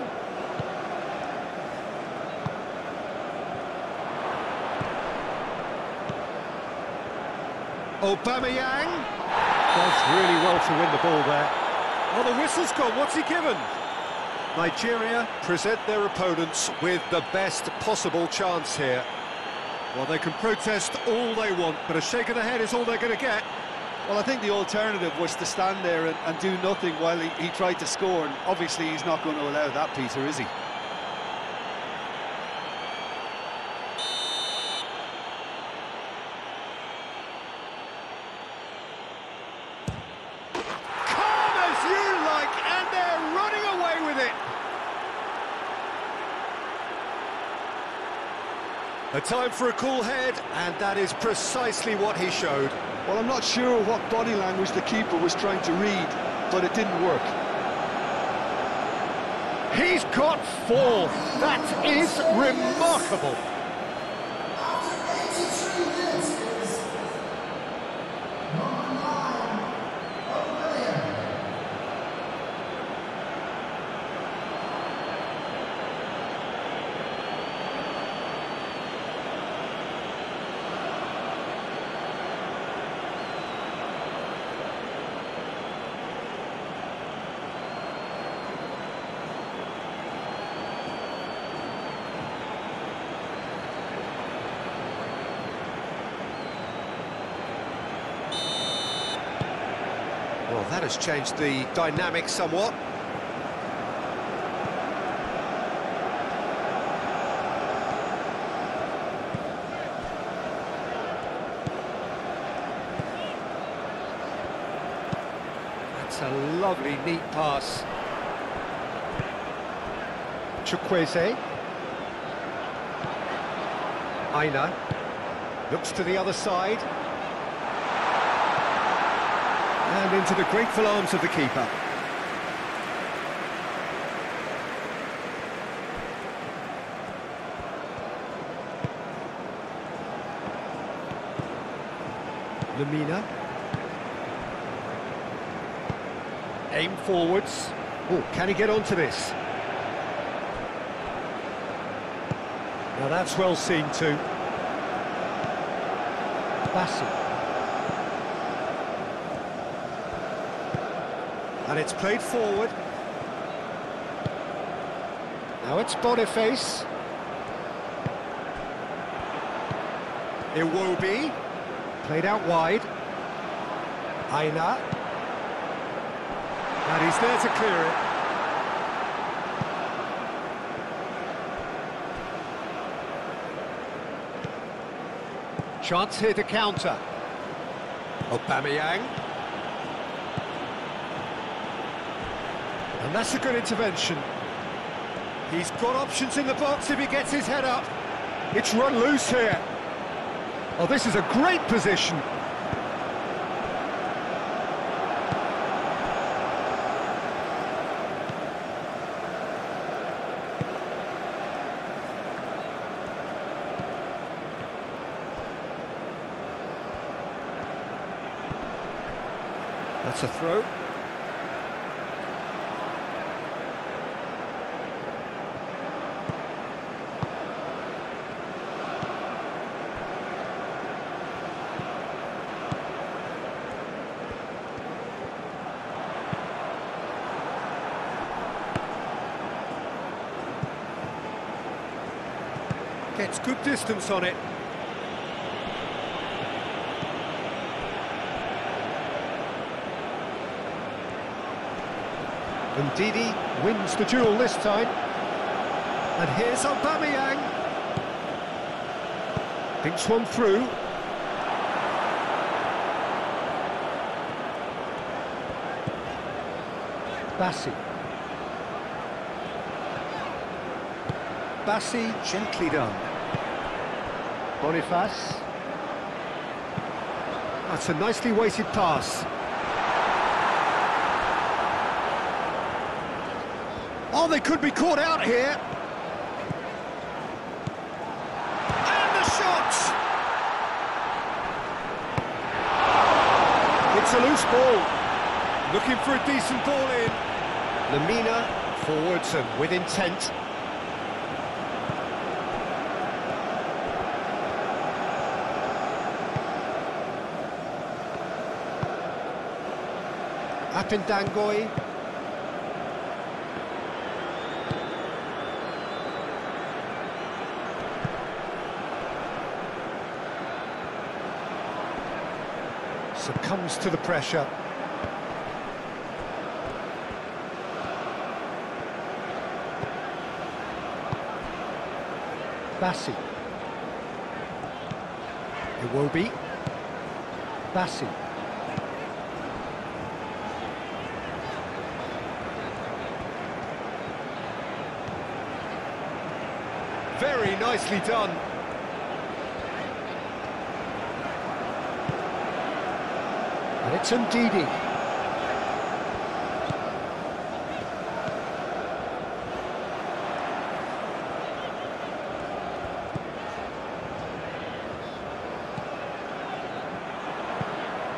Aubameyang does really well to win the ball there. Oh, the whistle's gone. What's he given? Nigeria present their opponents with the best possible chance here. Well, they can protest all they want, but a shake of the head is all they're going to get. Well, I think the alternative was to stand there and do nothing while he tried to score, and obviously he's not going to allow that, Peter, is he? Calm as you like, and they're running away with it. A time for a cool head, and that is precisely what he showed. Well, I'm not sure what body language the keeper was trying to read, but it didn't work. He's got 4. That is remarkable. Well, that has changed the dynamic somewhat. That's a lovely, neat pass. Chukwueze. Aina looks to the other side. And into the grateful arms of the keeper. Lamina. Aim forwards. Oh, can he get onto this? Now that's well seen too. Bassi. And it's played forward. Now it's Boniface. Iwobi. Played out wide. Aina. And he's there to clear it. Chance here to counter. Aubameyang. And that's a good intervention. He's got options in the box if he gets his head up. It's run loose here. Oh, this is a great position. That's a throw. Gets good distance on it. And Didi wins the duel this time. And here's Aubameyang. Thinks one through. Bassi. Bassi, gently done. Boniface. That's a nicely weighted pass. Oh, they could be caught out here. And the shot! It's a loose loose ball. Looking for a decent ball in. Lamina, forwards and with intent. Apindangoi. Succumbs to the pressure. Bassi. Iwobi. Bassi. Very nicely done. And it's Ndidi.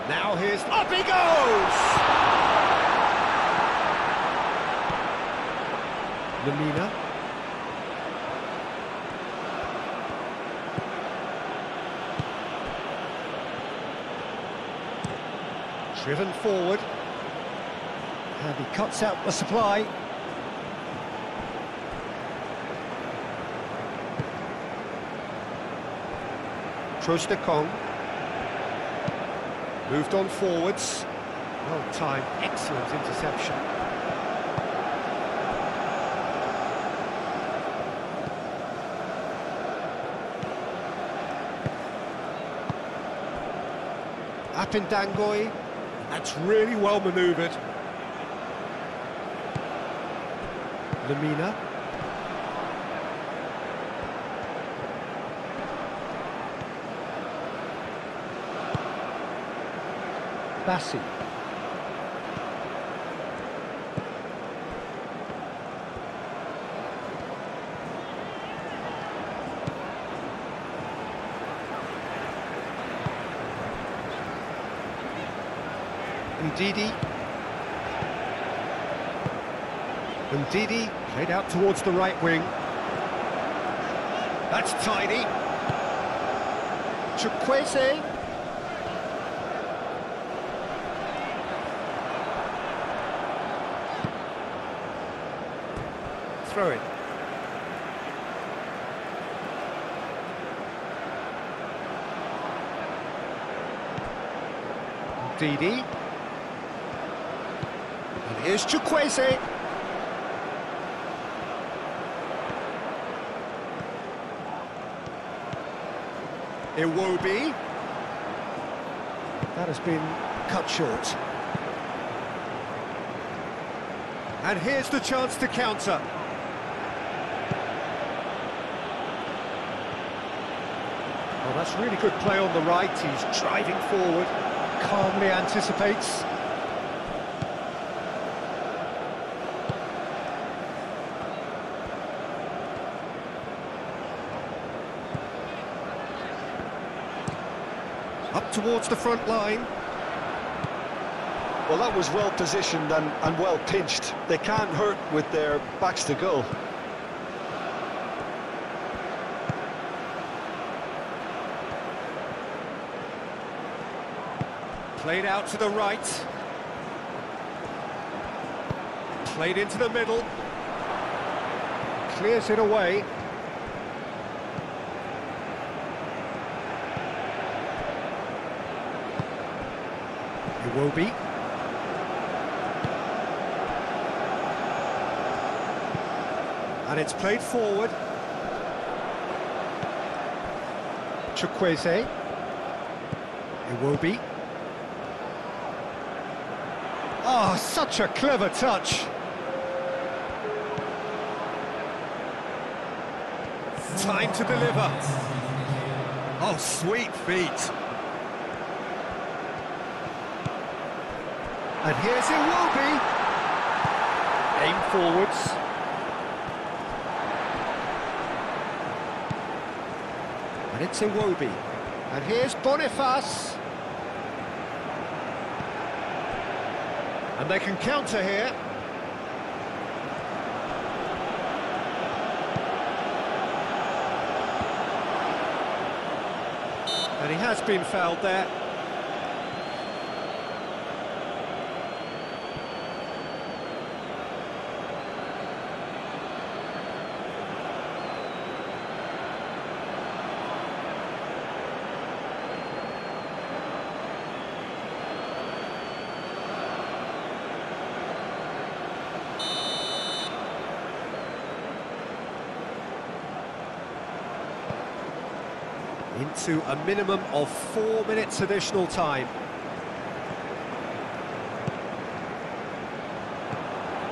Now here's... Up he goes! Lamina. Driven forward. And he cuts out the supply. Trostekong. Moved on forwards. Well timed, excellent interception. Apindangoi. That's really well manoeuvred. Lamina. Bassi. Ndidi. Ndidi played out towards the right wing. That's tidy. Chukwueze. Throw it. Ndidi. And here's Chukwueze. Iwobi. That has been cut short. And here's the chance to counter. Well, that's really good play on the right. He's driving forward, calmly anticipates. Up towards the front line. Well, that was well positioned and well pinched. They can't hurt with their backs to goal. Played out to the right. Played into the middle. Clears it away. Iwobi. And it's played forward. Chukwueze. Iwobi. Oh, such a clever touch. Time to deliver. Oh, sweet feet. And here's Iwobi. Aim forwards. And it's Iwobi. And here's Boniface. they can counter here. And he has been fouled there. Into a minimum of 4 minutes additional time.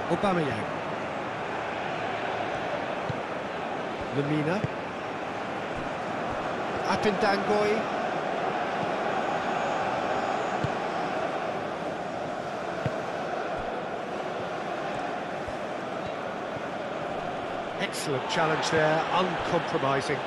Aubameyang. Lemina. Apindangoi. Excellent challenge there, uncompromising.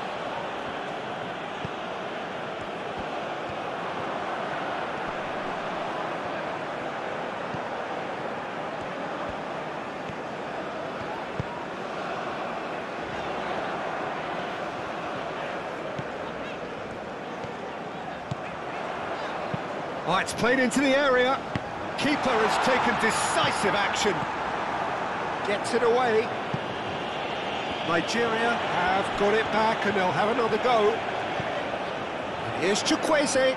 Oh, it's played into the area. Keeper has taken decisive action. Gets it away. Nigeria have got it back and they'll have another go. And here's Chukwueze.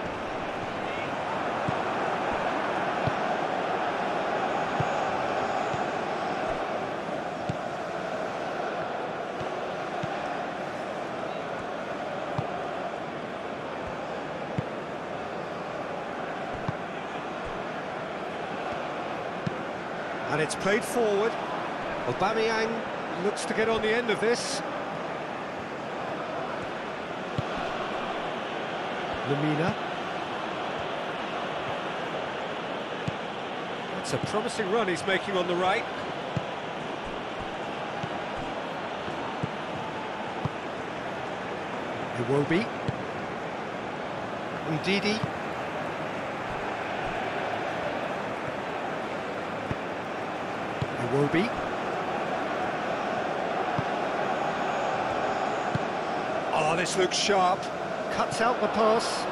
And it's played forward. Aubameyang looks to get on the end of this. Lemina. It's a promising run he's making on the right. Iwobi. Ndidi. Iwobi. Oh, this looks sharp. Cuts out the pass.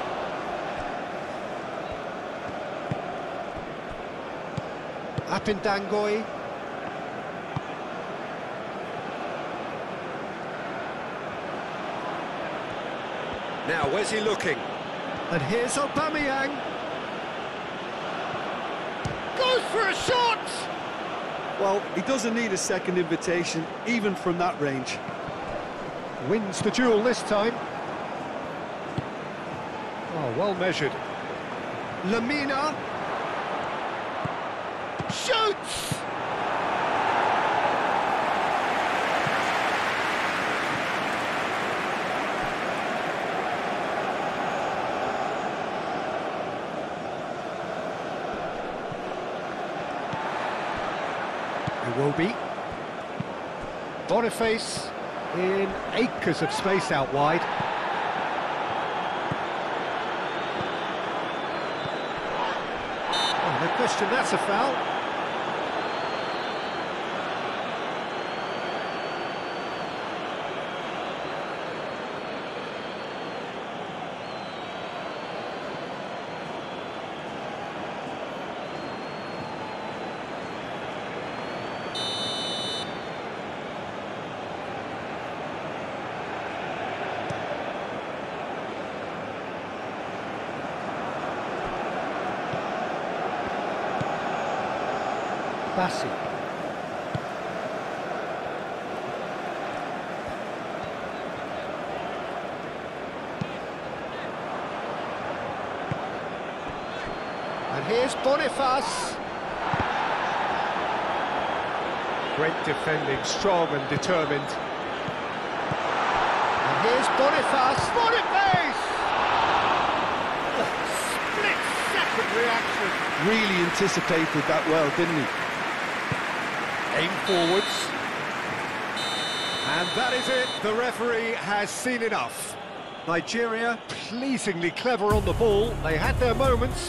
Apindangoi. Now, where's he looking? And here's Aubameyang. Goes for a shot! Well, he doesn't need a second invitation, even from that range. Wins the duel this time. Oh, well measured. Lemina. Shoots! Iwobi. Boniface in acres of space out wide. Oh, no question, that's a foul. Bassi. And here's Boniface. Great defending, strong and determined. And here's Boniface. Boniface! Split-second reaction. Really anticipated that well, didn't he? Aim forwards. And that is it. The referee has seen enough. Nigeria pleasingly clever on the ball. They had their moments,